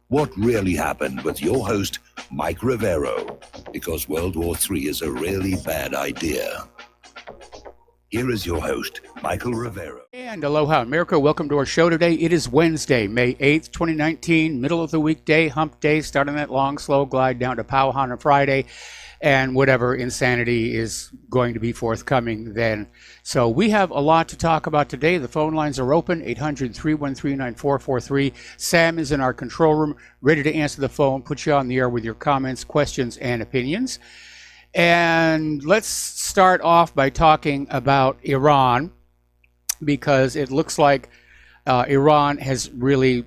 What really happened with your host, Mike Rivero, because World War III is a really bad idea. Here is your host, Michael Rivero. And aloha, America. Welcome to our show today. It is Wednesday, May 8th, 2019, middle of the weekday, hump day, starting that long, slow glide down to Powhatan on Friday, and whatever insanity is going to be forthcoming then. So we have a lot to talk about today. The phone lines are open, 800-313-9443. Sam is in our control room, ready to answer the phone, put you on the air with your comments, questions, and opinions. And let's start off by talking about Iran, because it looks like Iran has really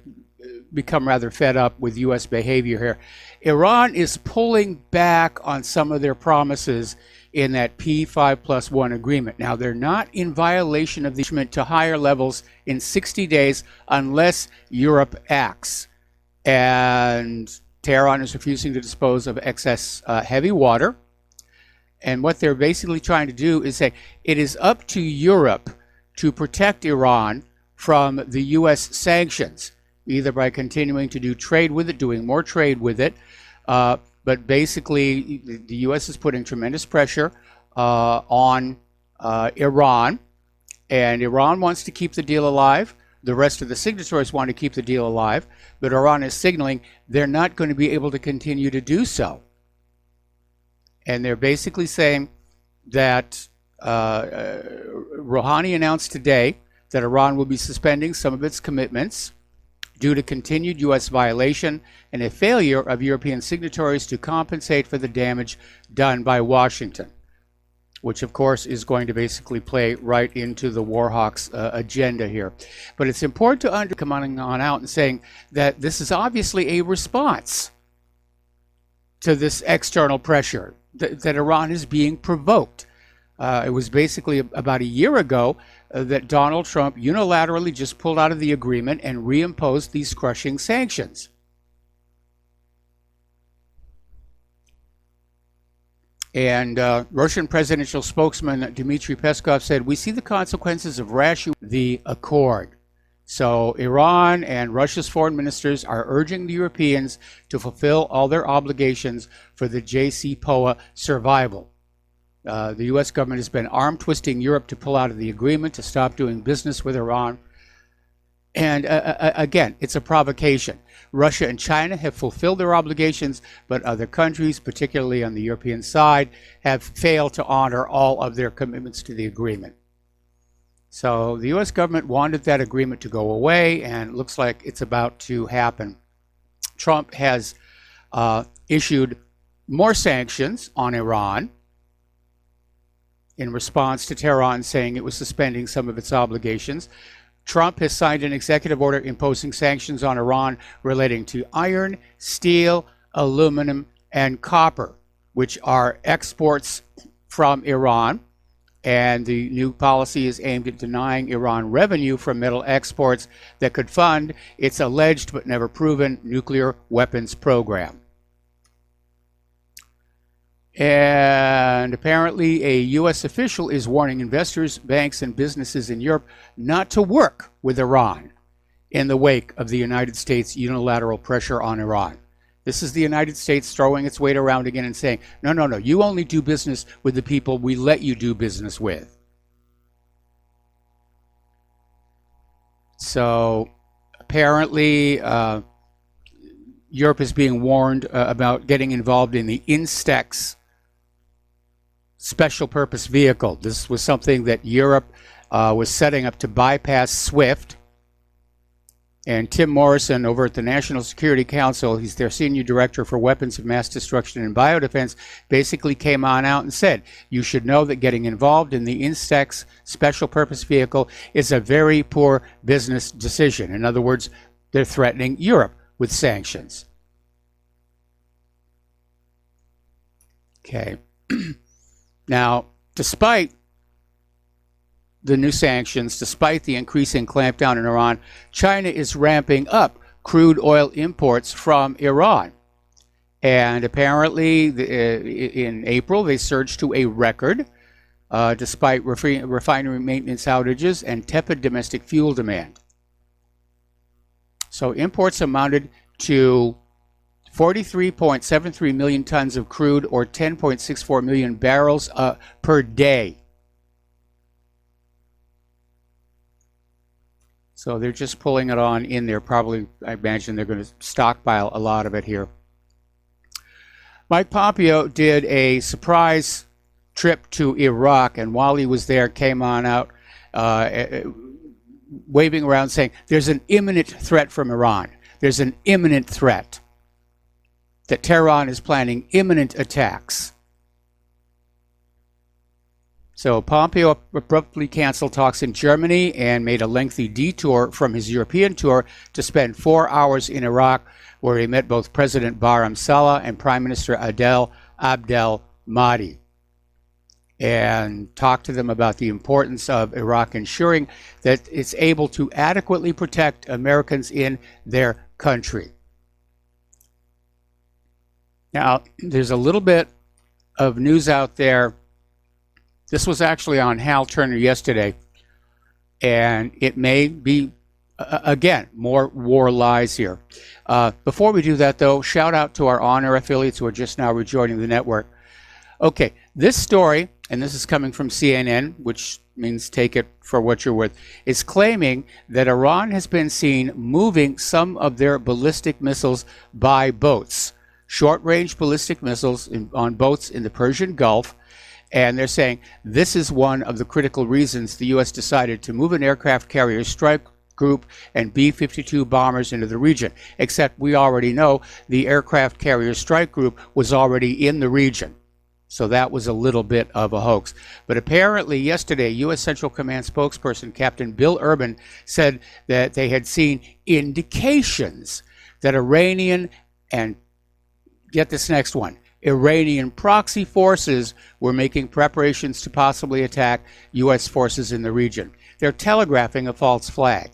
become rather fed up with U.S. behavior here. Iran is pulling back on some of their promises in that P5+1 agreement. Now, they're not in violation of the agreement to higher levels in 60 days unless Europe acts. And Tehran is refusing to dispose of excess heavy water. And what they're basically trying to do is say it is up to Europe to protect Iran from the U.S. sanctions, either by continuing to do trade with it, doing more trade with it. But basically, the U.S. is putting tremendous pressure on Iran, and Iran wants to keep the deal alive. The rest of the signatories want to keep the deal alive, but Iran is signaling they're not going to be able to continue to do so. And they're basically saying that Rouhani announced today that Iran will be suspending some of its commitments due to continued U.S. violation and a failure of European signatories to compensate for the damage done by Washington, which of course is going to basically play right into the Warhawks' agenda here. But it's important to coming on out and saying that this is obviously a response to this external pressure, that Iran is being provoked. It was basically about a year ago that Donald Trump unilaterally just pulled out of the agreement and reimposed these crushing sanctions. And Russian presidential spokesman Dmitry Peskov said, "We see the consequences of rash the accord." So Iran and Russia's foreign ministers are urging the Europeans to fulfill all their obligations for the JCPOA survival. The U.S. government has been arm-twisting Europe to pull out of the agreement, to stop doing business with Iran. And again, it's a provocation. Russia and China have fulfilled their obligations, but other countries, particularly on the European side, have failed to honor all of their commitments to the agreement. So the U.S. government wanted that agreement to go away, and it looks like it's about to happen. Trump has issued more sanctions on Iran in response to Tehran saying it was suspending some of its obligations. Trump has signed an executive order imposing sanctions on Iran relating to iron, steel, aluminum, and copper, which are exports from Iran. And the new policy is aimed at denying Iran revenue from metal exports that could fund its alleged but never proven nuclear weapons program. And apparently a U.S. official is warning investors, banks, and businesses in Europe not to work with Iran in the wake of the United States' unilateral pressure on Iran. This is the United States throwing its weight around again and saying, no, no, no, you only do business with the people we let you do business with. So apparently Europe is being warned about getting involved in the Instex special purpose vehicle. This was something that Europe was setting up to bypass SWIFT. And Tim Morrison over at the National Security Council, he's their senior director for weapons of mass destruction and biodefense, basically came on out and said, you should know that getting involved in the Instex special purpose vehicle is a very poor business decision. In other words, they're threatening Europe with sanctions. Okay. Now, despite the new sanctions, despite the increasing clampdown in Iran, China is ramping up crude oil imports from Iran. And apparently, in April, they surged to a record, despite refinery maintenance outages and tepid domestic fuel demand. So imports amounted to 43.73 million tons of crude, or 10.64 million barrels per day. So they're just pulling it on in there. Probably, I imagine they're going to stockpile a lot of it here. Mike Pompeo did a surprise trip to Iraq, and while he was there, came on out waving around saying, there's an imminent threat from Iran. There's an imminent threat. That Tehran is planning imminent attacks. So Pompeo abruptly canceled talks in Germany and made a lengthy detour from his European tour to spend 4 hours in Iraq, where he met both President Barham Saleh and Prime Minister Adel Abdel Mahdi, and talked to them about the importance of Iraq ensuring that it's able to adequately protect Americans in their country. Now, there's a little bit of news out there. This was actually on Hal Turner yesterday, and it may be, again, more war lies here. Before we do that, though, shout out to our on-air affiliates who are just now rejoining the network. Okay, this story, and this is coming from CNN, which means take it for what you're worth, is claiming that Iran has been seen moving some of their ballistic missiles by boats. Short-range ballistic missiles on boats in the Persian Gulf, and they're saying this is one of the critical reasons the U.S. decided to move an aircraft carrier strike group and B-52 bombers into the region, except we already know the aircraft carrier strike group was already in the region. So that was a little bit of a hoax. But apparently yesterday, U.S. Central Command spokesperson Captain Bill Urban said that they had seen indications that Iranian and get this next one. Iranian proxy forces were making preparations to possibly attack U.S. forces in the region. They're telegraphing a false flag.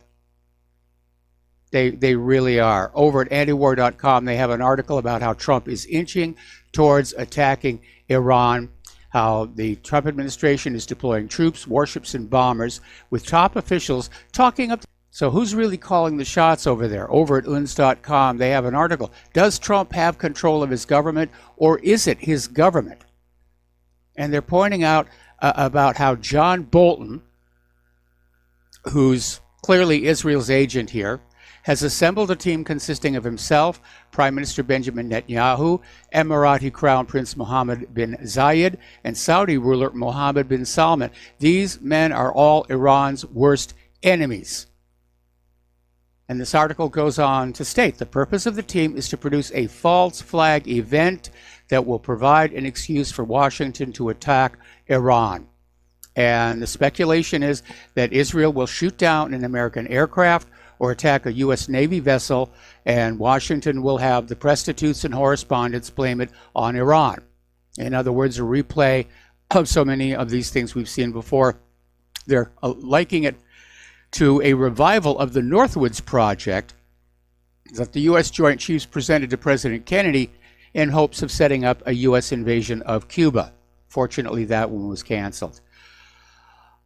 They really are. Over at antiwar.com, they have an article about how Trump is inching towards attacking Iran, how the Trump administration is deploying troops, warships, and bombers, with top officials talking up. So who's really calling the shots over there? Over at uns.com, they have an article. Does Trump have control of his government, or is it his government? And they're pointing out about how John Bolton, who's clearly Israel's agent here, has assembled a team consisting of himself, Prime Minister Benjamin Netanyahu, Emirati Crown Prince Mohammed bin Zayed, and Saudi ruler Mohammed bin Salman. These men are all Iran's worst enemies. And this article goes on to state the purpose of the team is to produce a false flag event that will provide an excuse for Washington to attack Iran. And the speculation is that Israel will shoot down an American aircraft or attack a U.S. Navy vessel, and Washington will have the prostitutes and correspondents blame it on Iran. In other words, a replay of so many of these things we've seen before. They're liking it to a revival of the Northwoods Project that the U.S. Joint Chiefs presented to President Kennedy in hopes of setting up a U.S. invasion of Cuba. Fortunately, that one was canceled.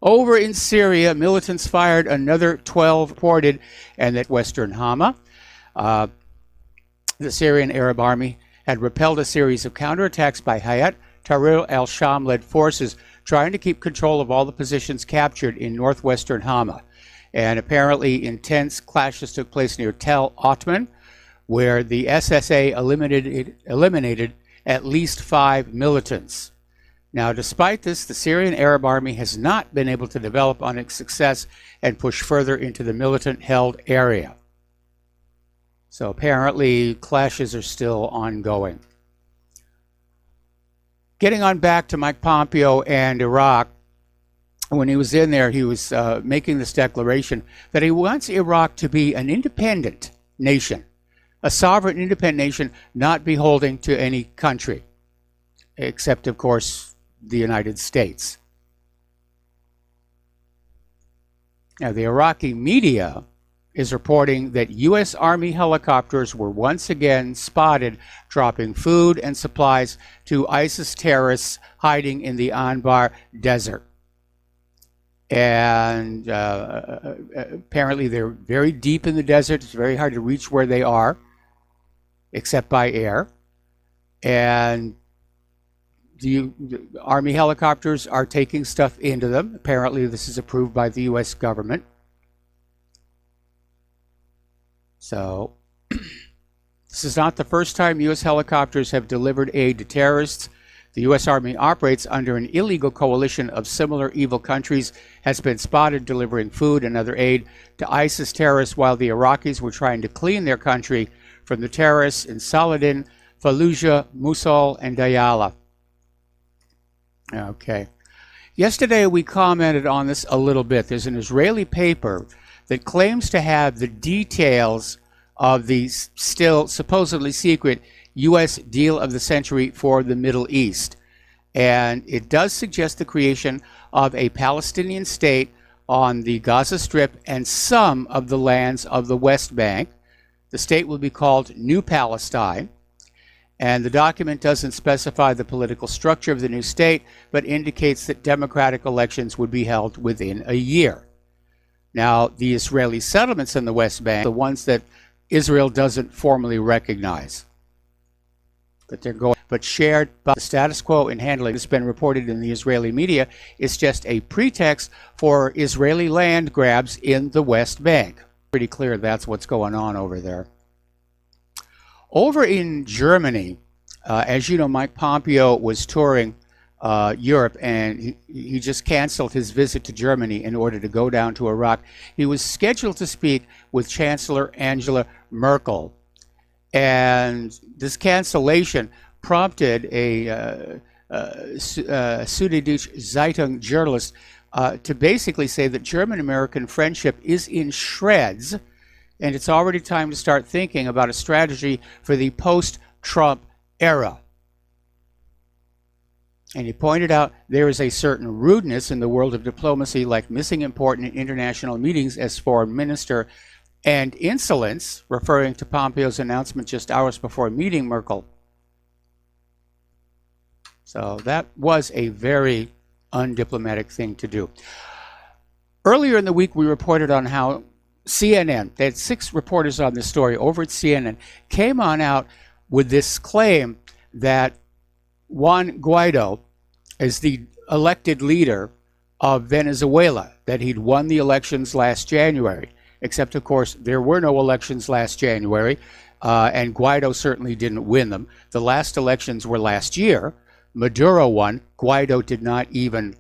Over in Syria, militants fired another 12 reported, and that Western Hama, the Syrian Arab Army, had repelled a series of counterattacks by Hayat Tahrir al-Sham-led forces trying to keep control of all the positions captured in northwestern Hama. And apparently intense clashes took place near Tel Otman, where the SSA eliminated at least 5 militants. Now, despite this, the Syrian Arab Army has not been able to develop on its success and push further into the militant-held area. So apparently, clashes are still ongoing. Getting on back to Mike Pompeo and Iraq, when he was in there, he was making this declaration that he wants Iraq to be an independent nation, a sovereign independent nation not beholden to any country, except, of course, the United States. Now, the Iraqi media is reporting that U.S. Army helicopters were once again spotted dropping food and supplies to ISIS terrorists hiding in the Anbar Desert. And apparently they're very deep in the desert. It's very hard to reach where they are, except by air. And the Army helicopters are taking stuff into them. Apparently this is approved by the U.S. government. So this is not the first time U.S. helicopters have delivered aid to terrorists. The U.S. Army operates under an illegal coalition of similar evil countries, has been spotted delivering food and other aid to ISIS terrorists while the Iraqis were trying to clean their country from the terrorists in Saladin, Fallujah, Mosul, and Diyala. Okay. Yesterday we commented on this a little bit. There's an Israeli paper that claims to have the details of the still supposedly secret U.S. deal of the century for the Middle East. And it does suggest the creation of a Palestinian state on the Gaza Strip and some of the lands of the West Bank. The state will be called New Palestine. And the document doesn't specify the political structure of the new state, but indicates that democratic elections would be held within a year. Now, the Israeli settlements in the West Bank, the ones that Israel doesn't formally recognize, but shared by the status quo in handling, it's been reported in the Israeli media, is just a pretext for Israeli land grabs in the West Bank. Pretty clear that's what's going on over there. Over in Germany, as you know, Mike Pompeo was touring Europe, and he just canceled his visit to Germany in order to go down to Iraq. He was scheduled to speak with Chancellor Angela Merkel, and this cancellation prompted a Süddeutsche Zeitung journalist to basically say that German-American friendship is in shreds, and it's already time to start thinking about a strategy for the post-Trump era. And he pointed out there is a certain rudeness in the world of diplomacy, like missing important international meetings as foreign minister, and insolence, referring to Pompeo's announcement just hours before meeting Merkel. So that was a very undiplomatic thing to do. Earlier in the week, we reported on how CNN, they had 6 reporters on this story over at CNN, came on out with this claim that Juan Guaido is the elected leader of Venezuela, that he'd won the elections last January. Except, of course, there were no elections last January, and Guaido certainly didn't win them. The last elections were last year. Maduro won. Guaido did not even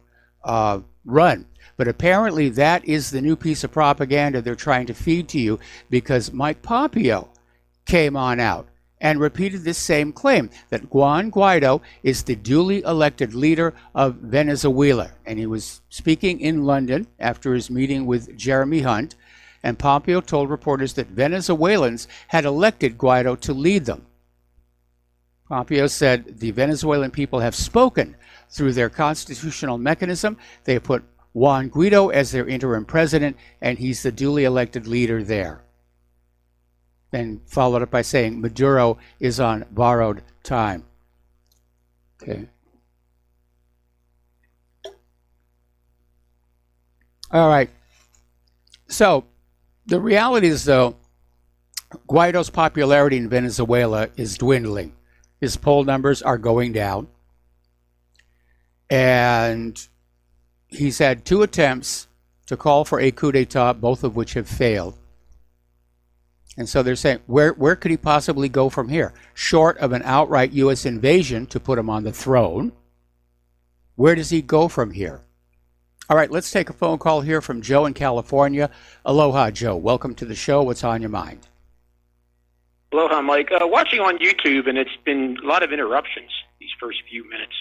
run. But apparently that is the new piece of propaganda they're trying to feed to you, because Mike Pompeo came on out and repeated this same claim, that Juan Guaido is the duly elected leader of Venezuela. And he was speaking in London after his meeting with Jeremy Hunt, and Pompeo told reporters that Venezuelans had elected Guaido to lead them. Pompeo said the Venezuelan people have spoken through their constitutional mechanism. They put Juan Guaido as their interim president, and he's the duly elected leader there. Then followed up by saying Maduro is on borrowed time. Okay. All right. So the reality is, though, Guaido's popularity in Venezuela is dwindling. His poll numbers are going down. And he's had 2 attempts to call for a coup d'etat, both of which have failed. And so they're saying, where could he possibly go from here? Short of an outright U.S. invasion to put him on the throne, where does he go from here? All right, let's take a phone call here from Joe in California. Aloha, Joe. Welcome to the show. What's on your mind? Aloha, Mike. Watching on YouTube, and it's been a lot of interruptions these first few minutes.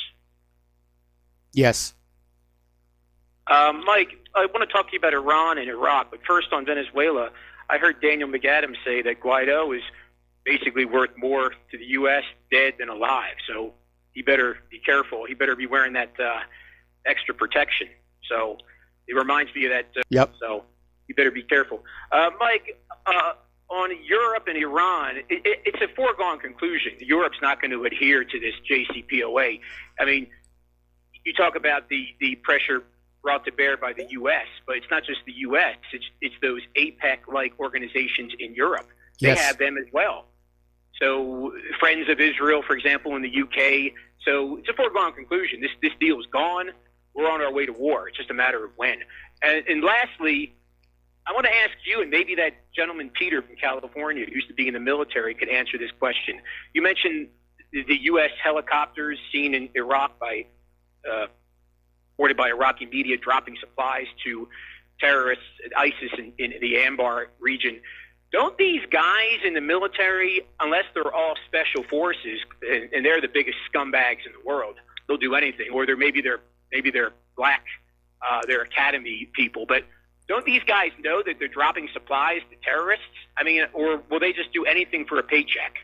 Yes. Mike, I want to talk to you about Iran and Iraq, but first on Venezuela, I heard Daniel McAdams say that Guaido is basically worth more to the U.S. dead than alive, so he better be careful. He better be wearing that extra protection. So it reminds me of that. Yep. So you better be careful. Mike, on Europe and Iran, it's a foregone conclusion. Europe's not going to adhere to this JCPOA. I mean, you talk about the pressure brought to bear by the U.S., but it's not just the U.S., it's those APEC-like organizations in Europe. They Yes. have them as well. So Friends of Israel, for example, in the UK. So it's a foregone conclusion. This deal is gone. We're on our way to war. It's just a matter of when. And lastly, I want to ask you, and maybe that gentleman Peter from California, who used to be in the military, could answer this question. You mentioned the U.S. helicopters seen in Iraq reported by Iraqi media dropping supplies to terrorists, ISIS in the Anbar region. Don't these guys in the military, unless they're all special forces, and they're the biggest scumbags in the world, they'll do anything, or maybe they're black, they're academy people, but don't these guys know that they're dropping supplies to terrorists? I mean, or will they just do anything for a paycheck?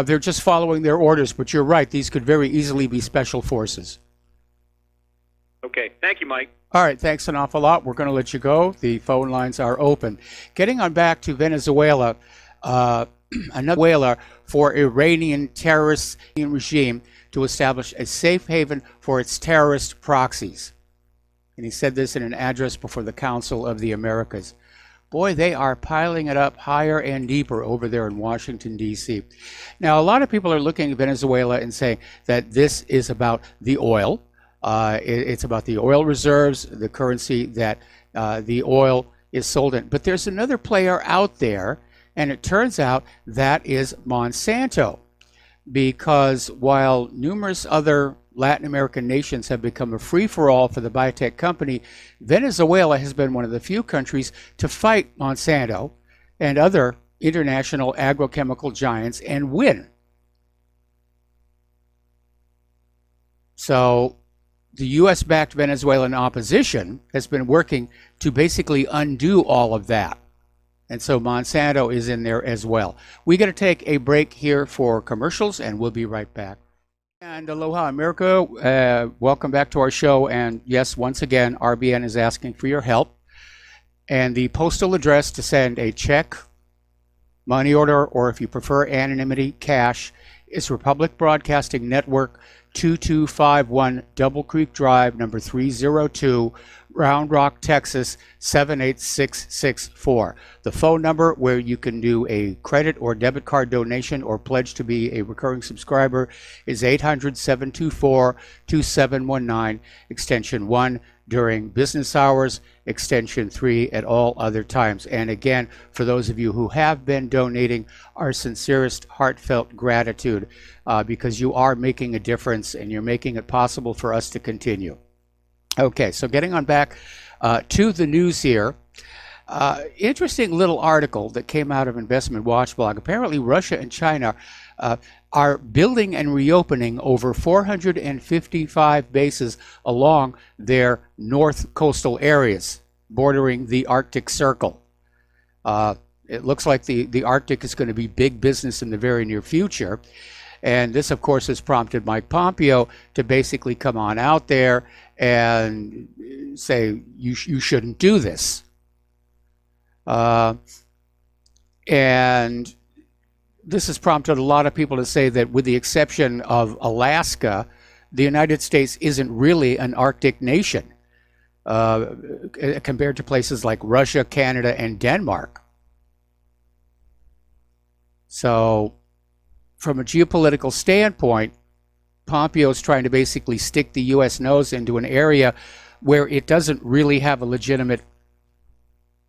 They're just following their orders, but you're right. These could very easily be special forces. Okay. Thank you, Mike. All right, thanks an awful lot. We're going to let you go. The phone lines are open. Getting on back to Venezuela, another whaler for Iranian terrorist regime to establish a safe haven for its terrorist proxies. And he said this in an address before the Council of the Americas. Boy, they are piling it up higher and deeper over there in Washington, D.C. Now, a lot of people are looking at Venezuela and saying that this is about the oil. It's about the oil reserves, the currency that the oil is sold in. But there's another player out there, and it turns out that is Monsanto. Because while numerous other Latin American nations have become a free-for-all for the biotech company, Venezuela has been one of the few countries to fight Monsanto and other international agrochemical giants and win. So the U.S.-backed Venezuelan opposition has been working to basically undo all of that. And so Monsanto is in there as well. We got to take a break here for commercials, and we'll be right back. And aloha, America. Welcome back to our show. And yes, once again, RBN is asking for your help. And the postal address to send a check, money order, or if you prefer anonymity, cash, is Republic Broadcasting Network, 2251 Double Creek Drive, number 302, Round Rock, Texas, 78664. The phone number where you can do a credit or debit card donation or pledge to be a recurring subscriber is 800-724-2719, extension 1 during business hours, extension 3 at all other times. And again, for those of you who have been donating, our sincerest heartfelt gratitude because you are making a difference and you're making it possible for us to continue. Okay, so getting on back to the news here. Interesting little article that came out of Investment Watch blog. Apparently Russia and China are building and reopening over 455 bases along their north coastal areas bordering the Arctic Circle. It looks like the Arctic is going to be big business in the very near future. And this, of course, has prompted Mike Pompeo to basically come on out there and say, you shouldn't do this. And this has prompted a lot of people to say that with the exception of Alaska, the United States isn't really an Arctic nation compared to places like Russia, Canada, and Denmark. So from a geopolitical standpoint, Pompeo is trying to basically stick the U.S. nose into an area where it doesn't really have a legitimate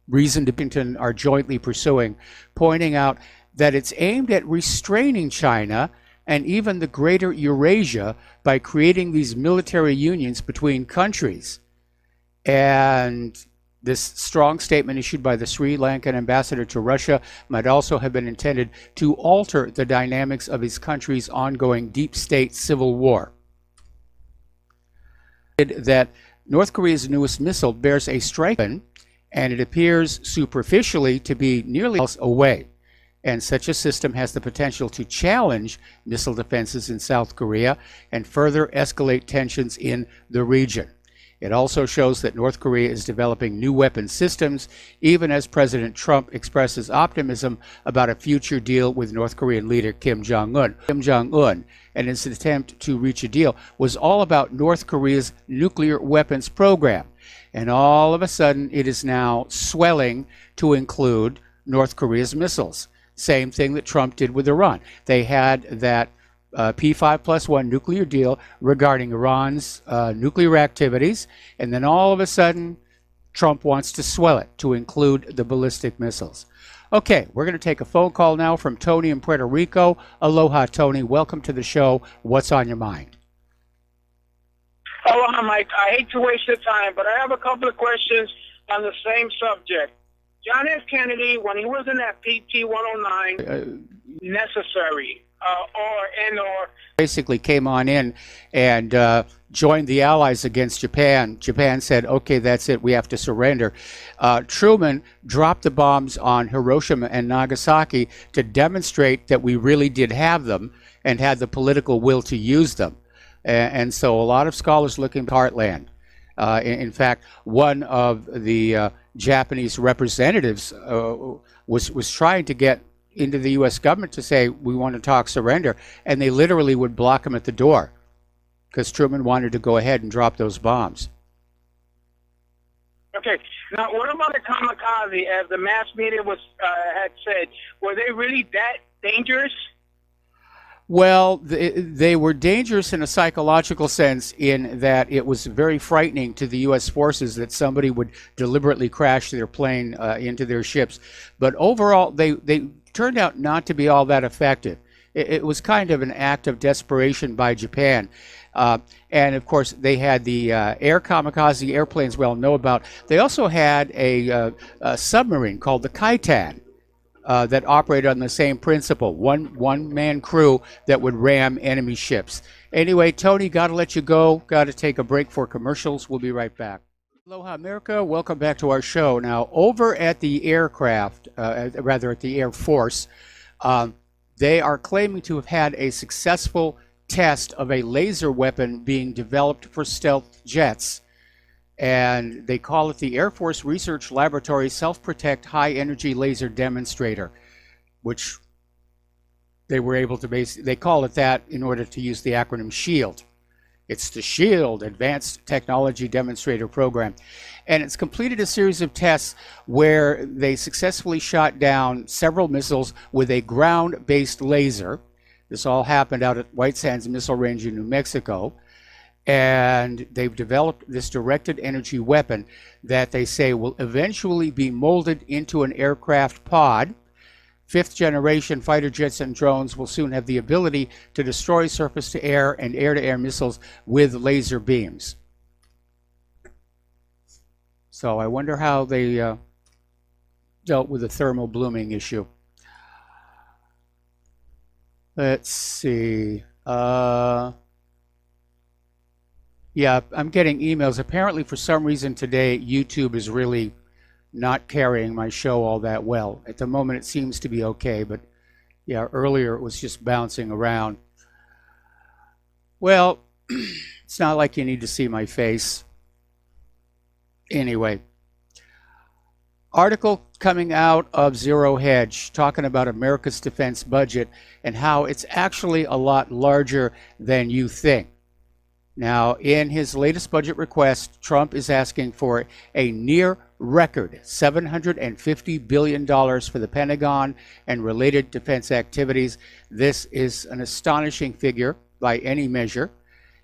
reason to Washington are jointly pursuing, pointing out that it's aimed at restraining China and even the greater Eurasia by creating these military unions between countries. And this strong statement issued by the Sri Lankan ambassador to Russia might also have been intended to alter the dynamics of his country's ongoing deep state civil war. That North Korea's newest missile bears a strike, and it appears superficially to be nearly miles away. And such a system has the potential to challenge missile defenses in South Korea and further escalate tensions in the region. It also shows that North Korea is developing new weapon systems, even as President Trump expresses optimism about a future deal with North Korean leader Kim Jong-un. Kim Jong-un and his attempt to reach a deal was all about North Korea's nuclear weapons program. And all of a sudden, it is now swelling to include North Korea's missiles. Same thing that Trump did with Iran. They had that P5+1 nuclear deal regarding Iran's nuclear activities, and then all of a sudden, Trump wants to swell it to include the ballistic missiles. Okay, we're going to take a phone call now from Tony in Puerto Rico. Aloha, Tony. Welcome to the show. What's on your mind? Aloha, Mike. I hate to waste your time, but I have a couple of questions on the same subject. John F. Kennedy, when he was in that PT 109, necessary, or basically came on in and joined the Allies against Japan. Japan said, okay, that's it, we have to surrender. Truman dropped the bombs on Hiroshima and Nagasaki to demonstrate that we really did have them and had the political will to use them. And so a lot of scholars looking at heartland. In fact, one of the Japanese representatives was trying to get into the U.S. government to say, we want to talk surrender, and they literally would block him at the door because Truman wanted to go ahead and drop those bombs. Okay. Now, what about the kamikaze, as the mass media had said? Were they really that dangerous? Well, they were dangerous in a psychological sense in that it was very frightening to the U.S. forces that somebody would deliberately crash their plane into their ships. But overall, they turned out not to be all that effective. It was kind of an act of desperation by Japan. And of course, they had the air kamikaze airplanes we all know about. They also had a submarine called the Kaitan that operated on the same principle, one-man crew that would ram enemy ships. Anyway, Tony, got to let you go. Got to take a break for commercials. We'll be right back. Aloha, America. Welcome back to our show. Now, over at the aircraft, rather at the Air Force, they are claiming to have had a successful test of a laser weapon being developed for stealth jets. And they call it the Air Force Research Laboratory Self-Protect High Energy Laser Demonstrator, which they were able to they call it that in order to use the acronym SHIELD. It's the SHIELD, Advanced Technology Demonstrator Program. And it's completed a series of tests where they successfully shot down several missiles with a ground-based laser. This all happened out at White Sands Missile Range in New Mexico. And they've developed this directed energy weapon that they say will eventually be molded into an aircraft pod. Fifth generation fighter jets and drones will soon have the ability to destroy surface-to-air and air-to-air missiles with laser beams. So I wonder how they dealt with the thermal blooming issue. Let's see. Yeah, I'm getting emails. Apparently, for some reason today, YouTube is really not carrying my show all that well. At the moment, it seems to be okay, but yeah, earlier it was just bouncing around. Well, it's not like you need to see my face. Anyway, article coming out of Zero Hedge talking about America's defense budget and how it's actually a lot larger than you think. Now, in his latest budget request, Trump is asking for a near record $750 billion for the Pentagon and related defense activities. This is an astonishing figure by any measure.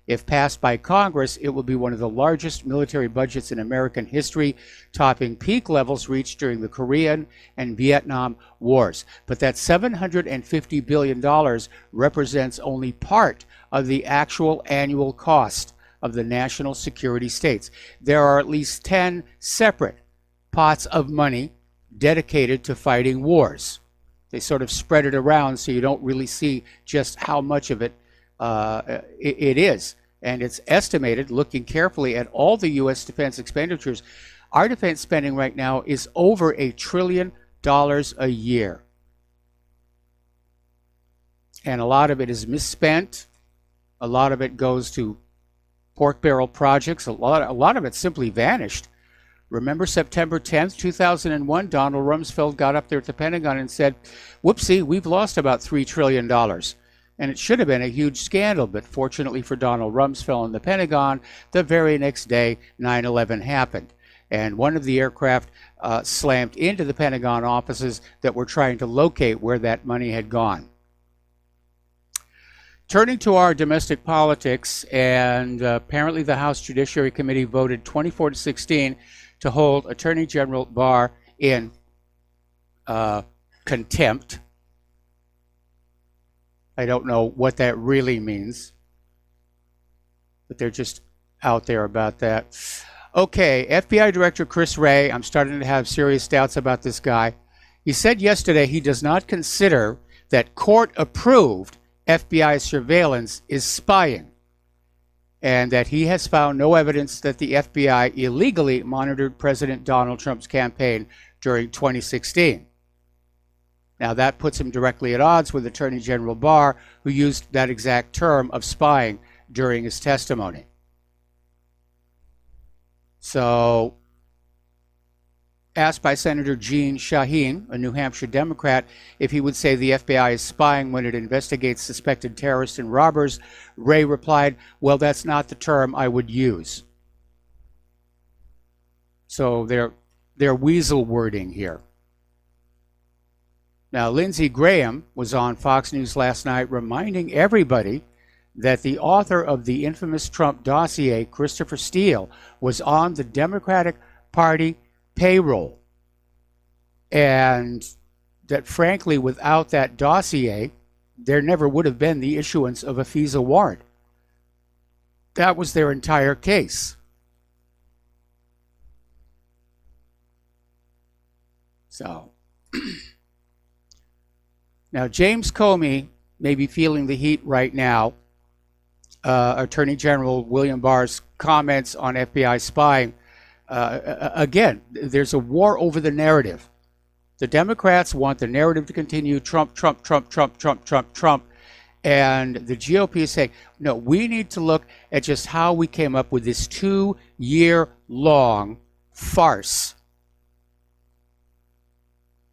If passed by Congress, it will be one of the largest military budgets in American history, topping peak levels reached during the Korean and Vietnam wars. But that $750 billion represents only part of the actual annual cost of the national security states. There are at least 10 separate pots of money dedicated to fighting wars. They sort of spread it around so you don't really see just how much of it it is. And it's estimated, looking carefully at all the U.S. defense expenditures, our defense spending right now is over $1 trillion a year. And a lot of it is misspent. A lot of it goes to pork barrel projects. A lot of it simply vanished. Remember September 10th, 2001, Donald Rumsfeld got up there at the Pentagon and said, whoopsie, we've lost about $3 trillion. and it should have been a huge scandal, but fortunately for Donald Rumsfeld and the Pentagon, the very next day, 9/11 happened. And one of the aircraft slammed into the Pentagon offices that were trying to locate where that money had gone. Turning to our domestic politics, and apparently the House Judiciary Committee voted 24-16 to hold Attorney General Barr in contempt. I don't know what that really means, but they're just out there about that. Okay, FBI Director Chris Wray, I'm starting to have serious doubts about this guy. He said yesterday he does not consider that court-approved FBI surveillance is spying, and that he has found no evidence that the FBI illegally monitored President Donald Trump's campaign during 2016. Now that puts him directly at odds with Attorney General Barr, who used that exact term of spying during his testimony. So, asked by Senator Jeanne Shaheen, a New Hampshire Democrat, if he would say the FBI is spying when it investigates suspected terrorists and robbers, Wray replied, "Well, that's not the term I would use." So they're weasel wording here. Now, Lindsey Graham was on Fox News last night reminding everybody that the author of the infamous Trump dossier, Christopher Steele, was on the Democratic Party payroll. And that, frankly, without that dossier, there never would have been the issuance of a FISA warrant. That was their entire case. So, now James Comey may be feeling the heat right now. Attorney General William Barr's comments on FBI spying. Again, there's a war over the narrative. The Democrats want the narrative to continue, Trump, Trump, Trump, Trump, Trump, Trump, Trump. And the GOP is saying, no, we need to look at just how we came up with this 2-year-long farce.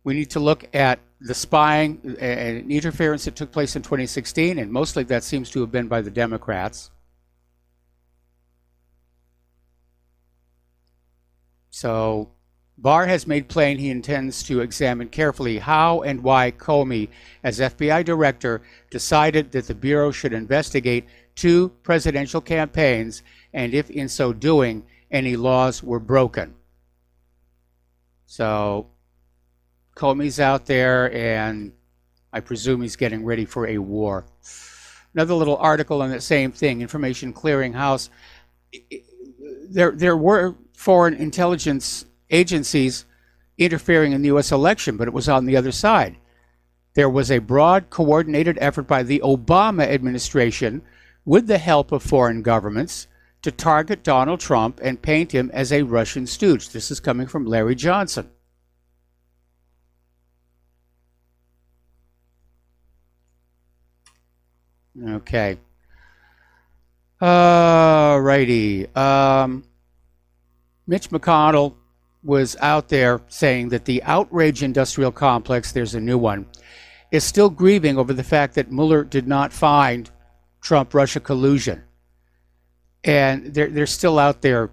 We need to look at the spying and interference that took place in 2016, and mostly that seems to have been by the Democrats. So Barr has made plain he intends to examine carefully how and why Comey, as FBI director, decided that the Bureau should investigate 2 presidential campaigns, and if in so doing, any laws were broken. So Comey's out there, and I presume he's getting ready for a war. Another little article on the same thing, Information Clearinghouse. There were foreign intelligence agencies interfering in the U.S. election, but it was on the other side. There was a broad, coordinated effort by the Obama administration, with the help of foreign governments, to target Donald Trump and paint him as a Russian stooge. This is coming from Larry Johnson. Okay. Righty. Mitch McConnell was out there saying that the outrage industrial complex, there's a new one, is still grieving over the fact that Mueller did not find Trump-Russia collusion. And they're still out there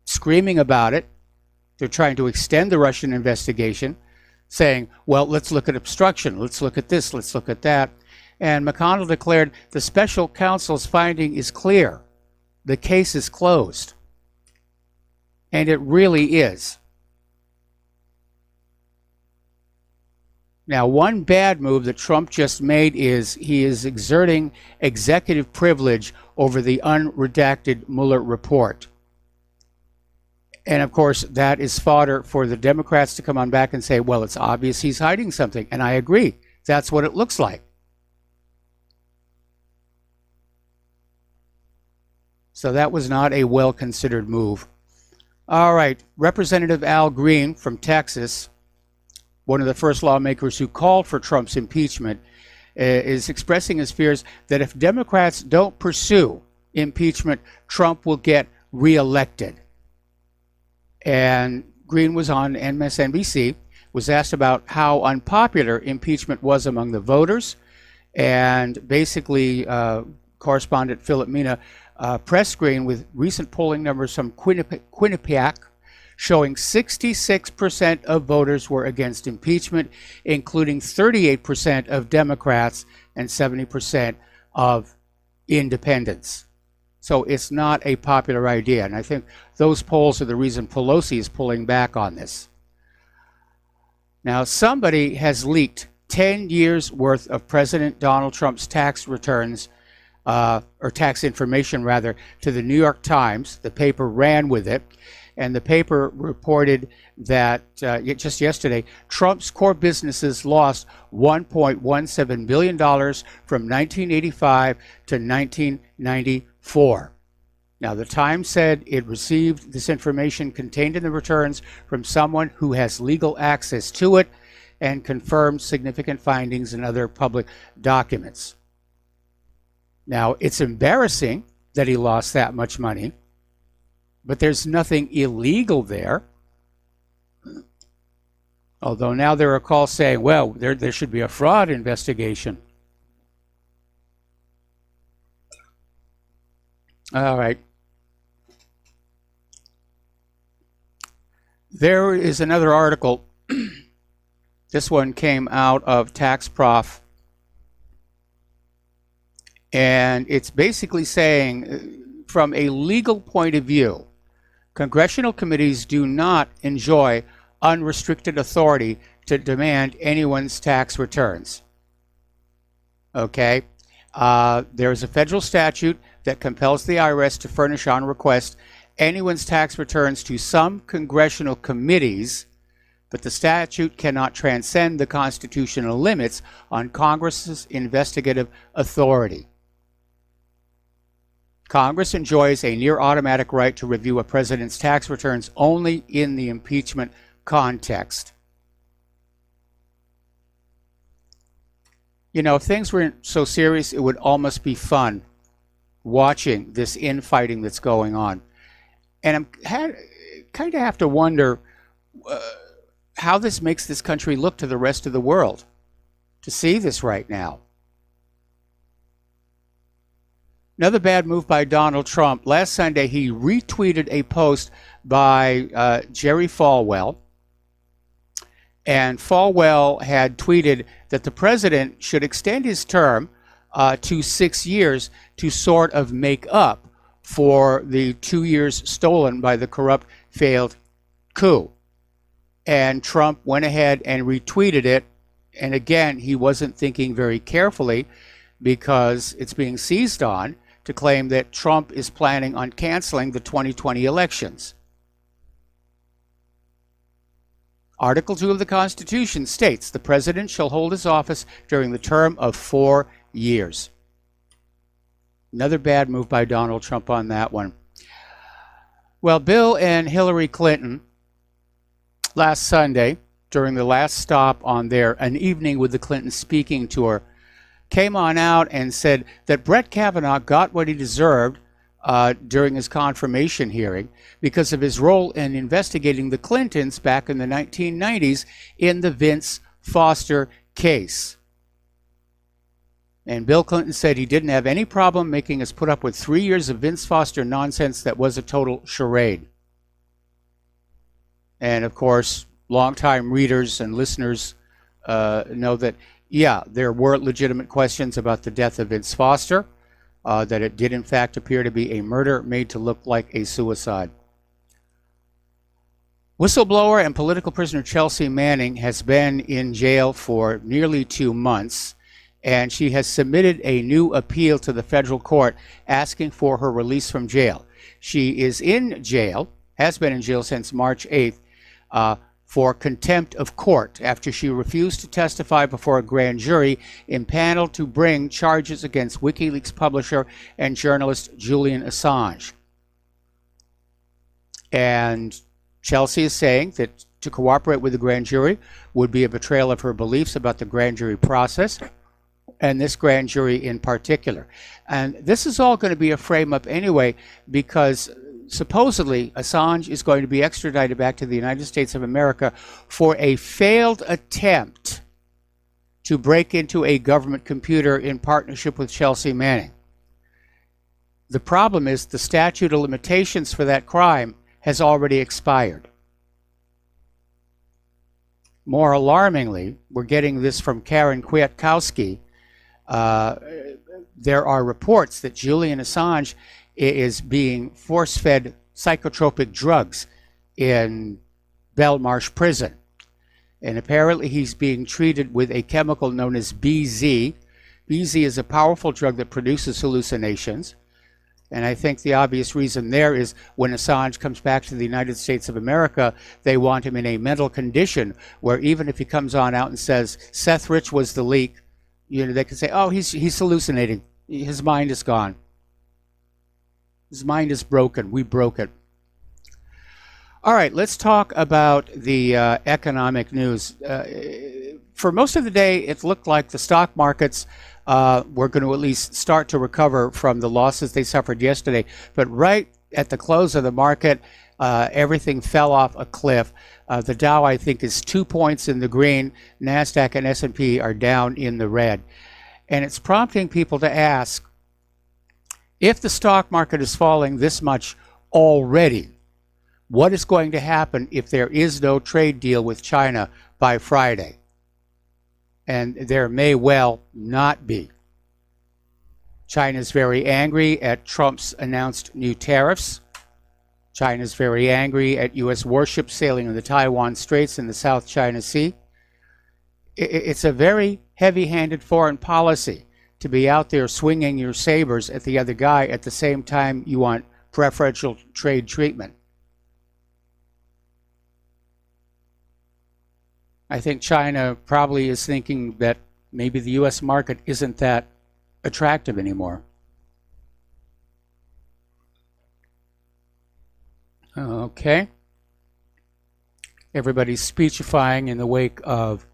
screaming about it. They're trying to extend the Russian investigation, saying, well, let's look at obstruction. Let's look at this. Let's look at that. And McConnell declared the special counsel's finding is clear. The case is closed. And it really is. Now, one bad move that Trump just made is he is exerting executive privilege over the unredacted Mueller report. And of course, that is fodder for the Democrats to come on back and say, well, it's obvious he's hiding something. And I agree. That's what it looks like. So that was not a well-considered move. All right, Representative Al Green from Texas, one of the first lawmakers who called for Trump's impeachment, is expressing his fears that if Democrats don't pursue impeachment, Trump will get reelected. And Green was on MSNBC, was asked about how unpopular impeachment was among the voters, And basically, correspondent Philip Mina press screen with recent polling numbers from Quinnipiac showing 66% of voters were against impeachment, including 38% of Democrats and 70% of independents. So it's not a popular idea. And I think those polls are the reason Pelosi is pulling back on this. Now, somebody has leaked 10 years worth of President Donald Trump's tax returns, or tax information rather, to the New York Times. The paper ran with it. And the paper reported that just yesterday, Trump's core businesses lost $1.17 billion from 1985 to 1994. Now, the Times said it received this information contained in the returns from someone who has legal access to it and confirmed significant findings in other public documents. Now, it's embarrassing that he lost that much money, but there's nothing illegal there. Although now there are calls saying, well, there should be a fraud investigation. All right. There is another article. This one came out of TaxProf. And it's basically saying, from a legal point of view, congressional committees do not enjoy unrestricted authority to demand anyone's tax returns. Okay? There's a federal statute that compels the IRS to furnish on request anyone's tax returns to some congressional committees, but the statute cannot transcend the constitutional limits on Congress's investigative authority. Congress enjoys a near automatic right to review a president's tax returns only in the impeachment context. You know, if things weren't so serious, it would almost be fun watching this infighting that's going on. And I kind of have to wonder how this makes this country look to the rest of the world to see this right now. Another bad move by Donald Trump. Last Sunday, he retweeted a post by Jerry Falwell. And Falwell had tweeted that the president should extend his term to 6 years to sort of make up for the 2 years stolen by the corrupt failed coup. And Trump went ahead and retweeted it. And again, he wasn't thinking very carefully because it's being seized on to claim that Trump is planning on canceling the 2020 elections. Article 2 of the Constitution states the president shall hold his office during the term of 4 years. Another bad move by Donald Trump on that one. Well, Bill and Hillary Clinton last Sunday, during the last stop on their An Evening with the Clintons speaking tour, came on out and said that Brett Kavanaugh got what he deserved during his confirmation hearing because of his role in investigating the Clintons back in the 1990s in the Vince Foster case. And Bill Clinton said he didn't have any problem making us put up with 3 years of Vince Foster nonsense that was a total charade. And of course, longtime readers and listeners know that, yeah, there were legitimate questions about the death of Vince Foster, that it did in fact appear to be a murder made to look like a suicide. Whistleblower and political prisoner Chelsea Manning has been in jail for nearly 2 months, and she has submitted a new appeal to the federal court asking for her release from jail. She is in jail, has been in jail since March 8th, for contempt of court after she refused to testify before a grand jury impaneled to bring charges against WikiLeaks publisher and journalist Julian Assange. And Chelsea is saying that to cooperate with the grand jury would be a betrayal of her beliefs about the grand jury process, and this grand jury in particular. And this is all going to be a frame-up anyway, because supposedly Assange is going to be extradited back to the United States of America for a failed attempt to break into a government computer in partnership with Chelsea Manning. The problem is the statute of limitations for that crime has already expired. More alarmingly, we're getting this from Karen Kwiatkowski. There are reports that Julian Assange is being force-fed psychotropic drugs in Belmarsh Prison. And apparently he's being treated with a chemical known as BZ. BZ is a powerful drug that produces hallucinations. And I think the obvious reason there is when Assange comes back to the United States of America, they want him in a mental condition where even if he comes on out and says, Seth Rich was the leak, they can say, oh, he's hallucinating. His mind is gone. His mind is broken. We broke it. All right, let's talk about the economic news. For most of the day, it looked like the stock markets were going to at least start to recover from the losses they suffered yesterday. But right at the close of the market, everything fell off a cliff. The Dow, I think, is 2 points in the green. NASDAQ and S&P are down in the red. And it's prompting people to ask, if the stock market is falling this much already, what is going to happen if there is no trade deal with China by Friday? And there may well not be. China's very angry at Trump's announced new tariffs. China's very angry at U.S. warships sailing in the Taiwan Straits in the South China Sea. It's a very heavy-handed foreign policy to be out there swinging your sabers at the other guy at the same time you want preferential trade treatment. I think China probably is thinking that maybe the U.S. market isn't that attractive anymore. Okay. Everybody's speechifying in the wake of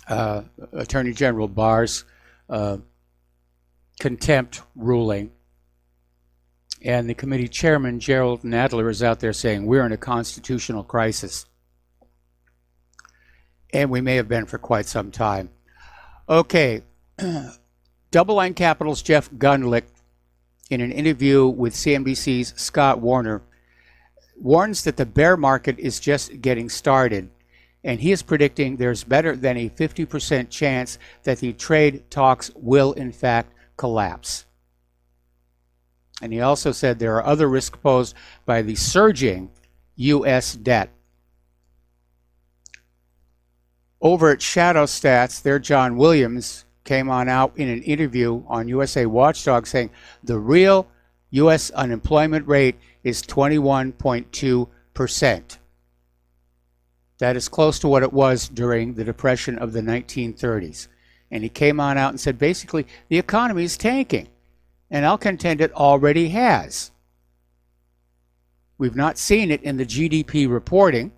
Attorney General Barr's contempt ruling. And the committee chairman, Gerald Nadler, is out there saying, we're in a constitutional crisis. And we may have been for quite some time. Okay, DoubleLine Capital's Jeff Gundlach, in an interview with CNBC's Scott Warner, warns that the bear market is just getting started, and he is predicting there's better than a 50% chance that the trade talks will in fact collapse. And he also said there are other risks posed by the surging U.S. debt. Over at Shadow Stats, their John Williams came on out in an interview on USA Watchdog saying the real U.S. unemployment rate is 21.2%. That is close to what it was during the Depression of the 1930s. And he came on out and said basically the economy is tanking. And I'll contend it already has. We've not seen it in the GDP reporting.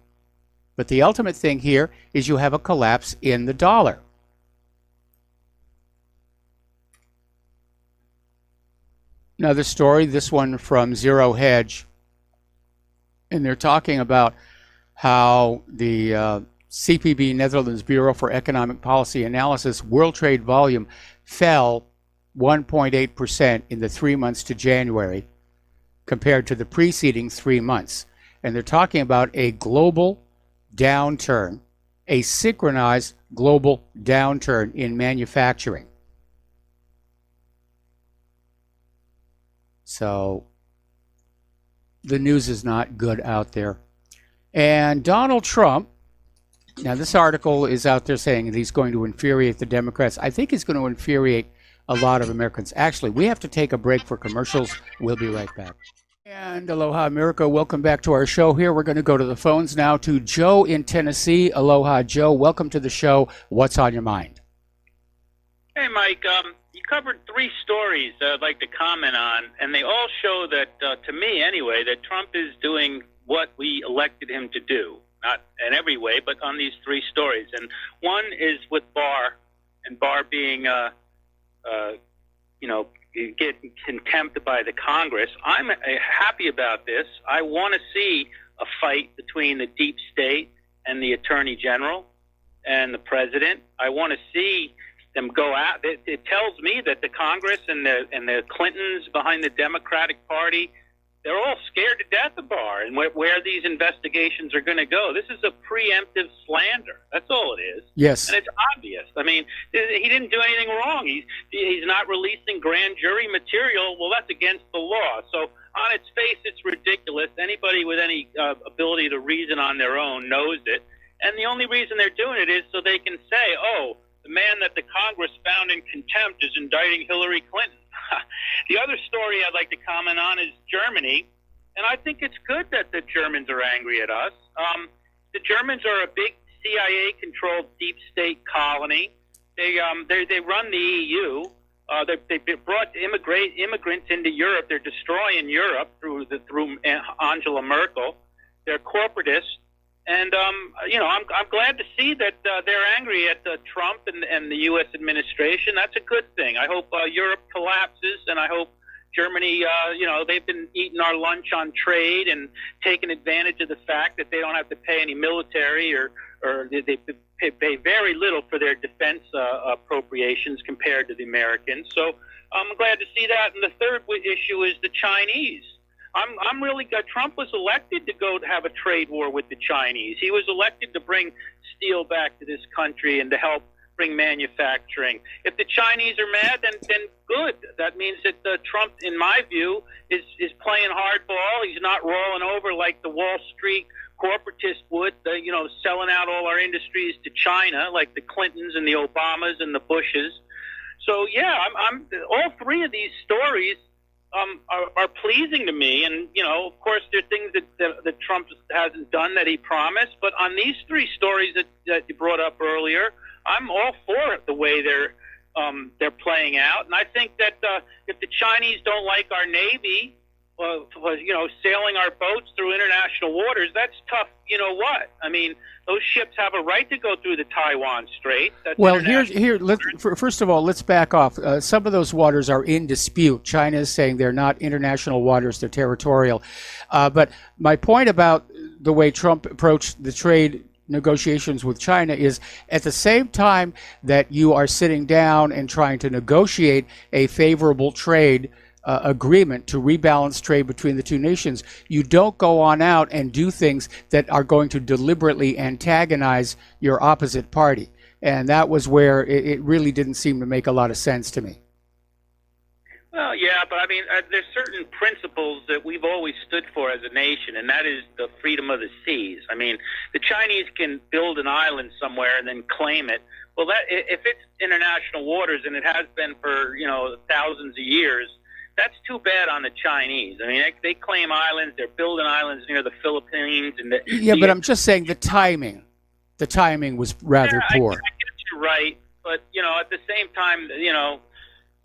But the ultimate thing here is you have a collapse in the dollar. Another story, this one from Zero Hedge. And they're talking about how the CPB, Netherlands Bureau for Economic Policy Analysis, world trade volume fell 1.8% in the 3 months to January compared to the preceding 3 months. And they're talking about a global downturn, a synchronized global downturn in manufacturing. So the news is not good out there. And Donald Trump, now this article is out there saying that he's going to infuriate the Democrats. I think he's going to infuriate a lot of Americans. Actually, we have to take a break for commercials. We'll be right back. And aloha, America. Welcome back to our show here. We're going to go to the phones now to Joe in Tennessee. Aloha, Joe. Welcome to the show. What's on your mind? Hey, Mike. You covered 3 stories that I'd like to comment on, and they all show that, to me anyway, that Trump is doing what we elected him to do. Not in every way, but on these 3 stories. And one is with Barr, and Barr being, get contempt by the Congress. I'm happy about this. I want to see a fight between the deep state and the Attorney General. and the president. I want to see them go out. It tells me that the Congress and the Clintons behind the Democratic Party, they're all scared to death of Barr and where these investigations are going to go. This is a preemptive slander. That's all it is. Yes. And it's obvious. I mean, he didn't do anything wrong. He's not releasing grand jury material. Well, that's against the law. So on its face, it's ridiculous. Anybody with any ability to reason on their own knows it. And the only reason they're doing it is so they can say, oh, the man that the Congress found in contempt is indicting Hillary Clinton. The other story I'd like to comment on is Germany, and I think it's good that the Germans are angry at us. The Germans are a big CIA-controlled deep state colony. They run the EU. They brought immigrants into Europe. They're destroying Europe through Angela Merkel. They're corporatists. And, I'm glad to see that they're angry at Trump and the U.S. administration. That's a good thing. I hope Europe collapses, and I hope Germany, they've been eating our lunch on trade and taking advantage of the fact that they don't have to pay any military or they pay very little for their defense appropriations compared to the Americans. So I'm glad to see that. And the third issue is the Chinese. I'm really glad Trump was elected to go to have a trade war with the Chinese. He was elected to bring steel back to this country and to help bring manufacturing. If the Chinese are mad, then good. That means that Trump, in my view, is playing hardball. He's not rolling over like the Wall Street corporatists would, selling out all our industries to China, like the Clintons and the Obamas and the Bushes. So yeah, I'm all three of these stories are pleasing to me, and of course, there are things that Trump hasn't done that he promised. But on these three stories that you brought up earlier, I'm all for the way they're playing out. And I think that if the Chinese don't like our Navy, sailing our boats through international waters, that's tough. You know what? I mean, those ships have a right to go through the Taiwan Strait. That's first of all, let's back off. Some of those waters are in dispute. China is saying they're not international waters, they're territorial. But my point about the way Trump approached the trade negotiations with China is at the same time that you are sitting down and trying to negotiate a favorable trade agreement to rebalance trade between the two nations, you don't go on out and do things that are going to deliberately antagonize your opposite party. And that was where it really didn't seem to make a lot of sense to me. Well, yeah, but I mean, there's certain principles that we've always stood for as a nation, and that is the freedom of the seas. I mean, the Chinese can build an island somewhere and then claim it. Well, if it's international waters, and it has been for, thousands of years, that's too bad on the Chinese. I mean, they claim islands. They're building islands near the Philippines. But I'm just saying the timing. The timing was rather poor. I get you right. But, at the same time,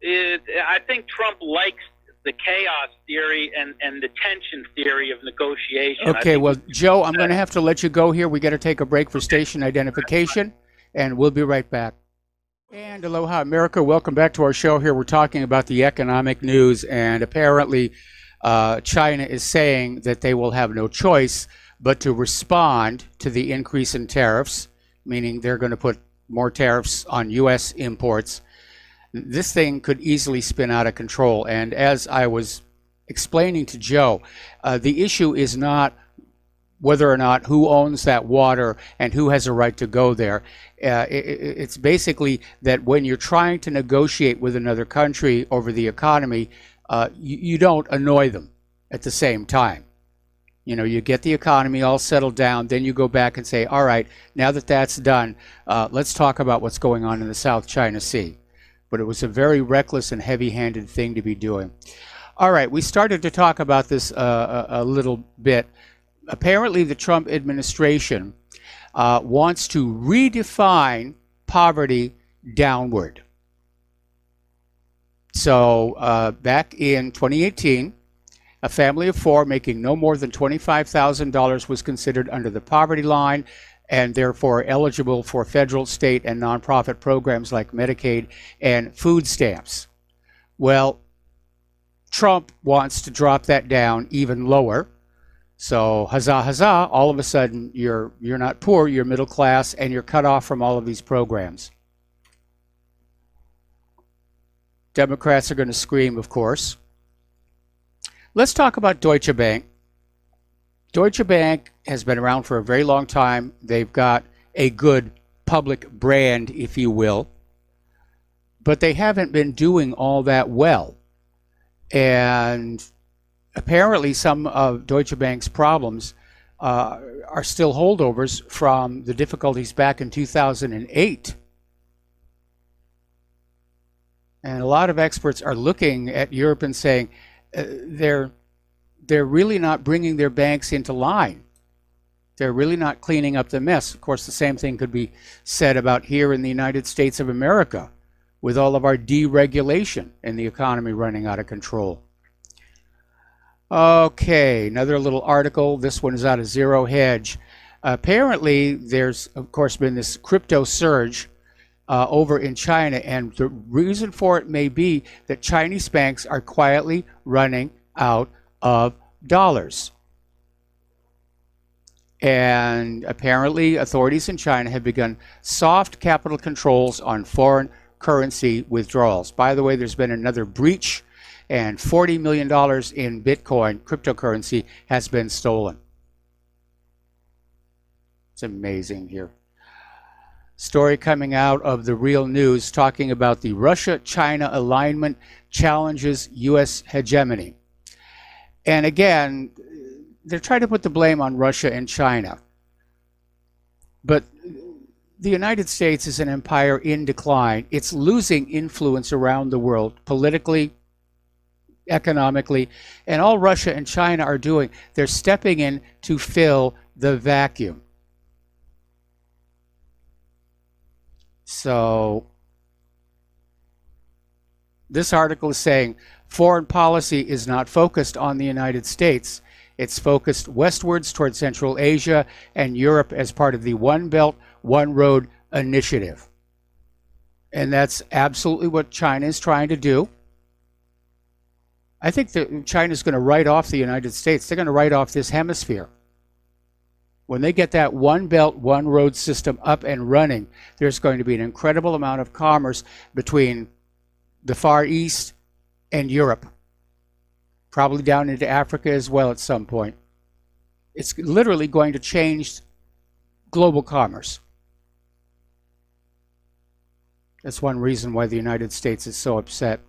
I think Trump likes the chaos theory and the tension theory of negotiation. Okay, well, Joe, I'm going to have to let you go here. We got to take a break for station identification, and we'll be right back. And aloha, America. Welcome back to our show here. We're talking about the economic news, and apparently China is saying that they will have no choice but to respond to the increase in tariffs, meaning they're going to put more tariffs on U.S. imports. This thing could easily spin out of control. And as I was explaining to Joe, the issue is not whether or not who owns that water and who has a right to go there. It's basically that when you're trying to negotiate with another country over the economy, you don't annoy them at the same time. You get the economy all settled down, then you go back and say, all right, now that that's done, let's talk about what's going on in the South China Sea. But it was a very reckless and heavy-handed thing to be doing. All right, we started to talk about this a little bit. Apparently, the Trump administration wants to redefine poverty downward. So back in 2018, a family of four making no more than $25,000 was considered under the poverty line and therefore eligible for federal, state, and nonprofit programs like Medicaid and food stamps. Well, Trump wants to drop that down even lower. So huzzah, huzzah, all of a sudden you're not poor, you're middle class, and you're cut off from all of these programs. Democrats are going to scream, of course. Let's talk about Deutsche Bank. Deutsche Bank has been around for a very long time. They've got a good public brand, if you will, but they haven't been doing all that well. And apparently some of Deutsche Bank's problems are still holdovers from the difficulties back in 2008. And a lot of experts are looking at Europe and saying they're really not bringing their banks into line. They're really not cleaning up the mess. Of course, the same thing could be said about here in the United States of America with all of our deregulation and the economy running out of control. Okay, another little article. This one is out of Zero Hedge. Apparently, there's, of course, been this crypto surge over in China, and the reason for it may be that Chinese banks are quietly running out of dollars. And apparently, authorities in China have begun soft capital controls on foreign currency withdrawals. By the way, there's been another breach, and $40 million in Bitcoin cryptocurrency has been stolen. It's amazing here. Story coming out of the Real News talking about the Russia-China alignment challenges U.S. hegemony. And again, they're trying to put the blame on Russia and China. But the United States is an empire in decline. It's losing influence around the world, politically, economically, and all Russia and China are doing, they're stepping in to fill the vacuum. So this article is saying foreign policy is not focused on the United States. It's focused westwards toward Central Asia and Europe as part of the One Belt, One Road initiative. And that's absolutely what China is trying to do. I think that China's going to write off the United States. They're going to write off this hemisphere. When they get that One Belt, One Road system up and running, there's going to be an incredible amount of commerce between the Far East and Europe. Probably down into Africa as well at some point. It's literally going to change global commerce. That's one reason why the United States is so upset.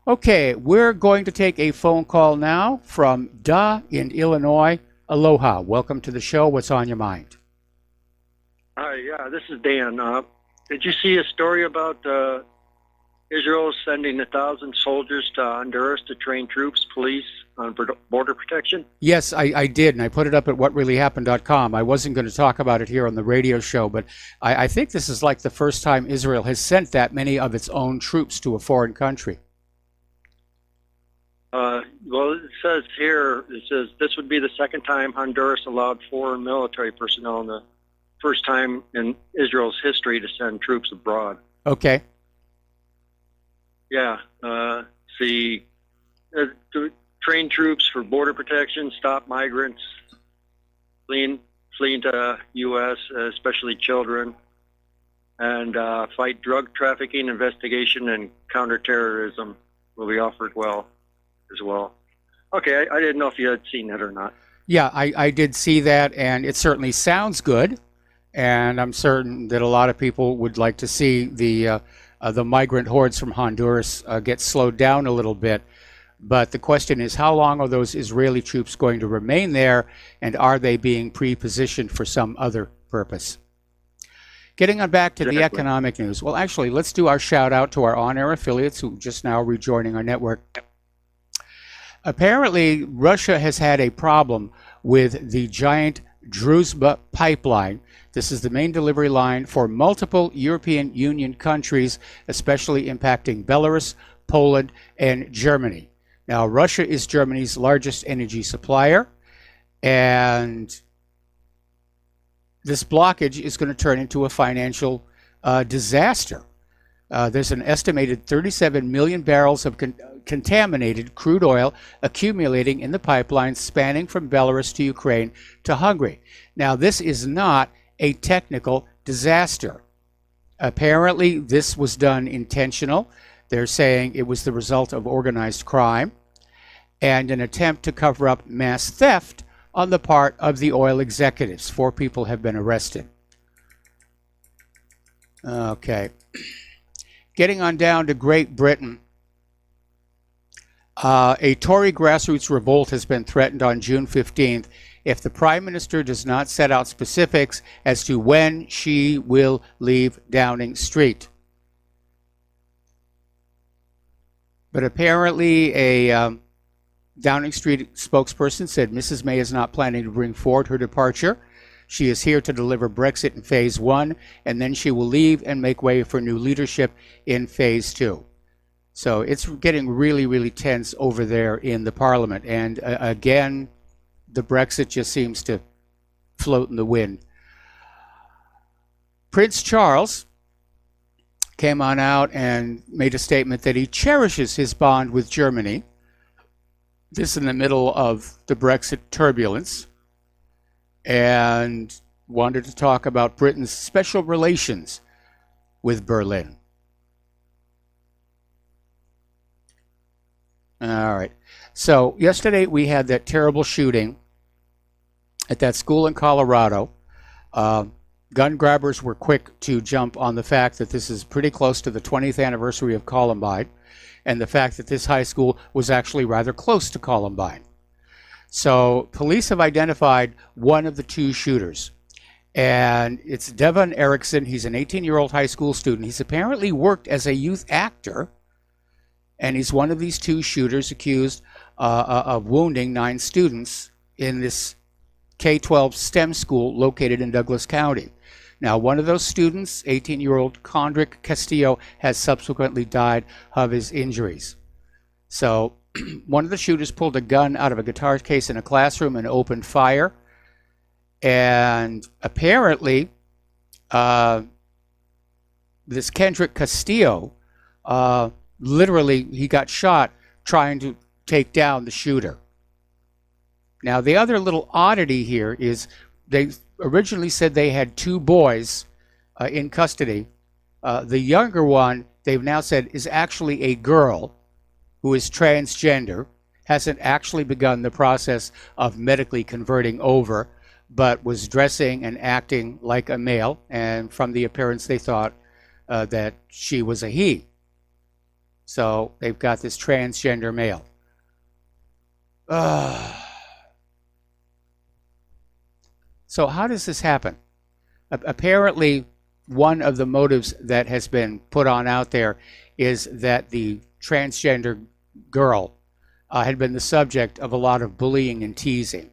Okay, we're going to take a phone call now from Da in Illinois. Aloha. Welcome to the show. What's on your mind? Hi, yeah, this is Dan. Did you see a story about Israel sending 1,000 soldiers to Honduras to train troops, police, on border protection? Yes, I did, and I put it up at whatreallyhappened.com. I wasn't going to talk about it here on the radio show, but I think this is like the first time Israel has sent that many of its own troops to a foreign country. Well, it says here, this would be the second time Honduras allowed foreign military personnel and the first time in Israel's history to send troops abroad. Okay. Yeah. To train troops for border protection, stop migrants fleeing to U.S., especially children, and fight drug trafficking, investigation, and counterterrorism will be offered as well. Okay, I didn't know if you had seen that or not. Yeah, I did see that, and it certainly sounds good, and I'm certain that a lot of people would like to see the migrant hordes from Honduras get slowed down a little bit. But the question is, how long are those Israeli troops going to remain there, and are they being pre-positioned for some other purpose? Getting on back to the economic news. Well, actually, let's do our shout out to our on-air affiliates who just now rejoining our network. Apparently, Russia has had a problem with the giant Druzhba pipeline. This is the main delivery line for multiple European Union countries, especially impacting Belarus, Poland, and Germany. Now, Russia is Germany's largest energy supplier, and this blockage is going to turn into a financial disaster. There's an estimated 37 million barrels of contaminated crude oil accumulating in the pipelines spanning from Belarus to Ukraine to Hungary. Now, this is not a technical disaster. Apparently, this was done intentional. They're saying it was the result of organized crime and an attempt to cover up mass theft on the part of the oil executives. 4 people have been arrested. Okay. Getting on down to Great Britain. A Tory grassroots revolt has been threatened on June 15th if the Prime Minister does not set out specifics as to when she will leave Downing Street. But apparently a Downing Street spokesperson said Mrs. May is not planning to bring forward her departure. She is here to deliver Brexit in Phase 1, and then she will leave and make way for new leadership in Phase 2. So it's getting really, really tense over there in the Parliament. And again, the Brexit just seems to float in the wind. Prince Charles came on out and made a statement that he cherishes his bond with Germany. This in the middle of the Brexit turbulence, and wanted to talk about Britain's special relations with Berlin. All right. So yesterday we had that terrible shooting at that school in Colorado. Gun grabbers were quick to jump on the fact that this is pretty close to the 20th anniversary of Columbine, and the fact that this high school was actually rather close to Columbine. So police have identified one of the 2 shooters, and it's Devon Erickson. He's an 18-year-old high school student. He's apparently worked as a youth actor, and he's one of these 2 shooters accused of wounding 9 students in this K-12 STEM school located in Douglas County. Now, one of those students, 18-year-old Condrick Castillo, has subsequently died of his injuries. So one of the shooters pulled a gun out of a guitar case in a classroom and opened fire. And apparently, this Kendrick Castillo, literally, he got shot trying to take down the shooter. Now, the other little oddity here is they originally said they had 2 boys in custody. The younger one, they've now said, is actually a girl who is transgender, hasn't actually begun the process of medically converting over, but was dressing and acting like a male, and from the appearance they thought that she was a he. So they've got this transgender male. So how does this happen? Apparently, one of the motives that has been put on out there is that the transgender girl had been the subject of a lot of bullying and teasing.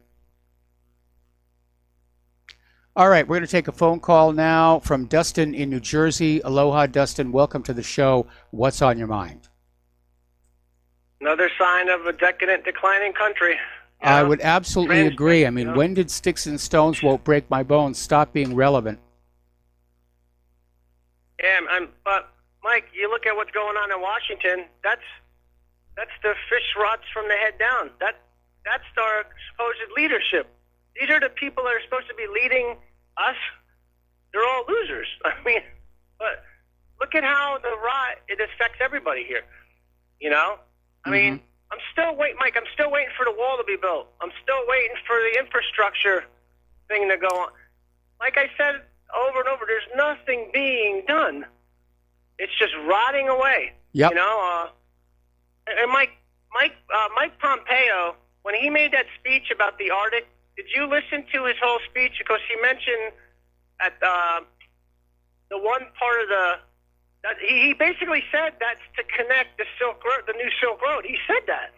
All right, we're going to take a phone call now from Dustin in New Jersey. Aloha, Dustin. Welcome to the show. What's on your mind? Another sign of a decadent, declining country. I would absolutely agree. I mean, when did Sticks and Stones Won't Break My Bones stop being relevant? Yeah, but Mike, you look at what's going on in Washington. That's the fish rots from the head down. That's our supposed leadership. These are the people that are supposed to be leading us. They're all losers. I mean, but look at how it affects everybody here. You know, I mean. I'm still waiting, Mike. I'm still waiting for the wall to be built. I'm still waiting for the infrastructure thing to go on. Like I said over and over, there's nothing being done. It's just rotting away. Yep. You know. And Mike Pompeo, when he made that speech about the Arctic, did you listen to his whole speech? Because he mentioned at the one part of he basically said that's to connect the Silk Road, the new Silk Road. He said that.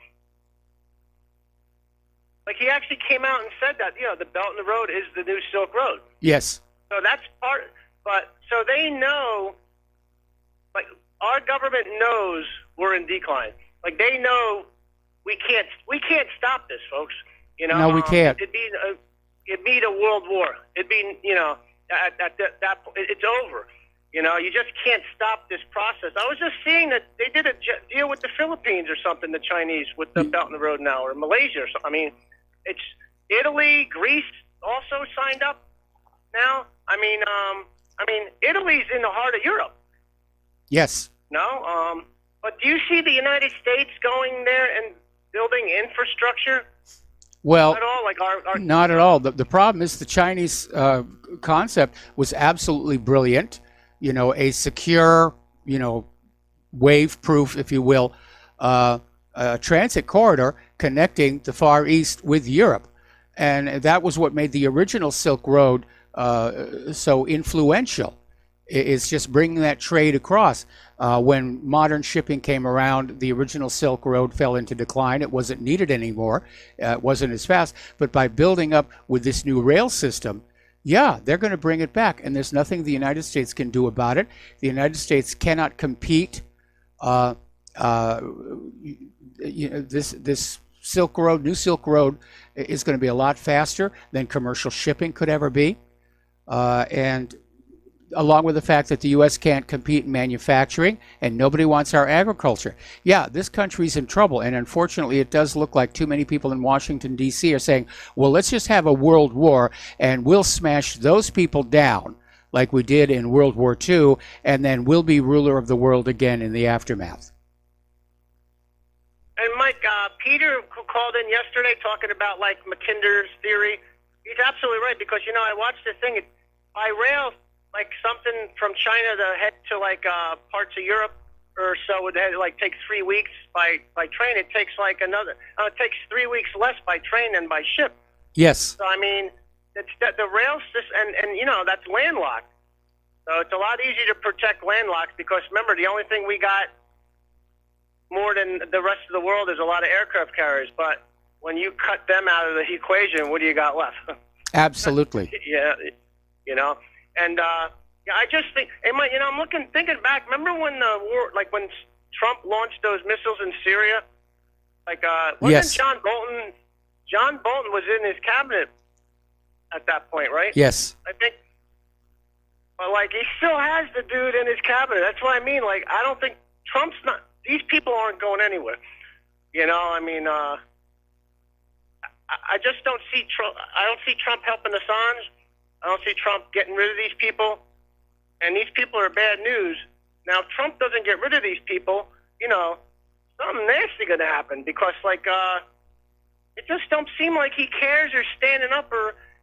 Like, he actually came out and said that, you know, the Belt and the Road is the new Silk Road. Yes. So that's part, but so they know, like, our government knows we're in decline. Like, they know we can't stop this, folks. You know, no, we can't. It'd be the World War. It'd be, you know, it's over. You know, you just can't stop this process. I was just seeing that they did a deal with the Philippines or something, the Chinese with the Belt in the Road now, or Malaysia or something. I mean, it's Italy, Greece also signed up now. I mean, Italy's in the heart of Europe. Yes. No? But do you see the United States going there and building infrastructure? Well, At all? Like our not at all. The problem is the Chinese concept was absolutely brilliant. You know, a secure, you know, wave-proof, if you will, transit corridor connecting the Far East with Europe. And that was what made the original Silk Road so influential. It's just bringing that trade across. When modern shipping came around, the original Silk Road fell into decline. It wasn't needed anymore. It wasn't as fast. But by building up with this new rail system, yeah, they're going to bring it back. And there's nothing the United States can do about it. The United States cannot compete. This Silk Road, new Silk Road, is going to be a lot faster than commercial shipping could ever be. And along with the fact that the U.S. can't compete in manufacturing and nobody wants our agriculture. Yeah, this country's in trouble, and unfortunately it does look like too many people in Washington, D.C. are saying, well, let's just have a world war and we'll smash those people down like we did in World War II, and then we'll be ruler of the world again in the aftermath. And Mike, Peter, who called in yesterday talking about like Mackinder's theory, he's absolutely right, because, you know, I watched the thing by rail, like something from China to head to like parts of Europe or so would like take 3 weeks by train. It takes like it takes 3 weeks less by train than by ship. Yes. So I mean, it's the rail system, and you know, that's landlocked. So it's a lot easier to protect landlocked, because remember, the only thing we got more than the rest of the world is a lot of aircraft carriers. But when you cut them out of the equation, what do you got left? Absolutely. Yeah, you know. And yeah, I just think, you know, I'm thinking back. Remember when the war, like when Trump launched those missiles in Syria? Like, wasn't yes. John Bolton? John Bolton was in his cabinet at that point, right? Yes. I think. But like, he still has the dude in his cabinet. That's what I mean. Like, I don't think Trump's not. These people aren't going anywhere. You know, I mean, I just don't see Trump. I don't see Trump helping Assange. I don't see Trump getting rid of these people, and these people are bad news. Now, if Trump doesn't get rid of these people, you know, something nasty going to happen, because, like, it just don't seem like he cares or standing up,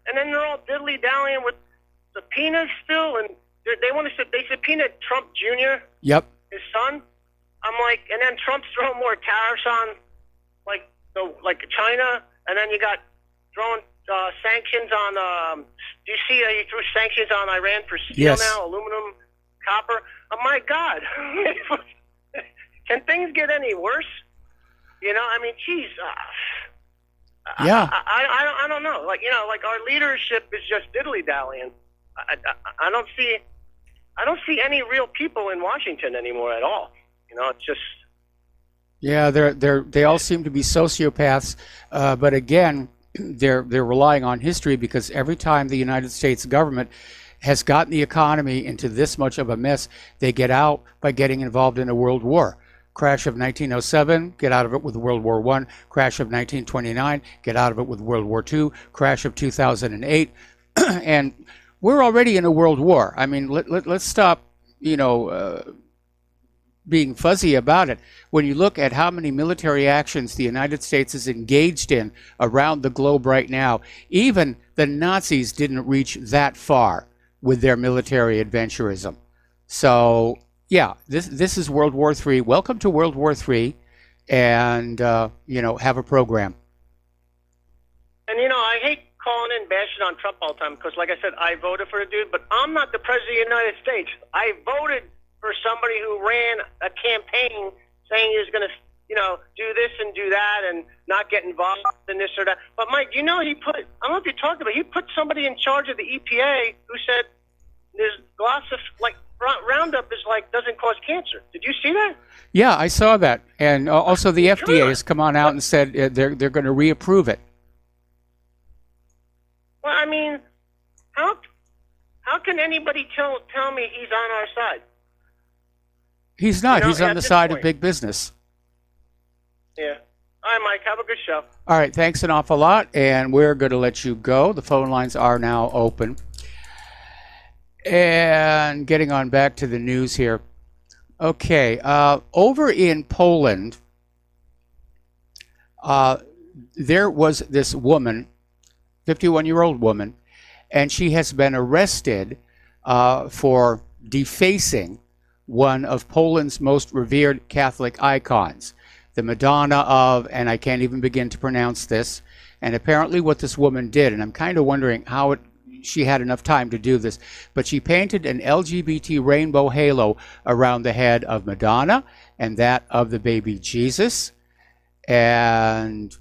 and then they're all diddly-dallying with subpoenas still, and they subpoenaed Trump Jr., Yep. his son. I'm like, and then Trump's throwing more tariffs on, like China, and then you got throwing sanctions on. Do you see he threw sanctions on Iran for steel Yes. now, aluminum, copper? Oh my God! Can things get any worse? You know, I mean, geez. Yeah. I don't know. Like, you know, like our leadership is just diddly dallying. I don't see any real people in Washington anymore at all. You know, it's just. Yeah, they all seem to be sociopaths, but again, they're relying on history, because every time the United States government has gotten the economy into this much of a mess, they get out by getting involved in a world war. Crash of 1907, get out of it with World War I. Crash of 1929, get out of it with World War II. Crash of 2008, and we're already in a world war. I mean, let's stop, you know, being fuzzy about it. When you look at how many military actions the United States is engaged in around the globe right now, even the Nazis didn't reach that far with their military adventurism. So, yeah, this is World War III. Welcome to World War III, and, you know, have a program. And, you know, I hate calling in bashing on Trump all the time, because, like I said, I voted for the dude, but I'm not the president of the United States. I voted for somebody who ran a campaign saying he was going to, you know, do this and do that and not get involved in this or that. But, Mike, you know, I don't know if you talked about it, he put somebody in charge of the EPA who said there's lots of, like, Roundup is like, doesn't cause cancer. Did you see that? Yeah, I saw that. And also the FDA has come on out and said they're going to reapprove it. Well, I mean, how can anybody tell me he's on our side? He's not. You know, He's on at the this side point. of big business. Yeah. All right, Mike. Have a good show. All right, thanks an awful lot, and we're going to let you go. The phone lines are now open. And getting on back to the news here. Okay, over in Poland, there was this woman, 51-year-old woman, and she has been arrested for defacing one of Poland's most revered Catholic icons, the Madonna of, and I can't even begin to pronounce this, and apparently what this woman did, and I'm kind of wondering how she had enough time to do this, but she painted an LGBT rainbow halo around the head of Madonna and that of the baby Jesus, and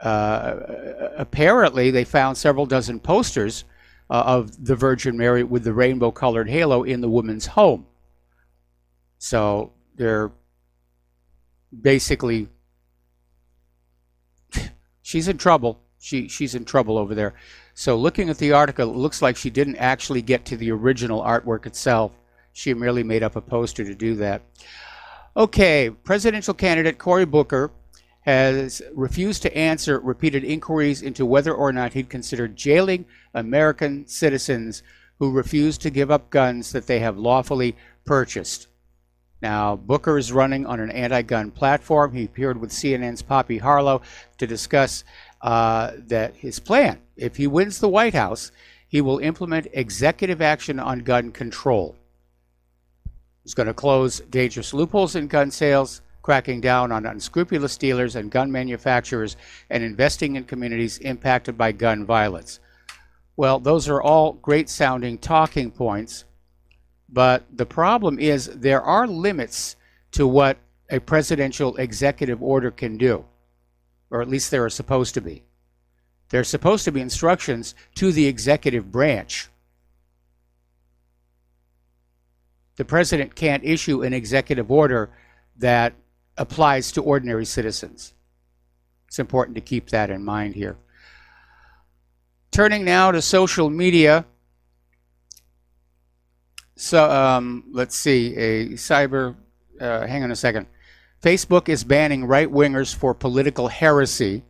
apparently they found several dozen posters of the Virgin Mary with the rainbow colored halo in the woman's home. So they're basically, she's in trouble. She's in trouble over there. So looking at the article, it looks like she didn't actually get to the original artwork itself. She merely made up a poster to do that. Okay, presidential candidate Cory Booker has refused to answer repeated inquiries into whether or not he'd consider jailing American citizens who refuse to give up guns that they have lawfully purchased. Now, Booker is running on an anti-gun platform. He appeared with CNN's Poppy Harlow to discuss that his plan, if he wins the White House, he will implement executive action on gun control. He's going to close dangerous loopholes in gun sales, cracking down on unscrupulous dealers and gun manufacturers, and investing in communities impacted by gun violence. Well, those are all great sounding talking points, but the problem is there are limits to what a presidential executive order can do, or at least there are supposed to be. There's supposed to be instructions to the executive branch. The president can't issue an executive order that applies to ordinary citizens. It's important to keep that in mind here. Turning now to social media. So let's see, hang on a second. Facebook is banning right-wingers for political heresy.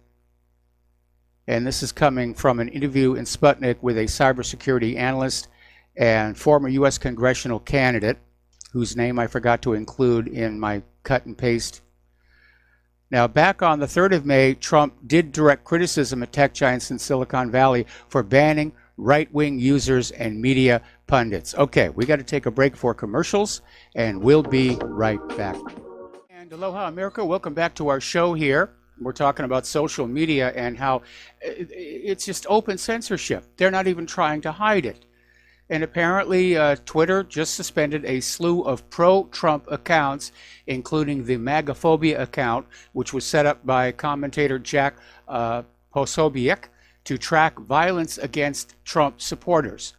And this is coming from an interview in Sputnik with a cybersecurity analyst and former U.S. congressional candidate, whose name I forgot to include in my cut and paste. Now, back on the 3rd of May, Trump did direct criticism at tech giants in Silicon Valley for banning right-wing users and media pundits. Okay, we got to take a break for commercials, and we'll be right back. And aloha, America. Welcome back to our show here. We're talking about social media and how it's just open censorship. They're not even trying to hide it. And apparently, Twitter just suspended a slew of pro-Trump accounts, including the MAGAphobia account, which was set up by commentator Jack Posobiec to track violence against Trump supporters.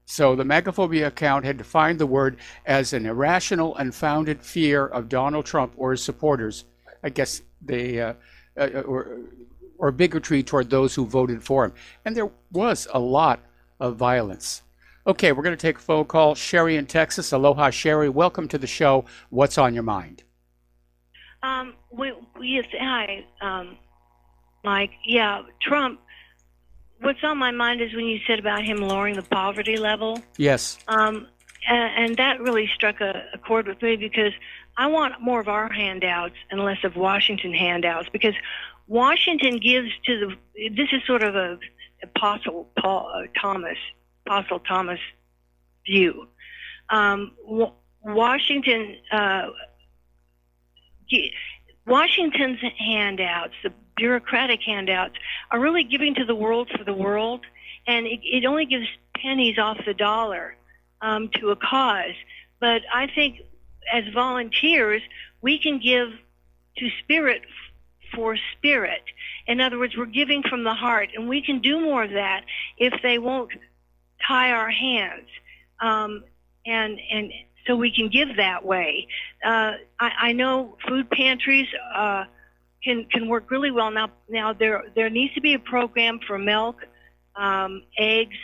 So the MAGAphobia account had defined the word as an irrational, unfounded fear of Donald Trump or his supporters. I guess they or bigotry toward those who voted for him. And there was a lot of violence. Okay, we're going to take a phone call. Sherry in Texas. Aloha, Sherry. Welcome to the show. What's on your mind? Hi, Mike. Yeah, Trump. What's on my mind is when you said about him lowering the poverty level. Yes. And that really struck a chord with me because I want more of our handouts and less of Washington handouts, because Washington gives to the. This is sort of a Apostle Thomas view. Washington's handouts, the bureaucratic handouts, are really giving to the world for the world, and it only gives pennies off the dollar to a cause. But I think as volunteers, we can give to spirit for spirit. In other words, we're giving from the heart, and we can do more of that if they won't tie our hands, and so we can give that way. I know food pantries can work really well now. There needs to be a program for milk, eggs,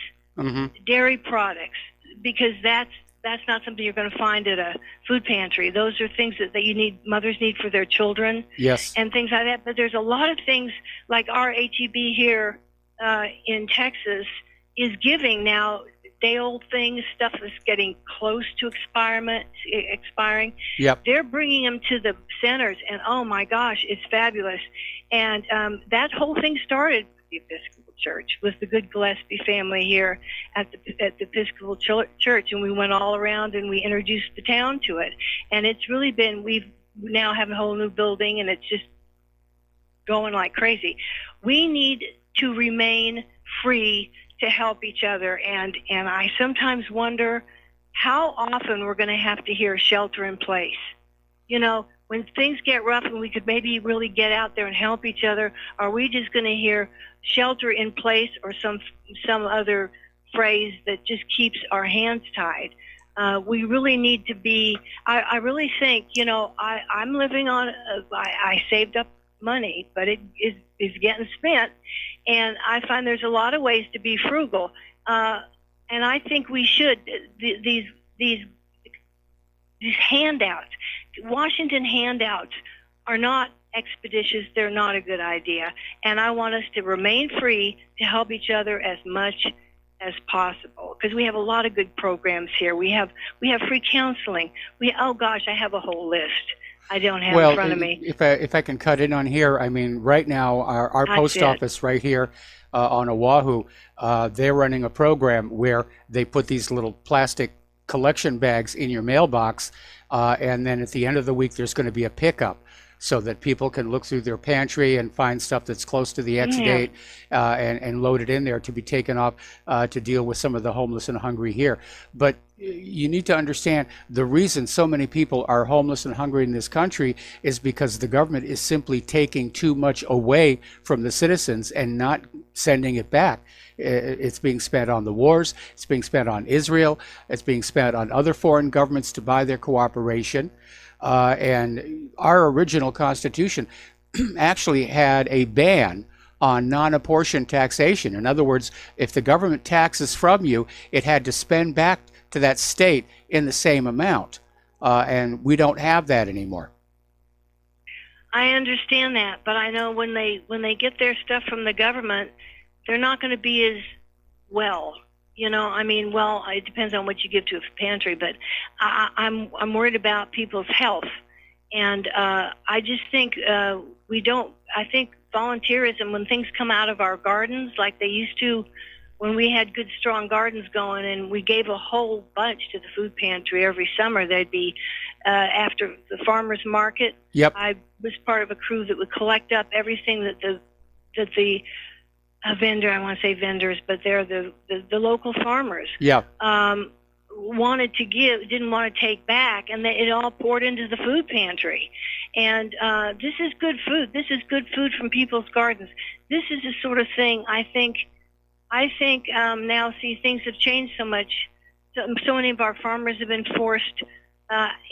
dairy products, because that's that's not something you're going to find at a food pantry. Those are things that mothers need for their children. Yes. And things like that. But there's a lot of things like our HEB here in Texas is giving now day-old things, stuff that's getting close to expiring. Yep. They're bringing them to the centers, and oh my gosh, it's fabulous. And that whole thing started with the Episcopal Church, with the good Gillespie family here at the Episcopal Church, and we went all around and we introduced the town to it. And it's really been, we now have a whole new building, and it's just going like crazy. We need to remain free to help each other, and I sometimes wonder how often we're going to have to hear shelter in place. You know, when things get rough and we could maybe really get out there and help each other, are we just going to hear shelter in place or some other phrase that just keeps our hands tied? We really need to be, I really think, you know, I'm living on, I saved up money, but it is getting spent, and I find there's a lot of ways to be frugal, and I think we should, these handouts, Washington handouts are not expeditious. They're not a good idea, and I want us to remain free to help each other as much as possible, because we have a lot of good programs here. We have free counseling. Oh gosh, I have a whole list. I don't have in front of me. If I can cut in on here, I mean, right now our post office right here on Oahu, they're running a program where they put these little plastic collection bags in your mailbox, and then at the end of the week there's going to be a pickup, so that people can look through their pantry and find stuff that's close to the ex-date and load it in there to be taken off to deal with some of the homeless and hungry here. But you need to understand the reason so many people are homeless and hungry in this country is because the government is simply taking too much away from the citizens and not sending it back. It's being spent on the wars, it's being spent on Israel, it's being spent on other foreign governments to buy their cooperation. And our original Constitution actually had a ban on non-apportioned taxation. In other words, if the government taxes from you, it had to spend back to that state in the same amount. And we don't have that anymore. I understand that, but I know when they get their stuff from the government, they're not going to be as well. You know, I mean, well, it depends on what you give to a pantry, but I'm worried about people's health, and I just think I think volunteerism, when things come out of our gardens like they used to when we had good, strong gardens going, and we gave a whole bunch to the food pantry every summer. There'd be after the farmers market. Yep. I was part of a crew that would collect up everything that the a vendor, I want to say vendors, but they're the local farmers. Yeah. Wanted to give, didn't want to take back, and it all poured into the food pantry. And this is good food. This is good food from people's gardens. This is the sort of thing I think now, see, things have changed so much. So many of our farmers have been forced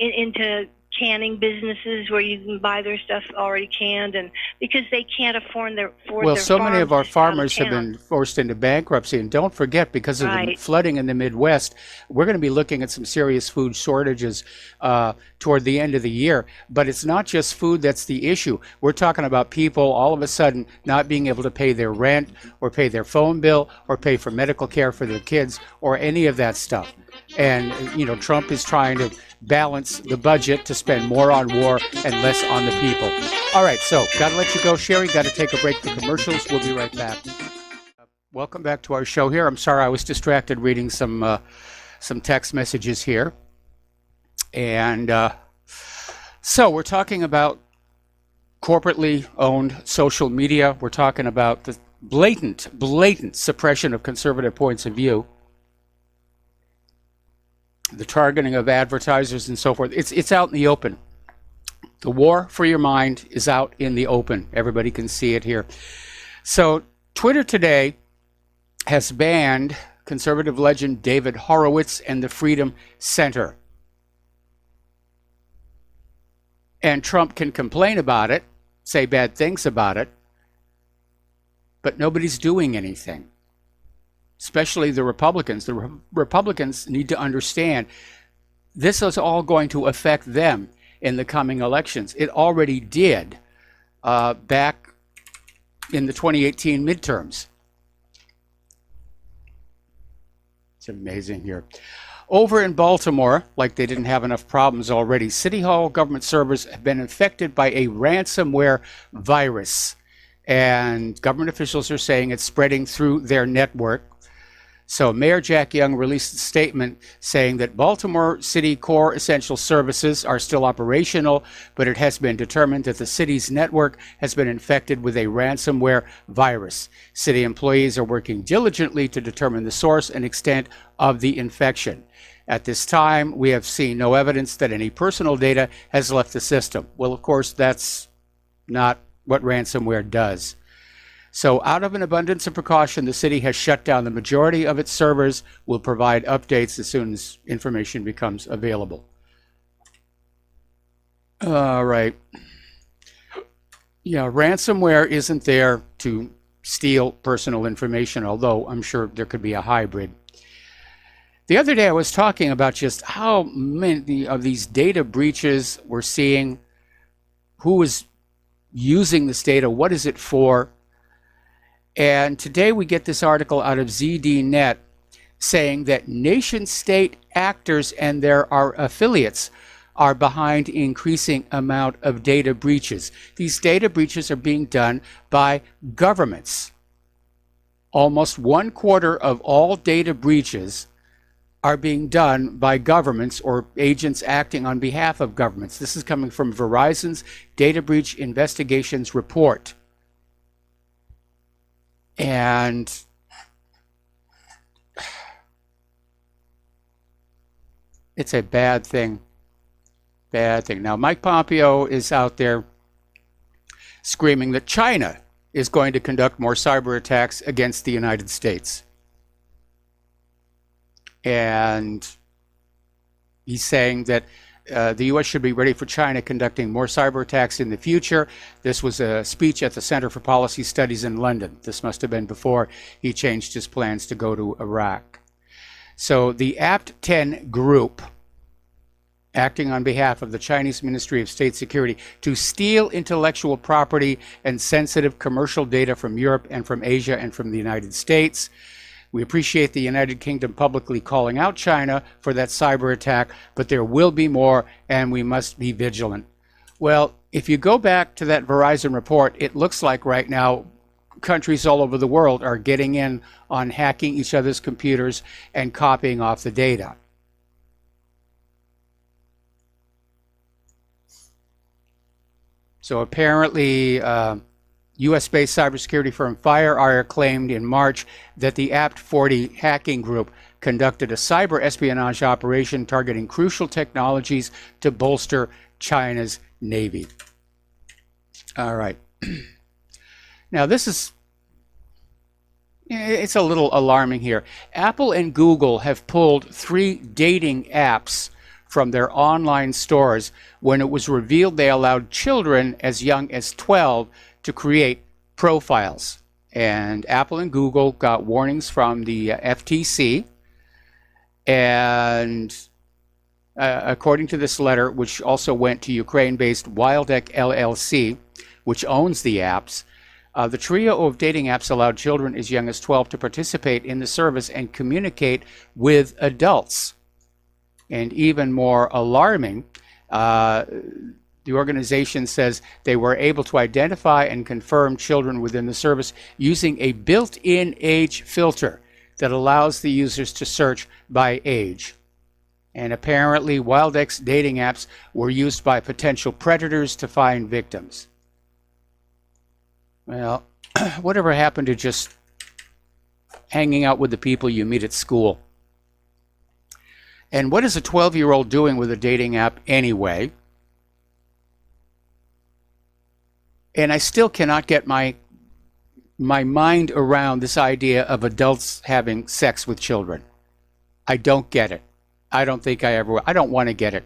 into canning businesses where you can buy their stuff already canned, and because they can't afford their so many of our farmers have been forced into bankruptcy. And don't forget, because of the flooding in the Midwest, we're going to be looking at some serious food shortages toward the end of the year. But it's not just food that's the issue. We're talking about people all of a sudden not being able to pay their rent or pay their phone bill or pay for medical care for their kids or any of that stuff. And, you know, Trump is trying to balance the budget to spend more on war and less on the people. All right, so got to let you go, Sherry. Got to take a break for commercials. We'll be right back. Welcome back to our show here. I'm sorry I was distracted reading some text messages here. And so we're talking about corporately owned social media. We're talking about the blatant suppression of conservative points of view, the targeting of advertisers and so forth. It's out in the open. The war for your mind is out in the open. Everybody can see it here. So Twitter today has banned conservative legend David Horowitz and the Freedom Center. And Trump can complain about it, say bad things about it, but nobody's doing anything. Especially the Republicans. The Republicans need to understand this is all going to affect them in the coming elections. It already did back in the 2018 midterms. It's amazing here. Over in Baltimore, like they didn't have enough problems already, City Hall government servers have been infected by a ransomware virus. And government officials are saying it's spreading through their network. So Mayor Jack Young released a statement saying that Baltimore City core essential services are still operational, but it has been determined that the city's network has been infected with a ransomware virus. City employees are working diligently to determine the source and extent of the infection. At this time, we have seen no evidence that any personal data has left the system. Well, of course, that's not what ransomware does. So out of an abundance of precaution, the city has shut down the majority of its servers. Will provide updates as soon as information becomes available. All right. Yeah, ransomware isn't there to steal personal information, although I'm sure there could be a hybrid. The other day I was talking about just how many of these data breaches we're seeing, who is using this data, what is it for? And today we get this article out of ZDNet saying that nation-state actors and their affiliates are behind increasing amount of data breaches. These data breaches are being done by governments. Almost 1/4 of all data breaches are being done by governments or agents acting on behalf of governments. This is coming from Verizon's Data Breach Investigations Report. And it's a bad thing. Bad thing. Now, Mike Pompeo is out there screaming that China is going to conduct more cyber attacks against the United States. And he's saying that the U.S. should be ready for China conducting more cyber attacks in the future. This was a speech at the Center for Policy Studies in London. This must have been before he changed his plans to go to Iraq. So the Apt 10 group, acting on behalf of the Chinese Ministry of State Security, to steal intellectual property and sensitive commercial data from Europe and from Asia and from the United States. We appreciate the United Kingdom publicly calling out China for that cyber attack, but there will be more, and we must be vigilant. Well, if you go back to that Verizon report, it looks like right now countries all over the world are getting in on hacking each other's computers and copying off the data. So apparently, U.S.-based cybersecurity firm FireEye claimed in March that the Apt 40 hacking group conducted a cyber espionage operation targeting crucial technologies to bolster China's Navy. All right. Now, it's a little alarming here. Apple and Google have pulled 3 dating apps from their online stores when it was revealed they allowed children as young as 12 to create profiles. And Apple and Google got warnings from the FTC. And according to this letter, which also went to Ukraine-based Wildek LLC, which owns the apps, the trio of dating apps allowed children as young as 12 to participate in the service and communicate with adults. And even more alarming, the organization says they were able to identify and confirm children within the service using a built-in age filter that allows the users to search by age. And apparently, Wildek's dating apps were used by potential predators to find victims. Well, whatever happened to just hanging out with the people you meet at school? And what is a 12-year-old doing with a dating app anyway? And I still cannot get my mind around this idea of adults having sex with children. I don't get it. I don't think I ever will. I don't want to get it.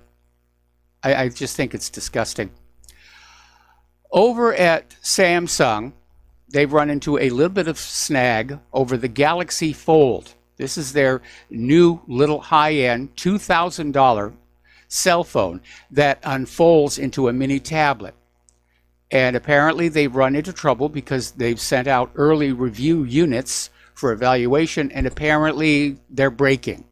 I just think it's disgusting. Over at Samsung, they've run into a little bit of snag over the Galaxy Fold. This is their new little high-end $2,000 cell phone that unfolds into a mini tablet. And apparently they've run into trouble because they've sent out early review units for evaluation, and apparently they're breaking.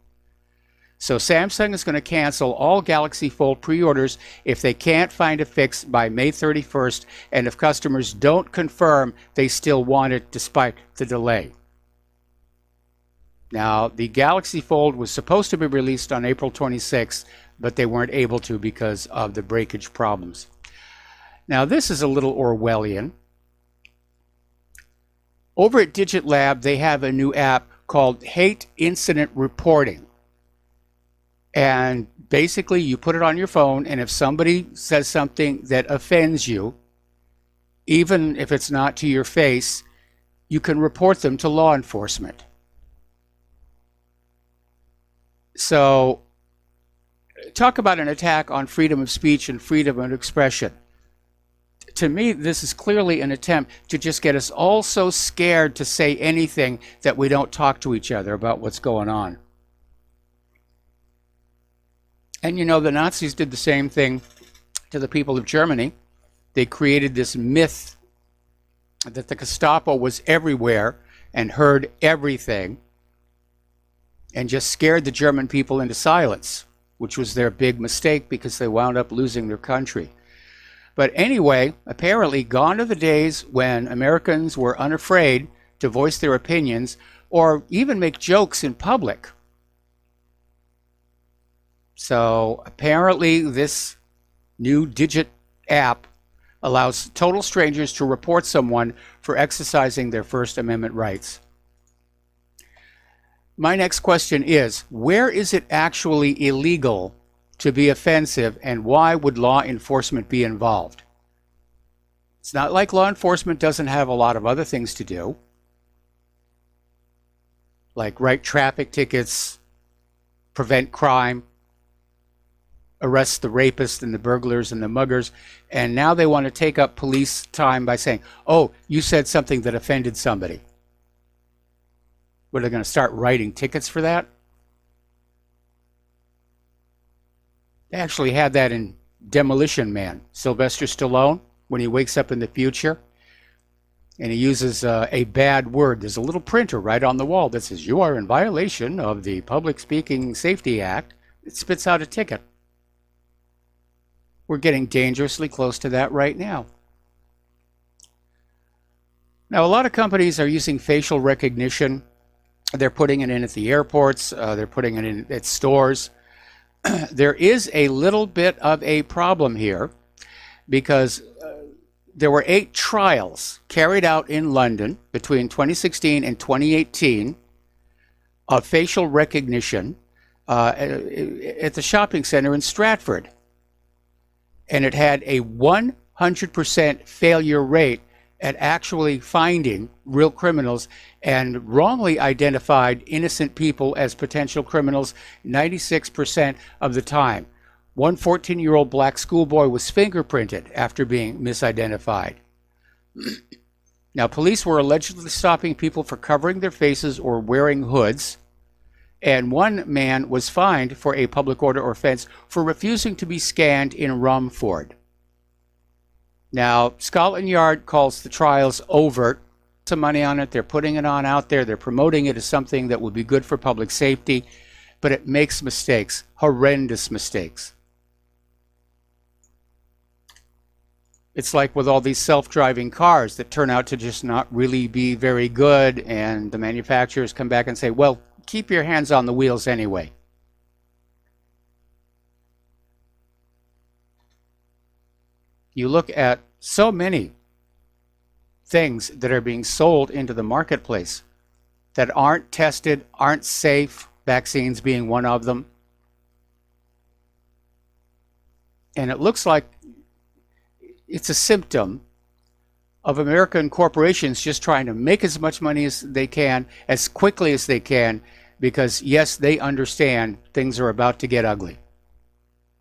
So Samsung is going to cancel all Galaxy Fold pre-orders if they can't find a fix by May 31st, and if customers don't confirm they still want it despite the delay. Now, the Galaxy Fold was supposed to be released on April 26th, but they weren't able to because of the breakage problems. Now, this is a little Orwellian. Over at Digit Lab, they have a new app called Hate Incident Reporting. And basically, you put it on your phone, and if somebody says something that offends you, even if it's not to your face, you can report them to law enforcement. So, talk about an attack on freedom of speech and freedom of expression. To me, this is clearly an attempt to just get us all so scared to say anything that we don't talk to each other about what's going on. And you know, the Nazis did the same thing to the people of Germany. They created this myth that the Gestapo was everywhere and heard everything, and just scared the German people into silence, which was their big mistake because they wound up losing their country. But anyway, apparently gone are the days when Americans were unafraid to voice their opinions or even make jokes in public. So apparently this new Digit app allows total strangers to report someone for exercising their First Amendment rights. My next question is, where is it actually illegal to be offensive, and why would law enforcement be involved? It's not like law enforcement doesn't have a lot of other things to do, like write traffic tickets, prevent crime, arrest the rapists and the burglars and the muggers, and now they want to take up police time by saying, oh, you said something that offended somebody. What, are they going to start writing tickets for that? They actually had that in Demolition Man, Sylvester Stallone, when he wakes up in the future and he uses a bad word. There's a little printer right on the wall that says, you are in violation of the Public Speaking Safety Act. It spits out a ticket. We're getting dangerously close to that right now. Now, a lot of companies are using facial recognition. They're putting it in at the airports. They're putting it in at stores. There is a little bit of a problem here because there were 8 trials carried out in London between 2016 and 2018 of facial recognition at the shopping center in Stratford. And it had a 100% failure rate at actually finding real criminals, and wrongly identified innocent people as potential criminals 96% of the time. One 14-year-old black schoolboy was fingerprinted after being misidentified. Now, police were allegedly stopping people for covering their faces or wearing hoods, and one man was fined for a public order offense for refusing to be scanned in Romford. Now, Scotland Yard calls the trials overt. Some money on it. They're putting it on out there. They're promoting it as something that would be good for public safety, but it makes mistakes, horrendous mistakes. It's like with all these self-driving cars that turn out to just not really be very good, and the manufacturers come back and say, well, keep your hands on the wheels anyway. You look at so many things that are being sold into the marketplace that aren't tested, aren't safe, vaccines being one of them. And it looks like it's a symptom of American corporations just trying to make as much money as they can, as quickly as they can, because yes, they understand things are about to get ugly.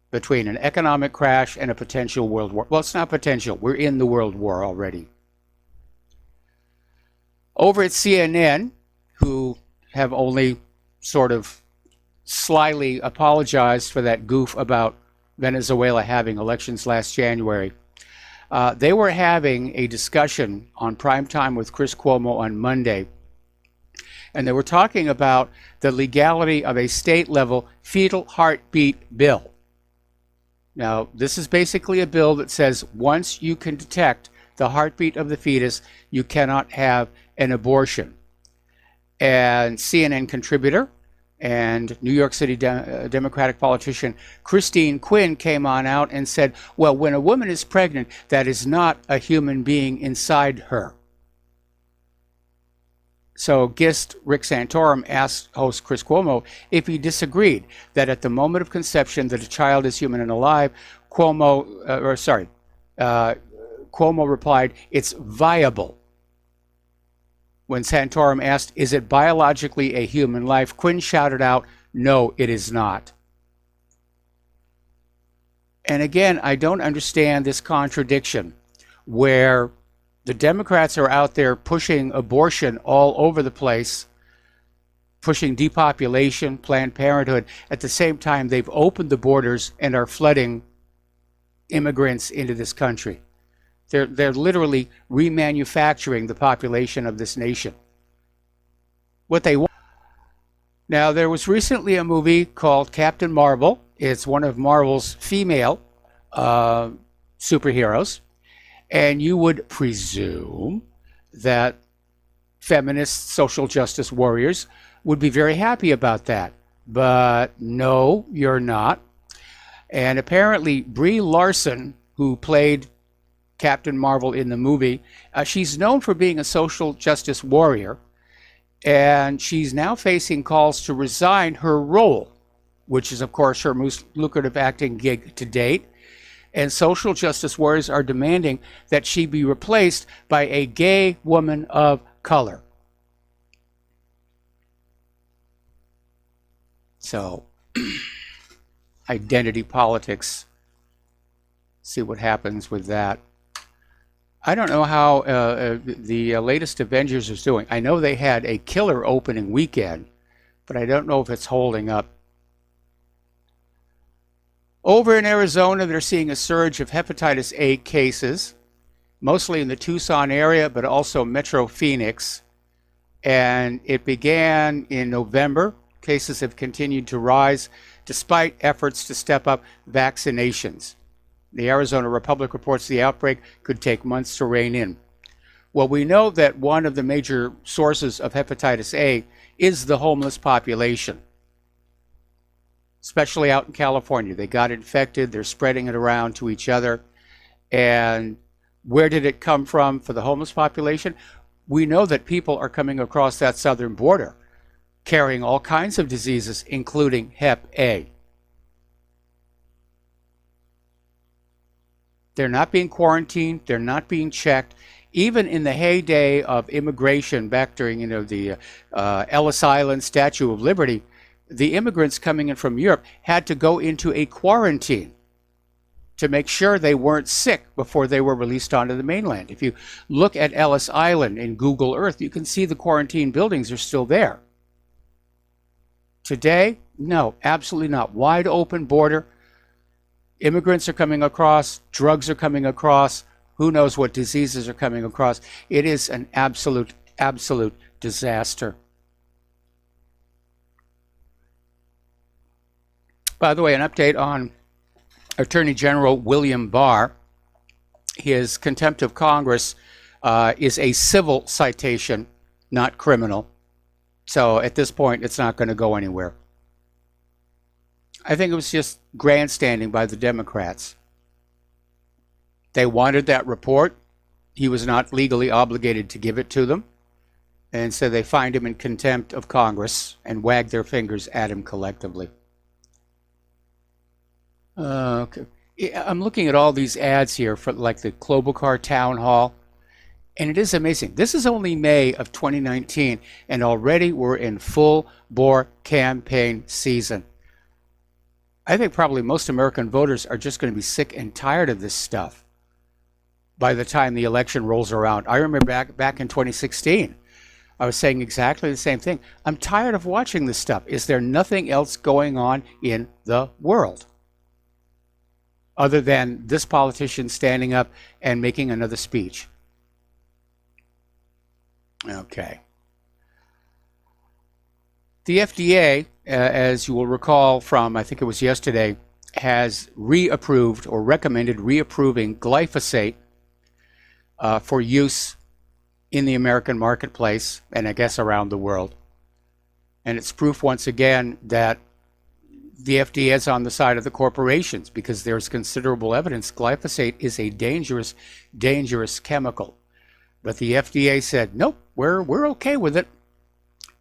Between an economic crash and a potential world war. Well, it's not potential. We're in the world war already. Over at CNN, who have only sort of slyly apologized for that goof about Venezuela having elections last January. They were having a discussion on primetime with Chris Cuomo on Monday, and they were talking about the legality of a state-level fetal heartbeat bill. Now, this is basically a bill that says once you can detect the heartbeat of the fetus, you cannot have an abortion. And CNN contributor and New York City Democratic politician Christine Quinn came on out and said, well, when a woman is pregnant, that is not a human being inside her. So guest Rick Santorum asked host Chris Cuomo if he disagreed that at the moment of conception that a child is human and alive. Cuomo replied, it's viable. When Santorum asked, is it biologically a human life, Quinn shouted out, no, it is not. And again, I don't understand this contradiction where the Democrats are out there pushing abortion all over the place, pushing depopulation, Planned Parenthood. At the same time, they've opened the borders and are flooding immigrants into this country. They're literally remanufacturing the population of this nation. What they want. Now, there was recently a movie called Captain Marvel. It's one of Marvel's female superheroes. And you would presume that feminist social justice warriors would be very happy about that. But no, you're not. And apparently Brie Larson, who played Captain Marvel in the movie, she's known for being a social justice warrior. And she's now facing calls to resign her role, which is, of course, her most lucrative acting gig to date. And social justice warriors are demanding that she be replaced by a gay woman of color. So, identity politics. See what happens with that. I don't know how the latest Avengers is doing. I know they had a killer opening weekend, but I don't know if it's holding up. Over in Arizona, they're seeing a surge of hepatitis A cases, mostly in the Tucson area, but also Metro Phoenix. And it began in November. Cases have continued to rise despite efforts to step up vaccinations. The Arizona Republic reports the outbreak could take months to rein in. Well, we know that one of the major sources of hepatitis A is the homeless population, especially out in California. They got infected, they're spreading it around to each other. And where did it come from for the homeless population? We know that people are coming across that southern border carrying all kinds of diseases, including Hep A. They're not being quarantined, they're not being checked. Even in the heyday of immigration back during the Ellis Island Statue of Liberty, the immigrants coming in from Europe had to go into a quarantine to make sure they weren't sick before they were released onto the mainland. If you look at Ellis Island in Google Earth, you can see the quarantine buildings are still there. Today, no, absolutely not. Wide open border. Immigrants are coming across, drugs are coming across, who knows what diseases are coming across. It is an absolute disaster. By the way, an update on Attorney General William Barr. His contempt of Congress is a civil citation, not criminal. So at this point, it's not going to go anywhere. I think it was just grandstanding by the Democrats. They wanted that report. He was not legally obligated to give it to them. And so they fined him in contempt of Congress and wagged their fingers at him collectively. Okay. I'm looking at all these ads here for like the Klobuchar Town Hall. And it is amazing. This is only May of 2019, and already we're in full-bore campaign season. I think probably most American voters are just going to be sick and tired of this stuff by the time the election rolls around. I remember back in 2016, I was saying exactly the same thing. I'm tired of watching this stuff. Is there nothing else going on in the world? other than this politician standing up and making another speech. Okay. The FDA, as you will recall from, I think it was yesterday, has reapproved or recommended reapproving glyphosate for use in the American marketplace and I guess around the world. And it's proof once again that the FDA is on the side of the corporations because there's considerable evidence glyphosate is a dangerous, dangerous chemical. But the FDA said, nope, we're okay with it.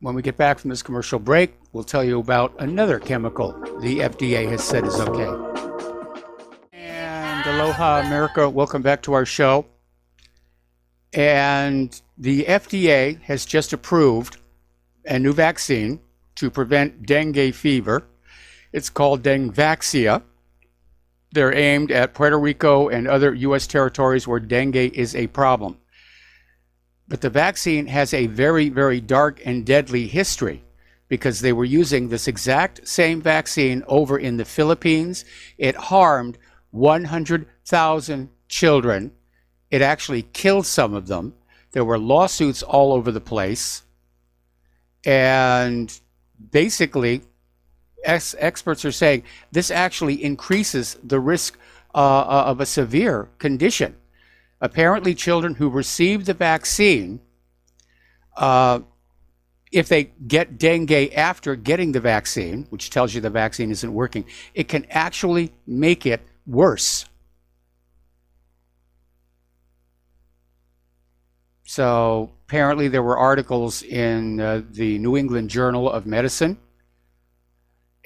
When we get back from this commercial break, we'll tell you about another chemical the FDA has said is okay. And aloha, America. Welcome back to our show. And the FDA has just approved a new vaccine to prevent dengue fever. It's called Dengvaxia. They're aimed at Puerto Rico and other U.S. territories where dengue is a problem. But the vaccine has a very, very dark and deadly history because they were using this exact same vaccine over in the Philippines. It harmed 100,000 children. It actually killed some of them. There were lawsuits all over the place. And basically, experts are saying this actually increases the risk of a severe condition. Apparently, children who receive the vaccine, if they get dengue after getting the vaccine, which tells you the vaccine isn't working, it can actually make it worse. So apparently there were articles in the New England Journal of Medicine,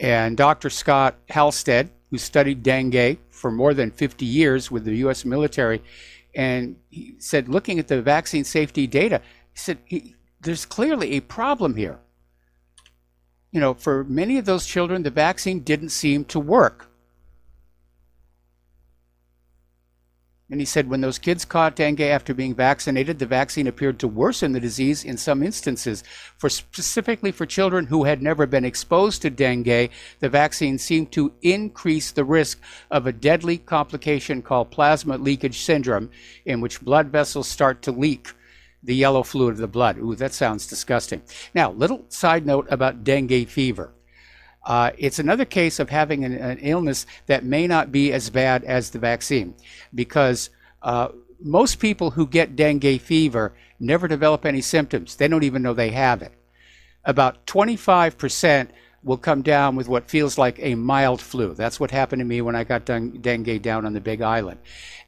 and Dr. Scott Halstead, who studied dengue for more than 50 years with the U.S. military, and he said, looking at the vaccine safety data, he said, there's clearly a problem here. You know, for many of those children, the vaccine didn't seem to work. And he said when those kids caught dengue after being vaccinated, the vaccine appeared to worsen the disease in some instances. Specifically for children who had never been exposed to dengue, the vaccine seemed to increase the risk of a deadly complication called plasma leakage syndrome, in which blood vessels start to leak the yellow fluid of the blood. Ooh, that sounds disgusting. Now, little side note about dengue fever. It's another case of having an illness that may not be as bad as the vaccine, because most people who get dengue fever never develop any symptoms. They don't even know they have it. About 25% will come down with what feels like a mild flu. That's what happened to me when I got dengue down on the Big Island.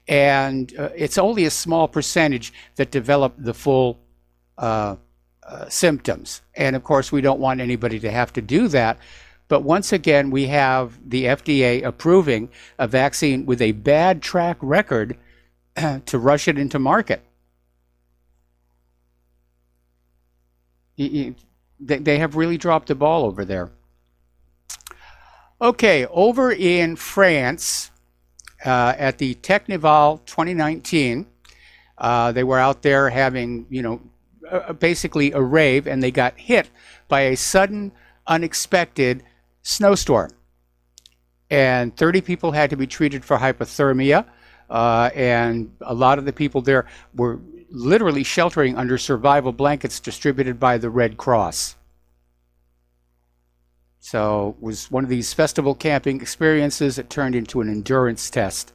And it's only a small percentage that develop the full symptoms. And of course, we don't want anybody to have to do that. But once again, we have the FDA approving a vaccine with a bad track record to rush it into market. They have really dropped the ball over there. Okay, over in France, at the Technival 2019, they were out there having, basically a rave, and they got hit by a sudden, unexpected snowstorm, and 30 people had to be treated for hypothermia, and a lot of the people there were literally sheltering under survival blankets distributed by the Red Cross. So it was one of these festival camping experiences that turned into an endurance test.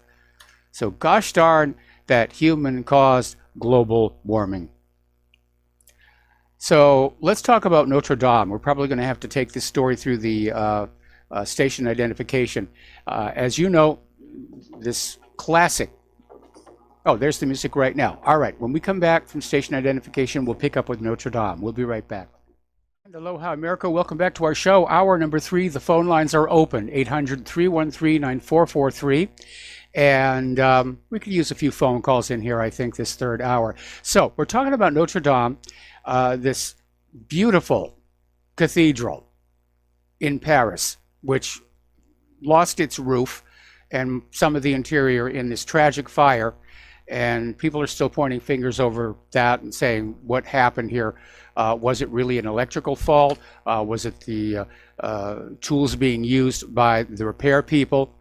So gosh darn that human-caused global warming. So let's talk about Notre Dame. We're probably going to have to take this story through the station identification. As you know, this classic... Oh, there's the music right now. All right, when we come back from station identification, we'll pick up with Notre Dame. We'll be right back. And aloha, America. Welcome back to our show. Hour number 3. The phone lines are open, 800-313-9443. And we could use a few phone calls in here, I think, this third hour. So we're talking about Notre Dame, this beautiful cathedral in Paris, which lost its roof and some of the interior in this tragic fire. And people are still pointing fingers over that and saying, what happened here? Was it really an electrical fault? Was it the tools being used by the repair people?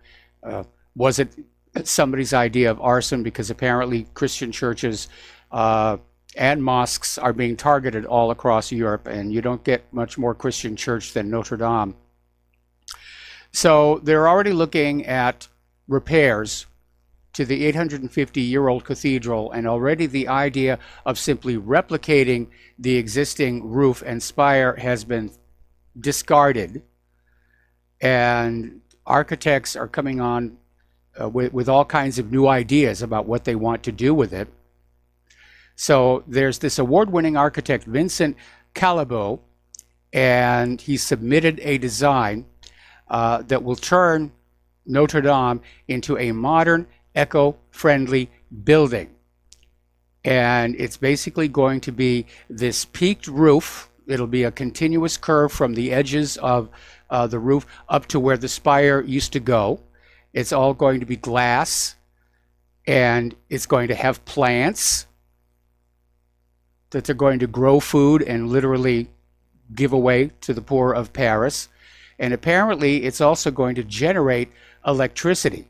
Was it somebody's idea of arson, because apparently Christian churches and mosques are being targeted all across Europe, and you don't get much more Christian church than Notre Dame. So they're already looking at repairs to the 850-year-old cathedral, and already the idea of simply replicating the existing roof and spire has been discarded, and architects are coming on with all kinds of new ideas about what they want to do with it. So there's this award-winning architect, Vincent Calabo, and he submitted a design that will turn Notre Dame into a modern, eco-friendly building. And it's basically going to be this peaked roof. It'll be a continuous curve from the edges of the roof up to where the spire used to go. It's all going to be glass, and it's going to have plants that they're going to grow food and literally give away to the poor of Paris. And apparently it's also going to generate electricity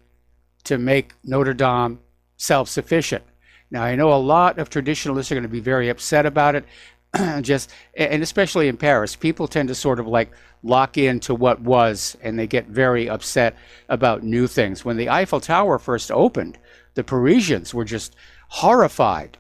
to make Notre Dame self-sufficient. Now, I know a lot of traditionalists are going to be very upset about it, and especially in Paris, people tend to sort of like lock into what was, and they get very upset about new things. When the Eiffel Tower first opened, the Parisians were just horrified.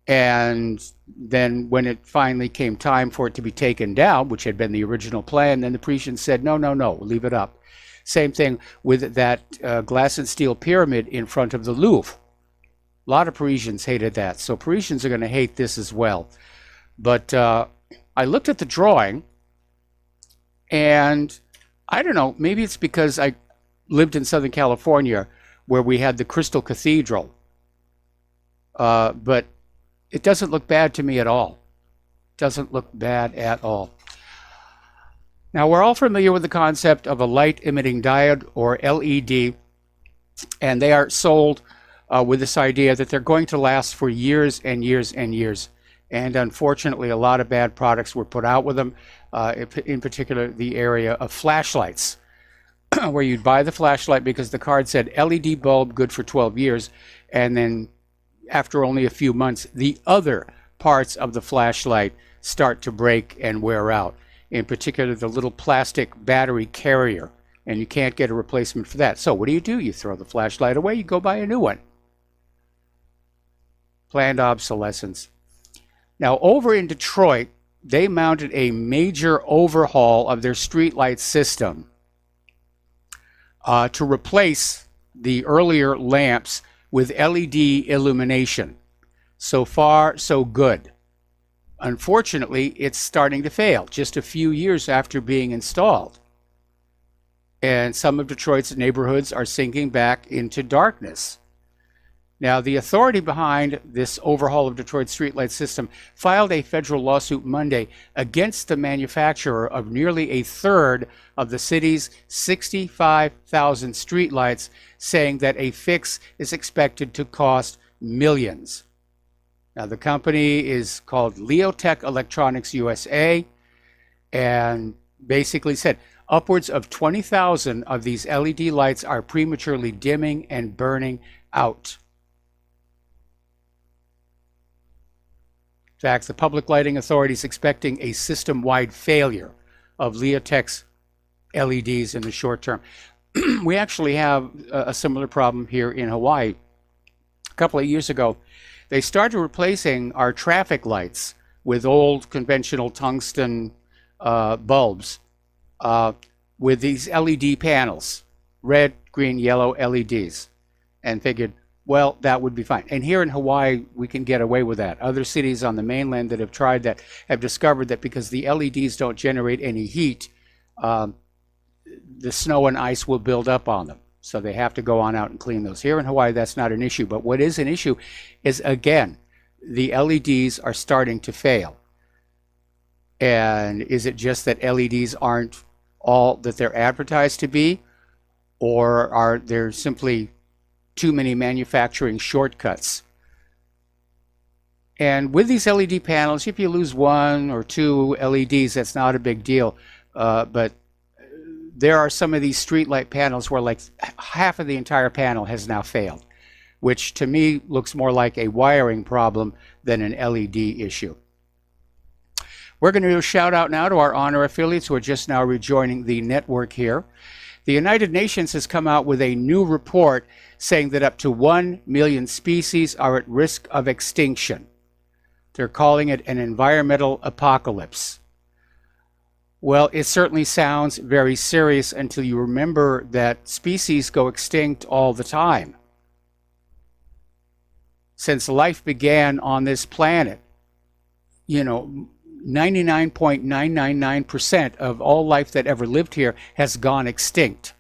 And then when it finally came time for it to be taken down, which had been the original plan, then the Parisians said, no, leave it up. Same thing with that glass and steel pyramid in front of the Louvre. A lot of Parisians hated that. So Parisians are going to hate this as well. But I looked at the drawing, and I don't know, maybe it's because I lived in Southern California where we had the Crystal Cathedral. But it doesn't look bad to me at all. Doesn't look bad at all. Now, we're all familiar with the concept of a light emitting diode, or LED, and they are sold with this idea that they're going to last for years and years and years. And unfortunately, a lot of bad products were put out with them, in particular the area of flashlights, where you'd buy the flashlight because the card said LED bulb, good for 12 years, and then after only a few months, the other parts of the flashlight start to break and wear out, in particular the little plastic battery carrier, and you can't get a replacement for that. So what do? You throw the flashlight away, you go buy a new one. Planned obsolescence. Now, over in Detroit, they mounted a major overhaul of their streetlight system to replace the earlier lamps with LED illumination. So far, so good. Unfortunately, it's starting to fail just a few years after being installed. And some of Detroit's neighborhoods are sinking back into darkness. Now, the authority behind this overhaul of Detroit's streetlight system filed a federal lawsuit Monday against the manufacturer of nearly a third of the city's 65,000 streetlights, saying that a fix is expected to cost millions. Now, the company is called Leotech Electronics USA, and basically said upwards of 20,000 of these LED lights are prematurely dimming and burning out. In fact, the Public Lighting Authority is expecting a system-wide failure of Leotech's LEDs in the short term. We actually have a similar problem here in Hawaii. A couple of years ago, they started replacing our traffic lights with old conventional tungsten bulbs with these LED panels, red, green, yellow LEDs, and figured, well, that would be fine. And here in Hawaii, we can get away with that. Other cities on the mainland that have tried that have discovered that because the LEDs don't generate any heat, the snow and ice will build up on them. So they have to go on out and clean those. Here in Hawaii, that's not an issue. But what is an issue is, again, the LEDs are starting to fail. And is it just that LEDs aren't all that they're advertised to be? Or are there simply too many manufacturing shortcuts? And with these LED panels, if you lose one or two LEDs, that's not a big deal. But there are some of these streetlight panels where like half of the entire panel has now failed, which to me looks more like a wiring problem than an LED issue. We're going to do a shout out now to our honor affiliates who are just now rejoining the network here. The United Nations has come out with a new report saying that up to 1 million species are at risk of extinction. They're calling it an environmental apocalypse. Well, it certainly sounds very serious until you remember that species go extinct all the time. Since life began on this planet, 99.999% of all life that ever lived here has gone extinct.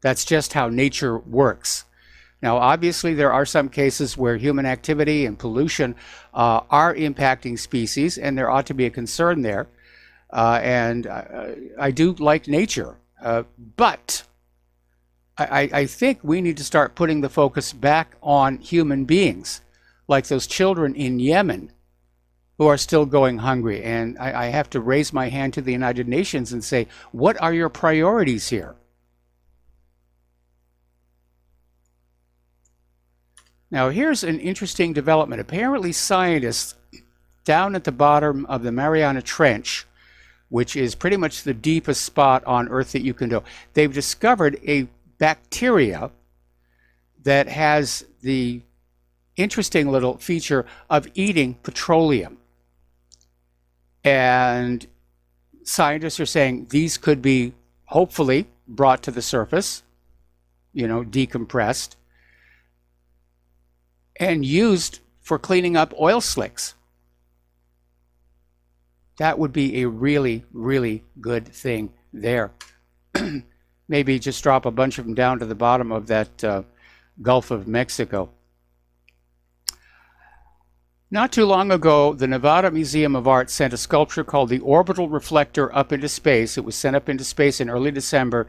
That's just how nature works. Now, obviously, there are some cases where human activity and pollution are impacting species, and there ought to be a concern there. And I do like nature, but I think we need to start putting the focus back on human beings, like those children in Yemen who are still going hungry. And I have to raise my hand to the United Nations and say, what are your priorities here? Now, here's an interesting development. Apparently, scientists down at the bottom of the Mariana Trench, which is pretty much the deepest spot on Earth that you can do, they've discovered a bacteria that has the interesting little feature of eating petroleum. And scientists are saying these could be hopefully brought to the surface, decompressed, and used for cleaning up oil slicks. That would be a really, really good thing there. Maybe just drop a bunch of them down to the bottom of that Gulf of Mexico. Not too long ago, the Nevada Museum of Art sent a sculpture called the Orbital Reflector up into space. It was sent up into space in early December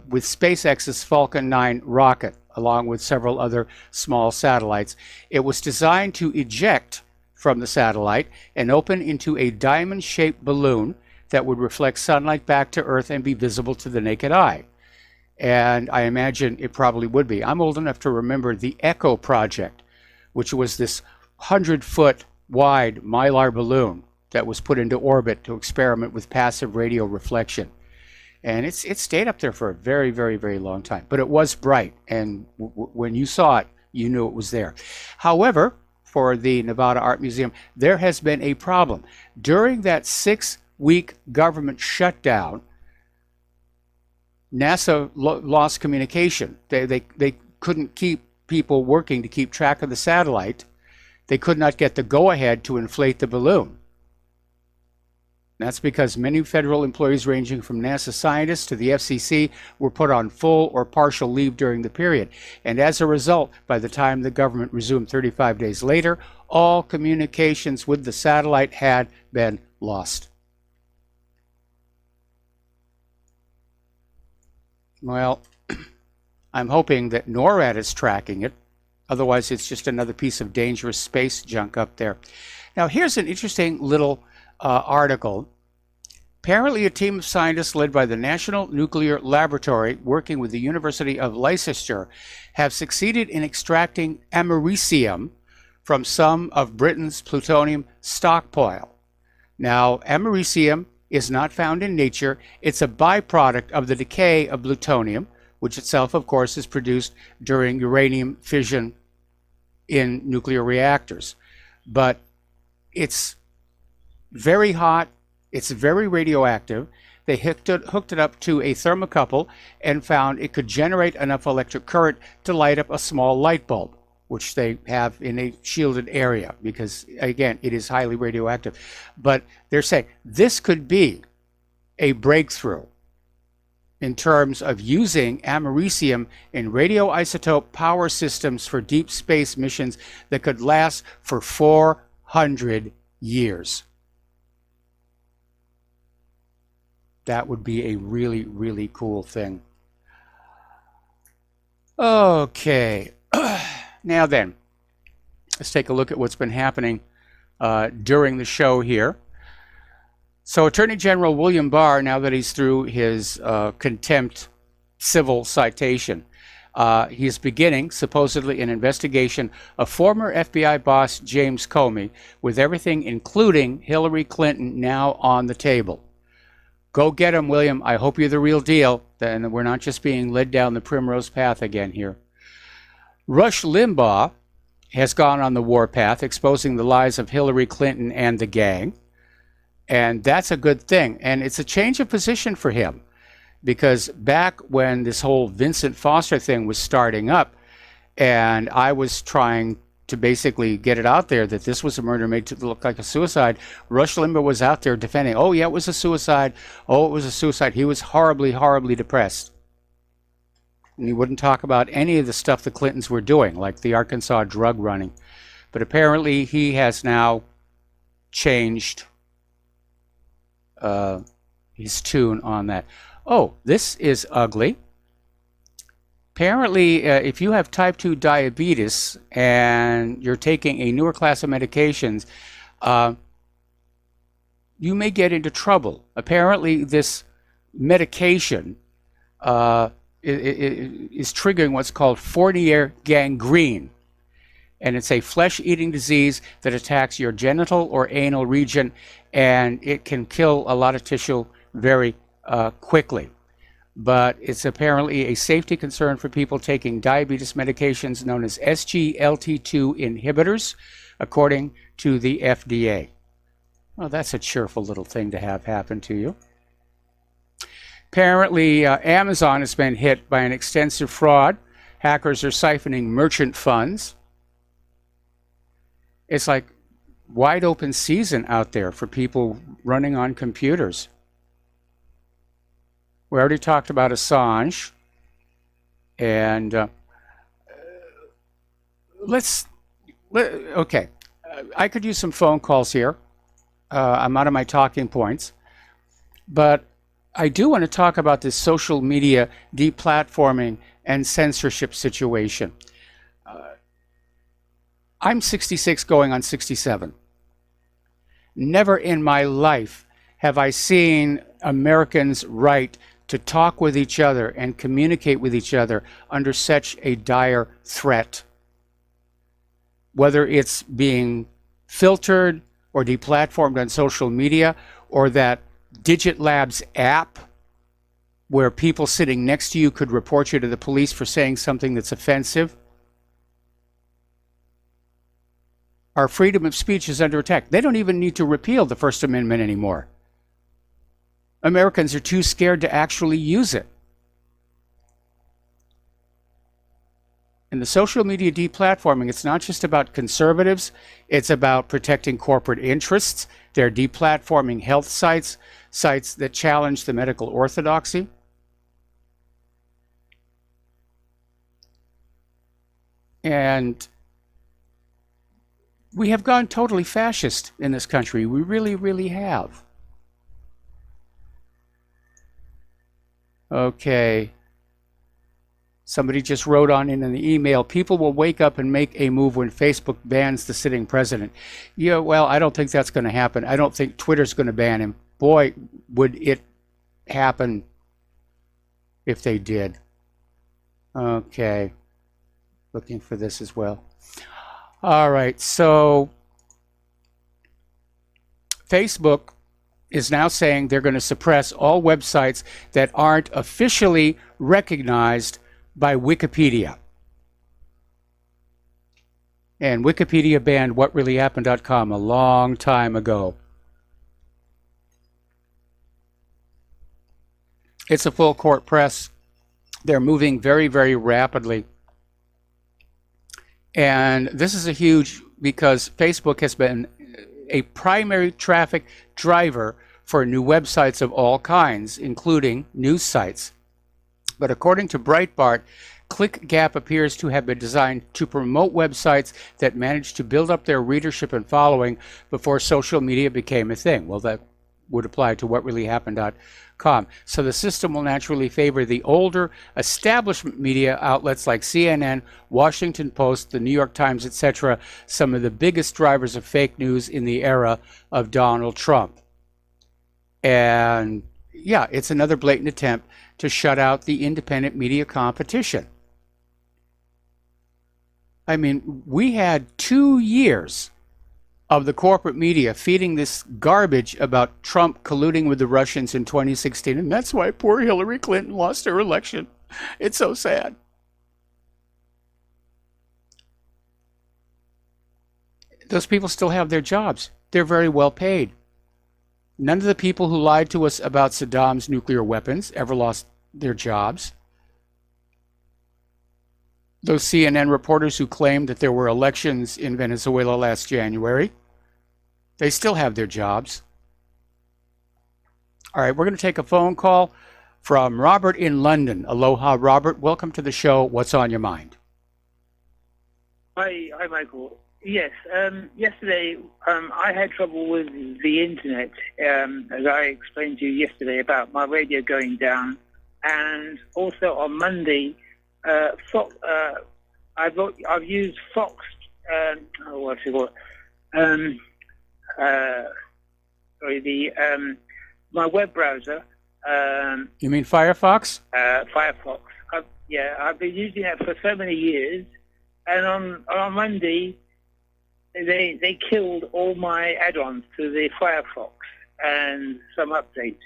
with SpaceX's Falcon 9 rocket, along with several other small satellites. It was designed to eject from the satellite and open into a diamond-shaped balloon that would reflect sunlight back to Earth and be visible to the naked eye. And I imagine it probably would be. I'm old enough to remember the ECHO project, which was this 100-foot wide mylar balloon that was put into orbit to experiment with passive radio reflection. And it stayed up there for a very, very, very long time. But it was bright, and when you saw it, you knew it was there. However, for the Nevada Art Museum, there has been a problem. During that 6-week government shutdown, NASA lost communication. They couldn't keep people working to keep track of the satellite. They could not get the go-ahead to inflate the balloon. That's because many federal employees ranging from NASA scientists to the FCC were put on full or partial leave during the period. And as a result, by the time the government resumed 35 days later, all communications with the satellite had been lost. Well, I'm hoping that NORAD is tracking it. Otherwise, it's just another piece of dangerous space junk up there. Now, here's an interesting little article. Apparently, a team of scientists led by the National Nuclear Laboratory, working with the University of Leicester, have succeeded in extracting americium from some of Britain's plutonium stockpile. Now, americium is not found in nature. It's a byproduct of the decay of plutonium, which itself, of course, is produced during uranium fission in nuclear reactors. But it's very hot, it's very radioactive. They hooked it up to a thermocouple and found it could generate enough electric current to light up a small light bulb, which they have in a shielded area because, again, it is highly radioactive. But they're saying this could be a breakthrough in terms of using americium in radioisotope power systems for deep space missions that could last for 400 years. That would be a really, really cool thing. Okay. Now then, let's take a look at what's been happening during the show here. So Attorney General William Barr, now that he's through his contempt civil citation, he's beginning, supposedly, an investigation of former FBI boss James Comey, with everything, including Hillary Clinton, now on the table. Go get him, William. I hope you're the real deal, and we're not just being led down the primrose path again here. Rush Limbaugh has gone on the warpath, exposing the lies of Hillary Clinton and the gang. And that's a good thing. And it's a change of position for him, because back when this whole Vincent Foster thing was starting up, and I was trying to basically get it out there that this was a murder made to look like a suicide, Rush Limbaugh was out there defending, oh yeah, it was a suicide. Oh, it was a suicide. He was horribly, horribly depressed. And he wouldn't talk about any of the stuff the Clintons were doing, like the Arkansas drug running. But apparently he has now changed his tune on that. Oh, this is ugly. Apparently, if you have type 2 diabetes and you're taking a newer class of medications, you may get into trouble. Apparently, this medication is triggering what's called Fournier gangrene. And it's a flesh-eating disease that attacks your genital or anal region, and it can kill a lot of tissue very quickly. But it's apparently a safety concern for people taking diabetes medications known as SGLT2 inhibitors, according to the FDA. Well, that's a cheerful little thing to have happen to you. Apparently, Amazon has been hit by an extensive fraud. Hackers are siphoning merchant funds. It's like wide open season out there for people running on computers. We already talked about Assange. And okay, I could use some phone calls here. I'm out of my talking points. But I do want to talk about this social media deplatforming and censorship situation. I'm 66 going on 67. Never in my life have I seen Americans write to talk with each other and communicate with each other under such a dire threat. Whether it's being filtered or deplatformed on social media, or that Digit Labs app where people sitting next to you could report you to the police for saying something that's offensive. Our freedom of speech is under attack. They don't even need to repeal the First Amendment anymore. Americans are too scared to actually use it. And the social media deplatforming, it's not just about conservatives, it's about protecting corporate interests. They're deplatforming health sites, sites that challenge the medical orthodoxy. And we have gone totally fascist in this country. We really, really have. Okay. Somebody just wrote on in the email, people will wake up and make a move when Facebook bans the sitting president. Yeah, well, I don't think that's going to happen. I don't think Twitter's going to ban him. Boy, would it happen if they did. Okay. Looking for this as well. All right, so Facebook is now saying they're going to suppress all websites that aren't officially recognized by Wikipedia. And Wikipedia banned whatreallyhappened.com a long time ago. It's a full court press. They're moving very, very rapidly. And this is a huge, because Facebook has been a primary traffic driver for new websites of all kinds, including news sites. But according to Breitbart, ClickGap appears to have been designed to promote websites that managed to build up their readership and following before social media became a thing. Well, that would apply to whatreallyhappened.com. So the system will naturally favor the older establishment media outlets like CNN, Washington Post, the New York Times, etc., some of the biggest drivers of fake news in the era of Donald Trump. And yeah, it's another blatant attempt to shut out the independent media competition. I mean, we had 2 years of the corporate media feeding this garbage about Trump colluding with the Russians in 2016, and that's why poor Hillary Clinton lost her election. It's so sad. Those people still have their jobs. They're very well paid. None of the people who lied to us about Saddam's nuclear weapons ever lost their jobs. Those CNN reporters who claimed that there were elections in Venezuela last January, they still have their jobs. All right, we're going to take a phone call from Robert in London. Aloha, Robert. Welcome to the show. What's on your mind? Hi, Michael. Yes, yesterday I had trouble with the internet, as I explained to you yesterday about my radio going down, and also on Monday, Fox, I've used Fox. What's it called? My web browser. You mean Firefox? Firefox. I've been using that for so many years, and on Monday, they killed all my add-ons to the Firefox and some updates,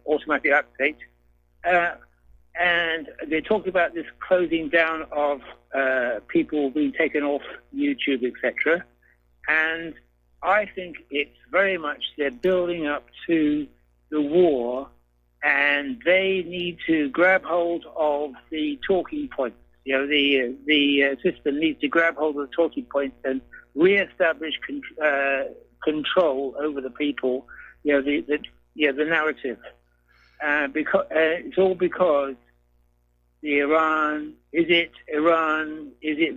automatic updates. And they talked about this closing down of people being taken off YouTube, etc. And I think it's very much they're building up to the war, and they need to grab hold of the talking points. The system needs to grab hold of the talking points and re-establish control over the people. The narrative. Because it's all because the Iran, is it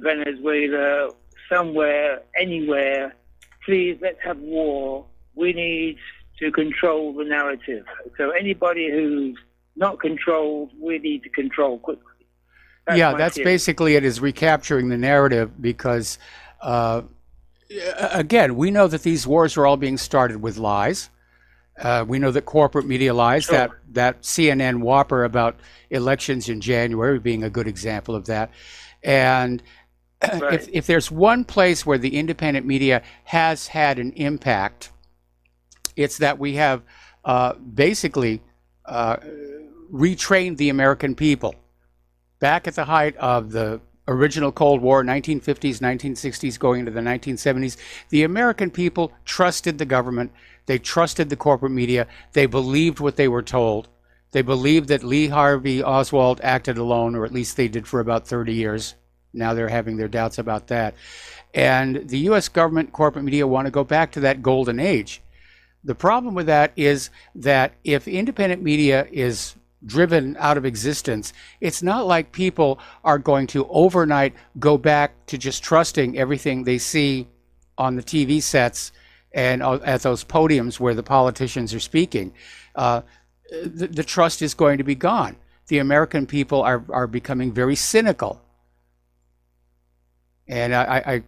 Venezuela, somewhere, anywhere, please let's have war. We need to control the narrative. So anybody who's not controlled, we need to control quickly. That's theory. Basically it, is recapturing the narrative, because again, we know that these wars are all being started with lies. We know that corporate media lies. Sure. That CNN whopper about elections in January being a good example of that. And right. if there's one place where the independent media has had an impact, it's that we have basically retrained the American people. Back at the height of the original Cold War, 1950s, 1960s, going into the 1970s, the American people trusted the government. They trusted the corporate media. They believed what they were told. They believed that Lee Harvey Oswald acted alone, or at least they did for about 30 years. Now they're having their doubts about that. And the U.S. government, corporate media want to go back to that golden age. The problem with that is that if independent media is driven out of existence, it's not like people are going to overnight go back to just trusting everything they see on the TV sets and at those podiums where the politicians are speaking. The trust is going to be gone. The American people are becoming very cynical. And the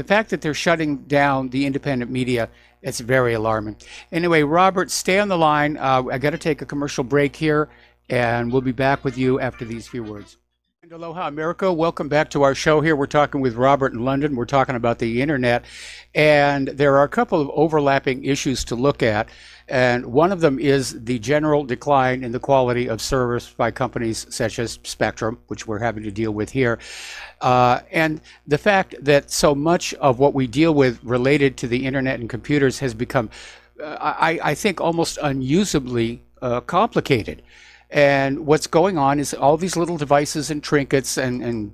fact that they're shutting down the independent media, it's very alarming. Anyway, Robert, stay on the line. I got to take a commercial break here, and we'll be back with you after these few words. And aloha, America. Welcome back to our show here. We're talking with Robert in London. We're talking about the internet, and there are a couple of overlapping issues to look at. And one of them is the general decline in the quality of service by companies such as Spectrum, which we're having to deal with here. And the fact that so much of what we deal with related to the internet and computers has become, I think, almost unusably complicated. And what's going on is all these little devices and trinkets and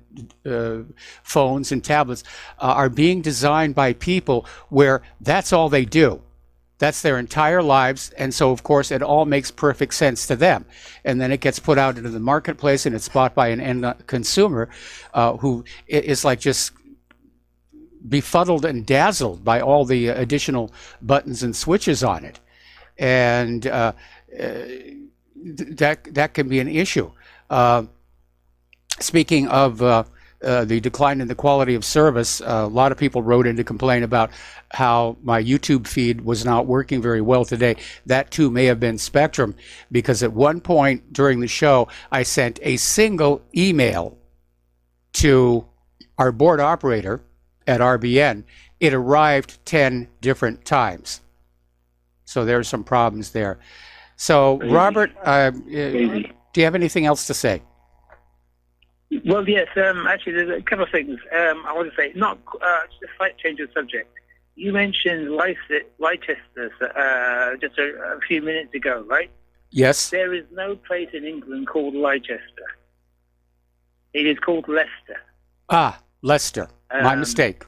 phones and tablets are being designed by people where that's all they do. That's their entire lives, and so of course it all makes perfect sense to them. And then it gets put out into the marketplace and it's bought by an end consumer who is like just befuddled and dazzled by all the additional buttons and switches on it. And that can be an issue. Speaking of the decline in the quality of service. A lot of people wrote in to complain about how my YouTube feed was not working very well today. That too may have been Spectrum, because at one point during the show, I sent a single email to our board operator at RBN. It arrived 10 different times. So there's some problems there. So, Crazy. Robert, do you have anything else to say? Well, yes. Actually, there's a couple of things I want to say. Not just a slight change of subject. You mentioned Leicester just a few minutes ago, right? Yes. There is no place in England called Leicester. It is called Leicester. Ah, Leicester. My mistake.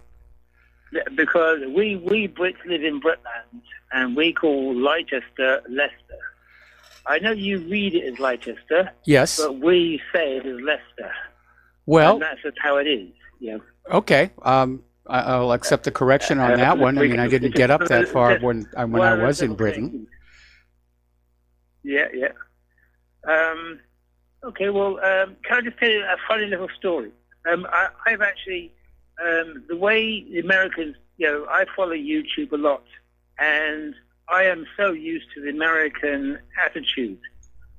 Because we Brits live in Britland, and we call Leicester Leicester. I know you read it as Leicester. Yes. But we say it as Leicester. Well, and that's just how it is. Yeah. Okay. I'll accept the correction on that one. I mean, I didn't get up that far when I was in Britain. Yeah, yeah. Okay, well, can I just tell you a funny little story? I've actually, the way the Americans, I follow YouTube a lot, and I am so used to the American attitude.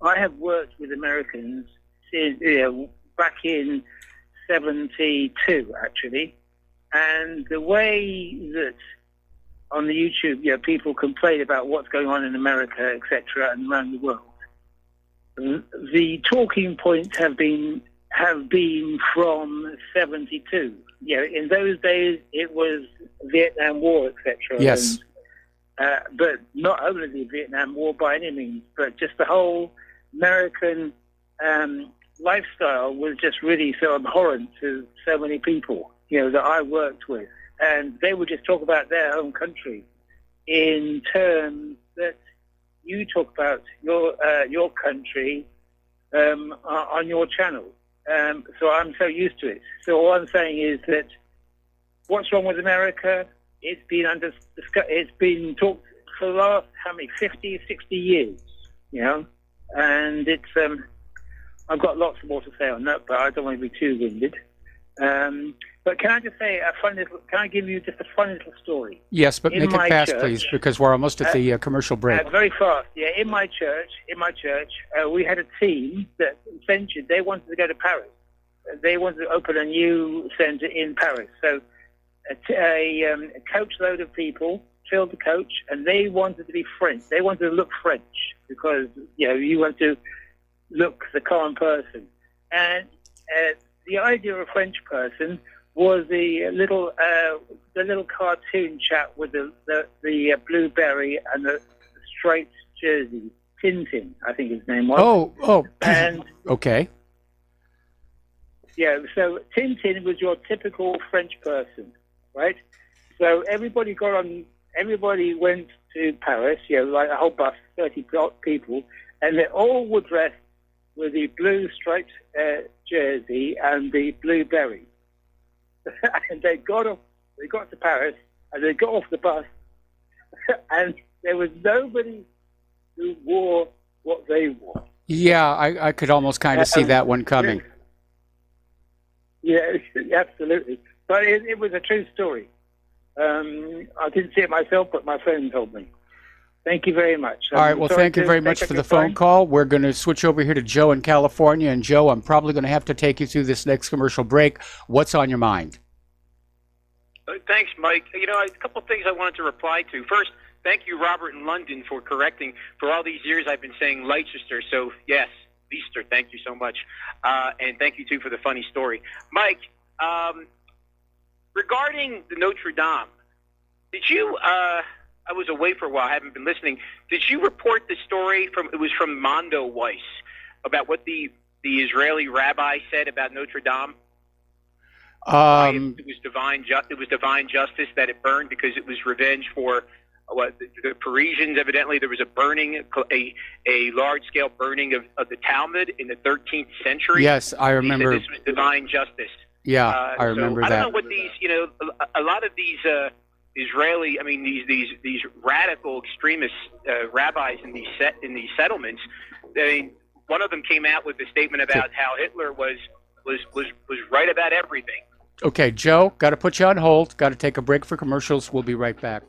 I have worked with Americans since, back in 72, actually, and the way that on the YouTube, people complain about what's going on in America, etc., and around the world. The talking points have been from 72. In those days it was Vietnam War, etc. Yes. But not only the Vietnam War by any means, but just the whole American lifestyle was just really so abhorrent to so many people, that I worked with. And they would just talk about their home country in terms that you talk about your country on your channel. So I'm so used to it. So all I'm saying is that what's wrong with America? It's been talked for the last, 50, 60 years, and it's, I've got lots more to say on that, but I don't want to be too winded. But can I just say can I give you just a funny little story? Yes, but make it fast, please, because we're almost at the commercial break. Very fast, yeah. In my church, we had a team that ventured. They wanted to go to Paris. They wanted to open a new center in Paris. So a coach load of people filled the coach, and they wanted to be French. They wanted to look French because you want to look the common person. And the idea of a French person was the little cartoon chap with the blueberry and the striped jersey, Tintin, I think his name was. Oh, and okay. Yeah, so Tintin was your typical French person, right? So everybody went to Paris, like a whole bus, 30 people, and they all were dressed with the blue striped jersey and the blueberry. And they got to Paris, and they got off the bus, and there was nobody who wore what they wore. Yeah, I could almost kind of see that one coming. Yeah, absolutely. But it was a true story. I didn't see it myself, but my friend told me. Thank you very much. All right, well, thank you very much for the phone call. We're going to switch over here to Joe in California. And Joe, I'm probably going to have to take you through this next commercial break. What's on your mind? Thanks, Mike. A couple of things I wanted to reply to. First, thank you, Robert in London, for correcting. For all these years, I've been saying Leicester. So, yes, Leicester. Thank you so much. And thank you, too, for the funny story. Mike, regarding the Notre Dame, did you... I was away for a while. I haven't been listening. Did you report the story it was from Mondo Weiss about what the Israeli rabbi said about Notre Dame? It was divine justice that it burned because it was revenge for the Parisians. Evidently, there was a large scale burning of the Talmud in the 13th century. Yes, I remember. This was divine justice. Yeah, I remember that. I don't know what these, a lot of these Israeli, these radical extremist rabbis in these settlements. One of them came out with a statement about how Hitler was was right about everything. Okay, Joe, got to put you on hold. Got to take a break for commercials. We'll be right back.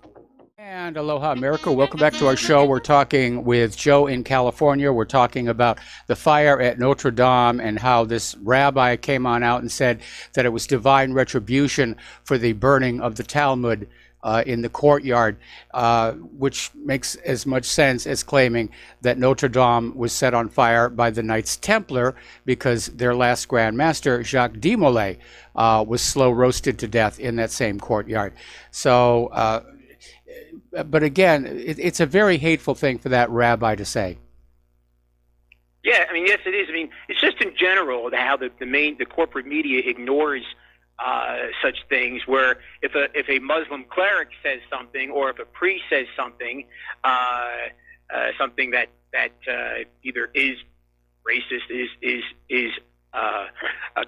And aloha, America. Welcome back to our show. We're talking with Joe in California. We're talking about the fire at Notre Dame and how this rabbi came on out and said that it was divine retribution for the burning of the Talmud in the courtyard, which makes as much sense as claiming that Notre Dame was set on fire by the Knights Templar because their last Grand Master, Jacques de Molay, was slow roasted to death in that same courtyard. So, but again, it's a very hateful thing for that rabbi to say. Yeah, I mean, yes, it is. I mean, it's just in general how the corporate media ignores such things. Where if a Muslim cleric says something, or if a priest says something, something that either is racist,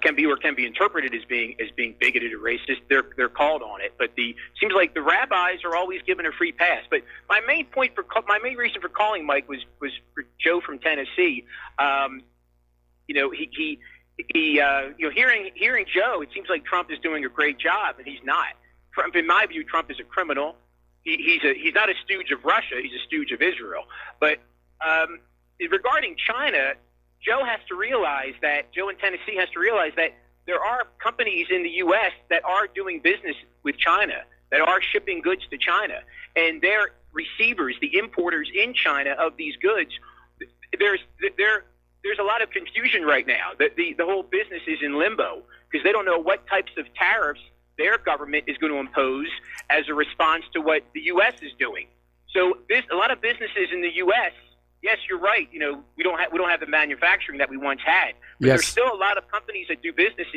can be interpreted as being bigoted or racist, they're called on it. But seems like the rabbis are always given a free pass. But my main reason for calling Mike was for Joe from Tennessee. Hearing Joe, it seems like Trump is doing a great job, and he's not. Trump, in my view, Trump is a criminal. He's not a stooge of Russia. He's a stooge of Israel. But regarding China, Joe in Tennessee has to realize that there are companies in the U.S. that are doing business with China, that are shipping goods to China, and their receivers, the importers in China of these goods, there's a lot of confusion right now. The whole business is in limbo because they don't know what types of tariffs their government is going to impose as a response to what the U.S. is doing. So a lot of businesses in the U.S., yes, you're right. We don't have the manufacturing that we once had. But Yes. There's still a lot of companies that do business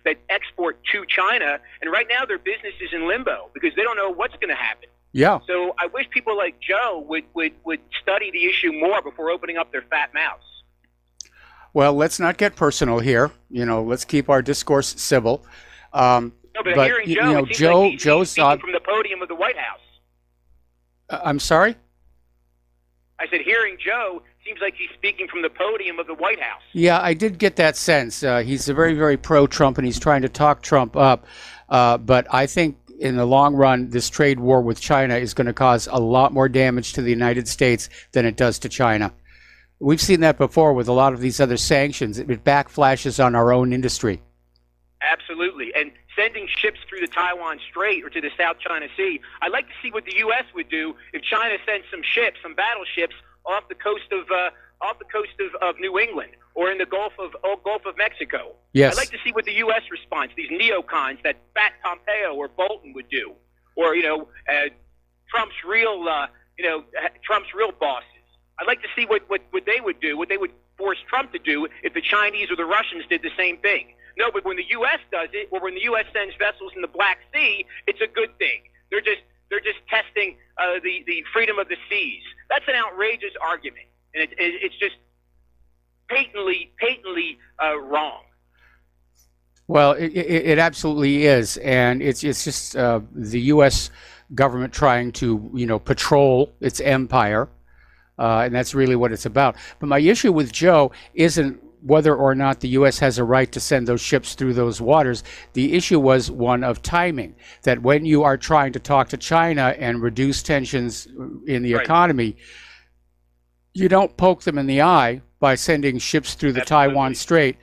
that export to China, and right now their business is in limbo because they don't know what's going to happen. Yeah. So I wish people like Joe would study the issue more before opening up their fat mouths. Well, let's not get personal here. Let's keep our discourse civil. No, but hearing Joe, it seems like he's speaking from the podium of the White House. I'm sorry? I said, hearing Joe seems like he's speaking from the podium of the White House. Yeah, I did get that sense. He's a very, very pro-Trump, and he's trying to talk Trump up. But I think in the long run, this trade war with China is going to cause a lot more damage to the United States than it does to China. We've seen that before with a lot of these other sanctions. It backflashes on our own industry. Absolutely. And sending ships through the Taiwan Strait or to the South China Sea, I'd like to see what the U.S. would do if China sent some battleships off the coast of New England or in the Gulf of Mexico. Yes. I'd like to see what the U.S. response, these neocons that Fat Pompeo or Bolton would do, or Trump's real bosses. I'd like to see what they would do, what they would force Trump to do if the Chinese or the Russians did the same thing. No, but when the U.S. does it, or when the U.S. sends vessels in the Black Sea, it's a good thing. They're just testing the freedom of the seas. That's an outrageous argument, and it's just patently wrong. Well, it absolutely is, and it's just the U.S. government trying to patrol its empire, and that's really what it's about. But my issue with Joe isn't whether or not the U.S. has a right to send those ships through those waters. The issue was one of timing, that when you are trying to talk to China and reduce tensions in the economy, you don't poke them in the eye by sending ships through the Taiwan Strait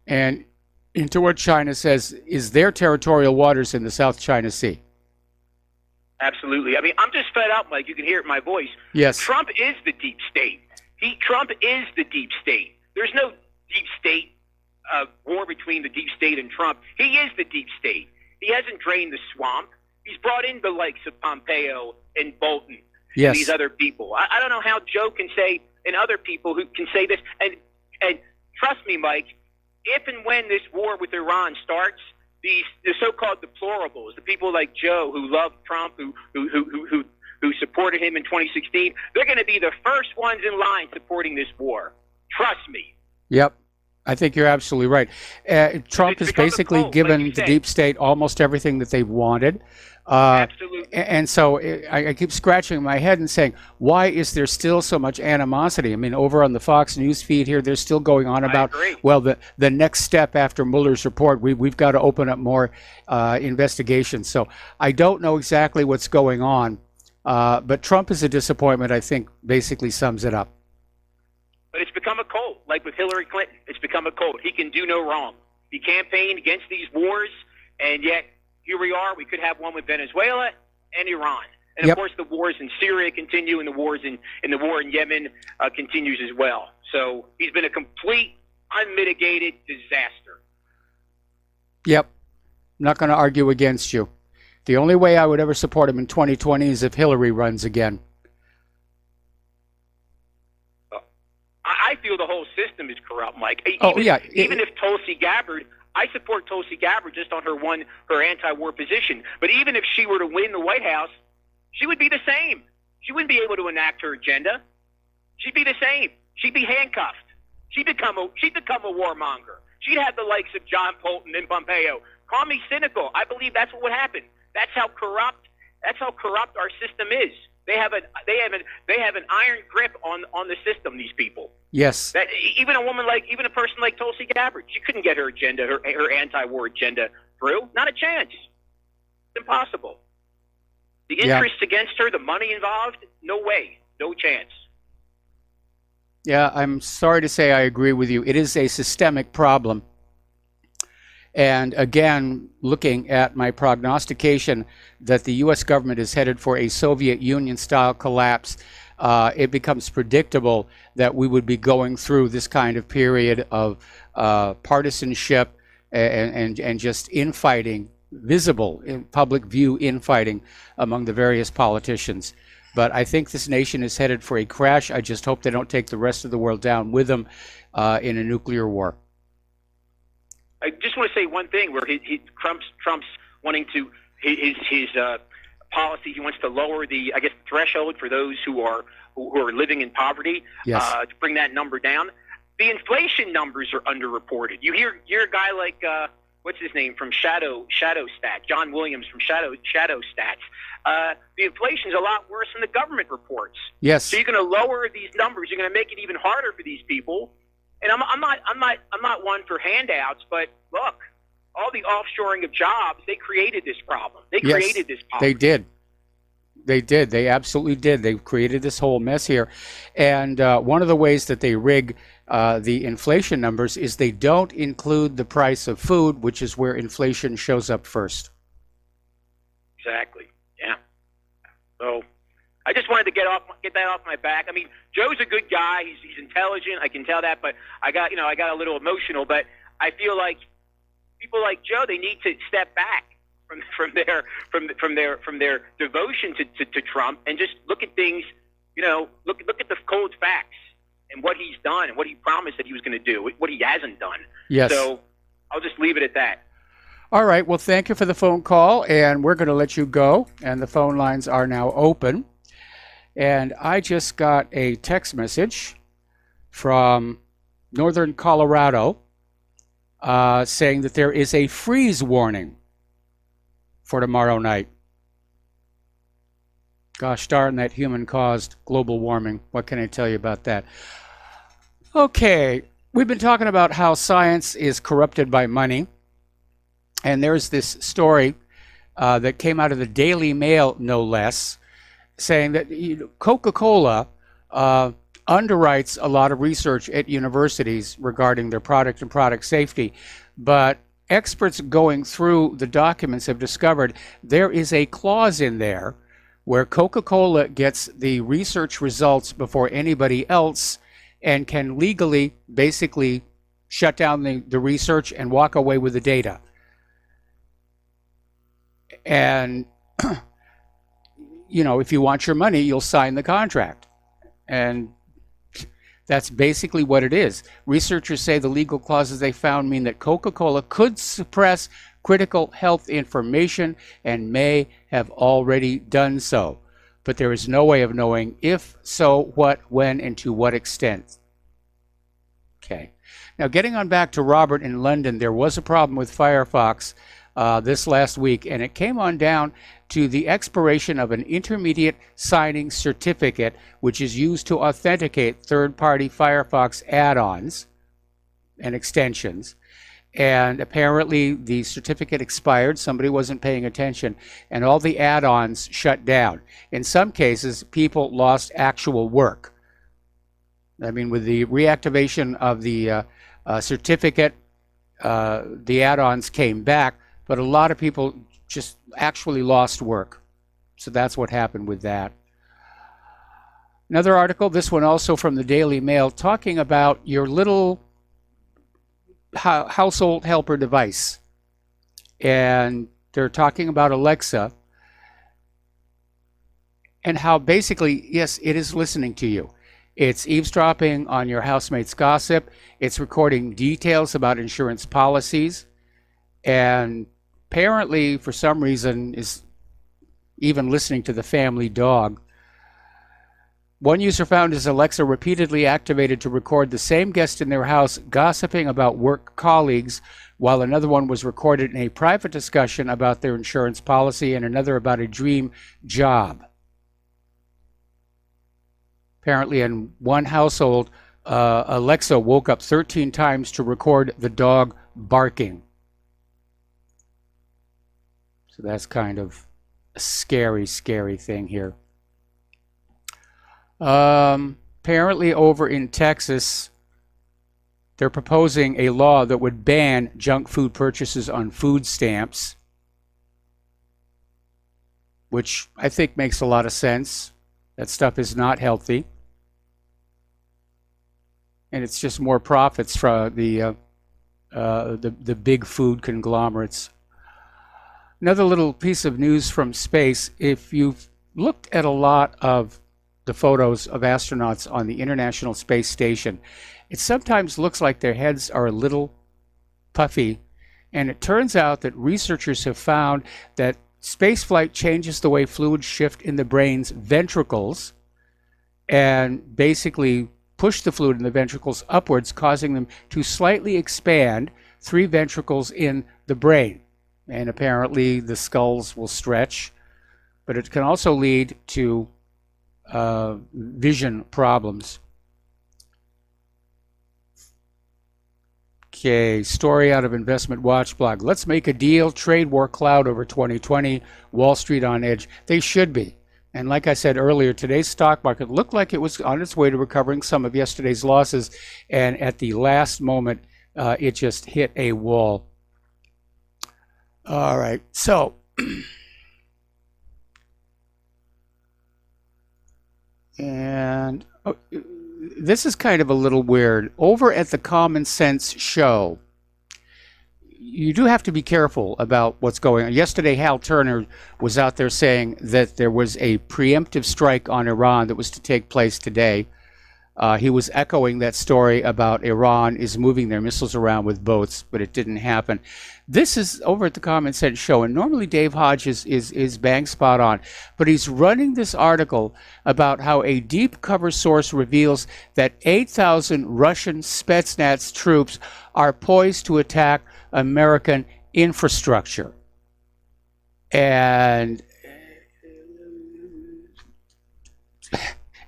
and into what China says is their territorial waters in the South China Sea. Absolutely. I mean, I'm just fed up, Mike. You can hear it in my voice. Yes. Trump is the deep state. Trump is the deep state. There's no deep state war between the deep state and Trump. He is the deep state. He hasn't drained the swamp. He's brought in the likes of Pompeo and Bolton and these other people. I don't know how Joe can say, and other people who can say this. And trust me, Mike, if and when this war with Iran starts, the so-called deplorables, the people like Joe who love Trump, who supported him in 2016, they're going to be the first ones in line supporting this war. Trust me. Yep. I think you're absolutely right. Trump has basically given the deep state almost everything that they wanted. Absolutely. And so I keep scratching my head and saying, why is there still so much animosity? I mean, over on the Fox News feed here, they're still going on about, well, the next step after Mueller's report, we've got to open up more investigations. So I don't know exactly what's going on, but Trump is a disappointment, I think, basically sums it up. But it's become a cult, like with Hillary Clinton. It's become a cult. He can do no wrong. He campaigned against these wars, and yet here we are. We could have one with Venezuela and Iran. And, of course, the wars in Syria continue, and the war in Yemen continues as well. So he's been a complete, unmitigated disaster. Yep. I'm not going to argue against you. The only way I would ever support him in 2020 is if Hillary runs again. I feel the whole system is corrupt, Mike. Even if Tulsi Gabbard, I support Tulsi Gabbard just on her anti-war position. But even if she were to win the White House, she would be the same. She wouldn't be able to enact her agenda. She'd be the same. She'd be handcuffed. She'd become a warmonger. She'd have the likes of John Bolton and Pompeo. Call me cynical. I believe that's what would happen. That's how corrupt our system is. They have an iron grip on the system. These people. Yes. That even a person like Tulsi Gabbard, she couldn't get her agenda, her anti-war agenda through. Not a chance. It's impossible. The interests against her, the money involved, no way, no chance. Yeah, I'm sorry to say I agree with you. It is a systemic problem. And again, looking at my prognostication that the U.S. government is headed for a Soviet Union-style collapse, it becomes predictable that we would be going through this kind of period of partisanship and just infighting, visible in public view infighting among the various politicians. But I think this nation is headed for a crash. I just hope they don't take the rest of the world down with them in a nuclear war. I just want to say one thing where Trump's wanting to his policy. He wants to lower the threshold for those who are living in poverty to bring that number down. The inflation numbers are underreported. You hear a guy like what's his name from Shadow Stat, John Williams from Shadow Stats. The inflation's a lot worse than the government reports. Yes. So you're going to lower these numbers. You're going to make it even harder for these people. And I'm not one for handouts, but look, all the offshoring of jobs, they created this problem. They created this problem. They did. They did. They absolutely did. They created this whole mess here. And one of the ways that they rig the inflation numbers is they don't include the price of food, which is where inflation shows up first. Exactly. Yeah. So I just wanted to get that off my back. I mean, Joe's a good guy. He's intelligent. I can tell that. But I got a little emotional. But I feel like people like Joe, they need to step back from their devotion to Trump and just look at things. Look at the cold facts and what he's done and what he promised that he was going to do, what he hasn't done. Yes. So I'll just leave it at that. All right. Well, thank you for the phone call, and we're going to let you go. And the phone lines are now open. And I just got a text message from northern Colorado saying that there is a freeze warning for tomorrow night. Gosh darn that human-caused global warming. What can I tell you about that? Okay, we've been talking about how science is corrupted by money. And there's this story that came out of the Daily Mail, no less, saying that Coca-Cola underwrites a lot of research at universities regarding their product and product safety. But experts going through the documents have discovered there is a clause in there where Coca-Cola gets the research results before anybody else and can legally basically shut down the research and walk away with the data. And, if you want your money, you'll sign the contract. And that's basically what it is. Researchers say the legal clauses they found mean that Coca-Cola could suppress critical health information and may have already done so. But there is no way of knowing if so, what, when, and to what extent. Okay. Now, getting on back to Robert in London, there was a problem with Firefox this last week, and it came on down to the expiration of an intermediate signing certificate, which is used to authenticate third-party Firefox add-ons and extensions. And apparently the certificate expired, somebody wasn't paying attention, and all the add-ons shut down. In some cases, people lost actual work. I mean, with the reactivation of the certificate, the add-ons came back, but a lot of people just actually lost work. So that's what happened with that. Another article, this one also from the Daily Mail, talking about your little household helper device. And they're talking about Alexa and how basically, yes, it is listening to you. It's eavesdropping on your housemate's gossip. It's recording details about insurance policies. And apparently, for some reason, is even listening to the family dog. One user found his Alexa repeatedly activated to record the same guest in their house gossiping about work colleagues, while another one was recorded in a private discussion about their insurance policy and another about a dream job. Apparently, in one household, Alexa woke up 13 times to record the dog barking. So that's kind of a scary, scary thing here. Apparently over in Texas, they're proposing a law that would ban junk food purchases on food stamps, which I think makes a lot of sense. That stuff is not healthy. And it's just more profits from the big food conglomerates. Another little piece of news from space. If you've looked at a lot of the photos of astronauts on the International Space Station, it sometimes looks like their heads are a little puffy. And it turns out that researchers have found that spaceflight changes the way fluids shift in the brain's ventricles and basically push the fluid in the ventricles upwards, causing them to slightly expand 3 ventricles in the brain. And apparently the skulls will stretch, but it can also lead to vision problems. Okay, story out of Investment Watch blog. Let's make a deal. Trade war cloud over 2020. Wall Street on edge. They should be. And like I said earlier, today's stock market looked like it was on its way to recovering some of yesterday's losses. And at the last moment, it just hit a wall. All right, so and this is kind of a little weird. Over at the Common Sense Show, you do have to be careful about what's going on. Yesterday, Hal Turner was out there saying that there was a preemptive strike on Iran that was to take place today. He was echoing that story about Iran is moving their missiles around with boats, but it didn't happen. This is over at the Common Sense Show, and normally Dave Hodges is bang spot on, but he's running this article about how a deep cover source reveals that 8,000 Russian Spetsnaz troops are poised to attack American infrastructure. And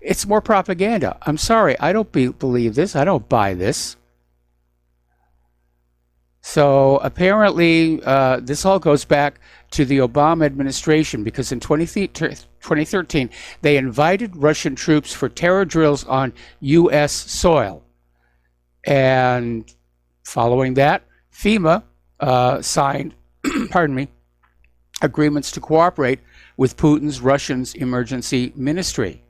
it's more propaganda. I'm sorry, I don't believe this. I don't buy this. So apparently, this all goes back to the Obama administration, because in 2013, they invited Russian troops for terror drills on U.S. soil. And following that, FEMA signed, pardon me, agreements to cooperate with Putin's Russian's emergency ministry.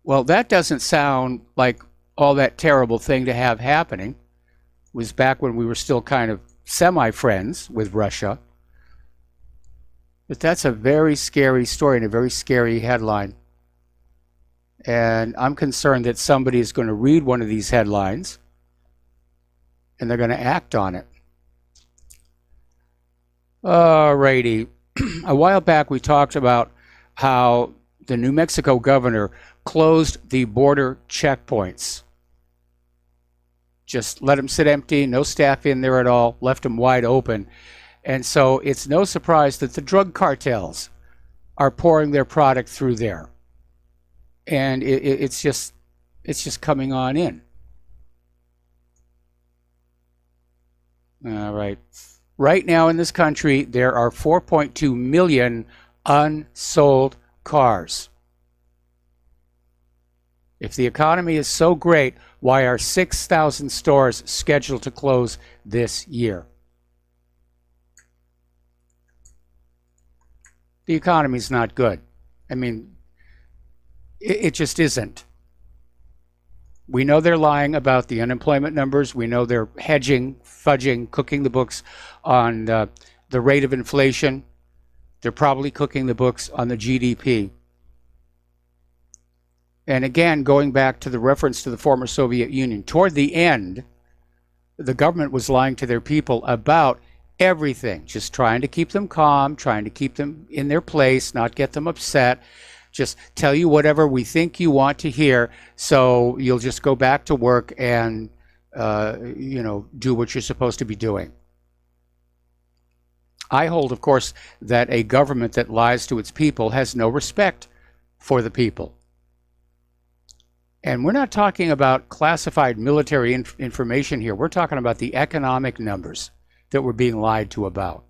Well, that doesn't sound like all that terrible thing to have happening. It was back when we were still kind of semi-friends with Russia. But that's a very scary story and a very scary headline. And I'm concerned that somebody is going to read one of these headlines and they're going to act on it. Alrighty. A while back we talked about how the New Mexico governor closed the border checkpoints. just let them sit empty, no staff in there at all, left them wide open. And so it's no surprise that the drug cartels are pouring their product through there. And it's just coming on in. All right. Right now in this country, there are 4.2 million unsold cars. If the economy is so great, why are 6,000 stores scheduled to close this year? The economy's not good. I mean, it just isn't. We know they're lying about the unemployment numbers. We know they're hedging, fudging, cooking the books on the rate of inflation. They're probably cooking the books on the GDP. And again, going back to the reference to the former Soviet Union, toward the end, the government was lying to their people about everything, just trying to keep them calm, trying to keep them in their place, not get them upset, just tell you whatever we think you want to hear, so you'll just go back to work and do what you're supposed to be doing. I hold, of course, that a government that lies to its people has no respect for the people. And we're not talking about classified military information here. We're talking about the economic numbers that we're being lied to about.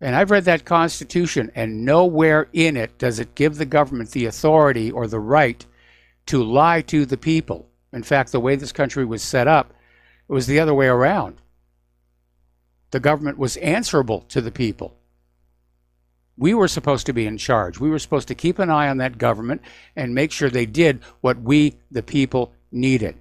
And I've read that Constitution, and nowhere in it does it give the government the authority or the right to lie to the people. In fact, the way this country was set up, it was the other way around. The government was answerable to the people. We were supposed to be in charge. We were supposed to keep an eye on that government and make sure they did what we, the people, needed.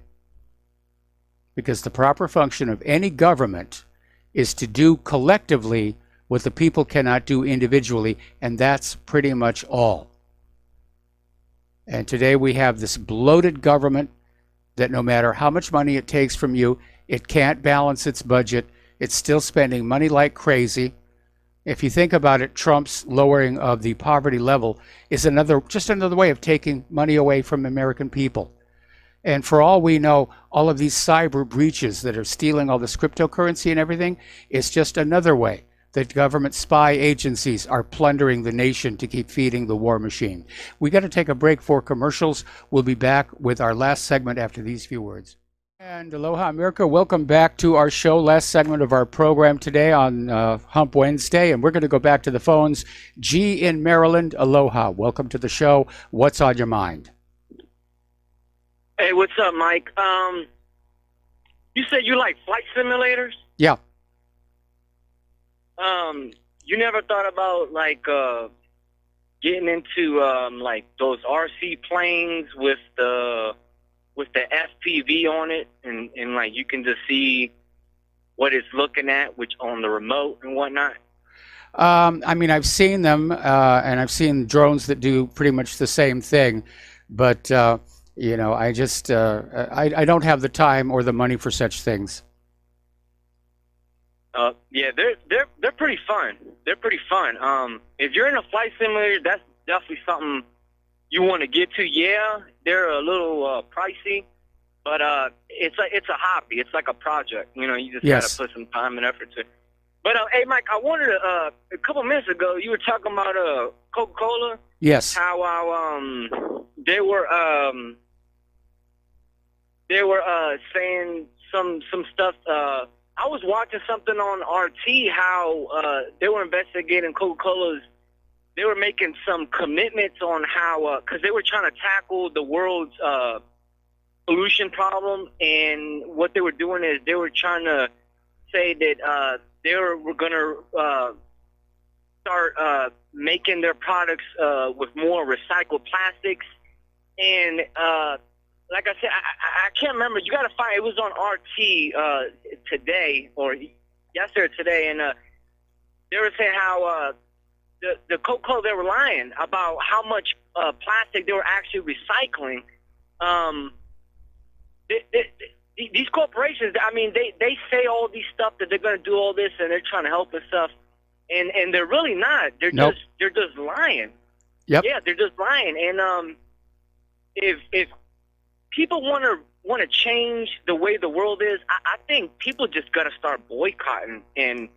Because the proper function of any government is to do collectively what the people cannot do individually, and that's pretty much all. And today we have this bloated government that no matter how much money it takes from you, it can't balance its budget. It's still spending money like crazy. If you think about it, Trump's lowering of the poverty level is just another way of taking money away from American people. And for all we know, all of these cyber breaches that are stealing all this cryptocurrency and everything is just another way that government spy agencies are plundering the nation to keep feeding the war machine. We got to take a break for commercials. We'll be back with our last segment after these few words. And aloha, America. Welcome back to our show, last segment of our program today on Hump Wednesday. And we're going to go back to the phones. G in Maryland, aloha. Welcome to the show. What's on your mind? Hey, what's up, Mike? You said you like flight simulators? Yeah. You never thought about getting into like those RC planes with the FPV on it, and like you can just see what it's looking at, which on the remote and whatnot? I mean, I've seen them, and I've seen drones that do pretty much the same thing, but I just I don't have the time or the money for such things. Yeah, they're pretty fun. They're pretty fun. If you're in a flight simulator, that's definitely something you want to get to. Yeah, they're a little pricey, but it's a hobby. It's like a project. You just gotta put some time and effort to. But hey, Mike, I wanted to. A couple minutes ago, you were talking about Coca-Cola. Yes. How they were saying some stuff. I was watching something on RT how they were investigating Coca-Cola's. They were making some commitments on how, because they were trying to tackle the world's pollution problem, and what they were doing is they were trying to say that they were going to start making their products with more recycled plastics, and like I said, I can't remember. You got to find. It was on RT today or yesterday or today, and they were saying how the Coca-Cola, they were lying about how much plastic they were actually recycling. These corporations, I mean, they say all these stuff that they're going to do all this and they're trying to help and stuff, and they're really not. They're just lying. Yep. Yeah, they're just lying. And if people want to want to change the way the world is, I think people just got to start boycotting and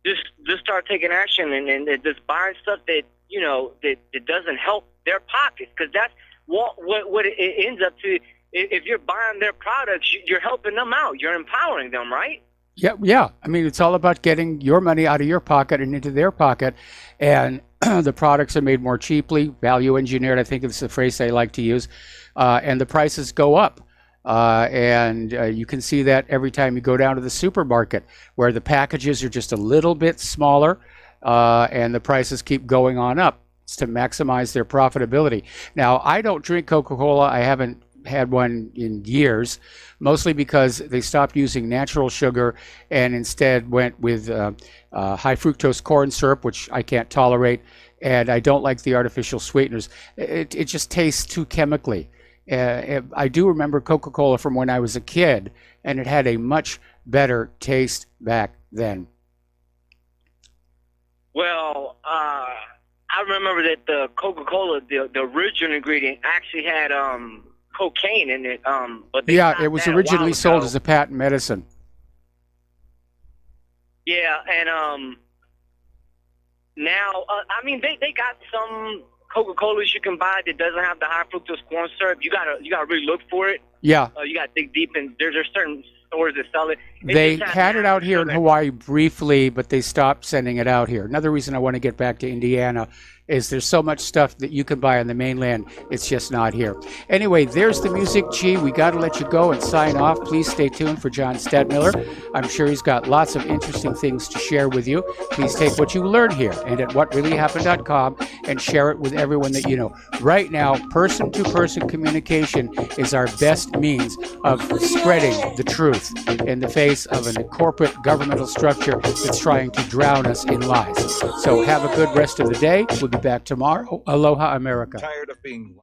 just start taking action and just buying stuff that, you know, that doesn't help their pockets, because that's what it ends up to. If you're buying their products, you're helping them out. You're empowering them, right? Yeah. I mean, it's all about getting your money out of your pocket and into their pocket. And the products are made more cheaply, value engineered, I think it's the phrase they like to use. And the prices go up. And you can see that every time you go down to the supermarket, where the packages are just a little bit smaller and the prices keep going on up. It's to maximize their profitability. Now, I don't drink Coca-Cola. I haven't had one in years, mostly because they stopped using natural sugar and instead went with high fructose corn syrup, which I can't tolerate, and I don't like the artificial sweeteners. It just tastes too chemically. I do remember Coca-Cola from when I was a kid, and it had a much better taste back then. Well, I remember that the Coca-Cola, the original ingredient, actually had cocaine in it. But yeah, it was originally sold as a patent medicine. Yeah, and now, I mean, they got some Coca-Colas you can buy that doesn't have the high fructose corn syrup. You gotta really look for it. Yeah. You gotta dig deep, and there's certain stores that sell it. They had it out here in Hawaii briefly, but they stopped sending it out here. Another reason I want to get back to Indiana is there's so much stuff that you can buy on the mainland. It's just not here. Anyway, there's the music. Gee, we got to let you go and sign off. Please stay tuned for John Stadmiller. I'm sure he's got lots of interesting things to share with you. Please take what you learn here and at whatreallyhappened.com and share it with everyone that you know. Right now, person-to-person communication is our best means of spreading the truth in the face of a corporate governmental structure that's trying to drown us in lies. So have a good rest of the day. We'll be back tomorrow. Aloha, America. Tired of being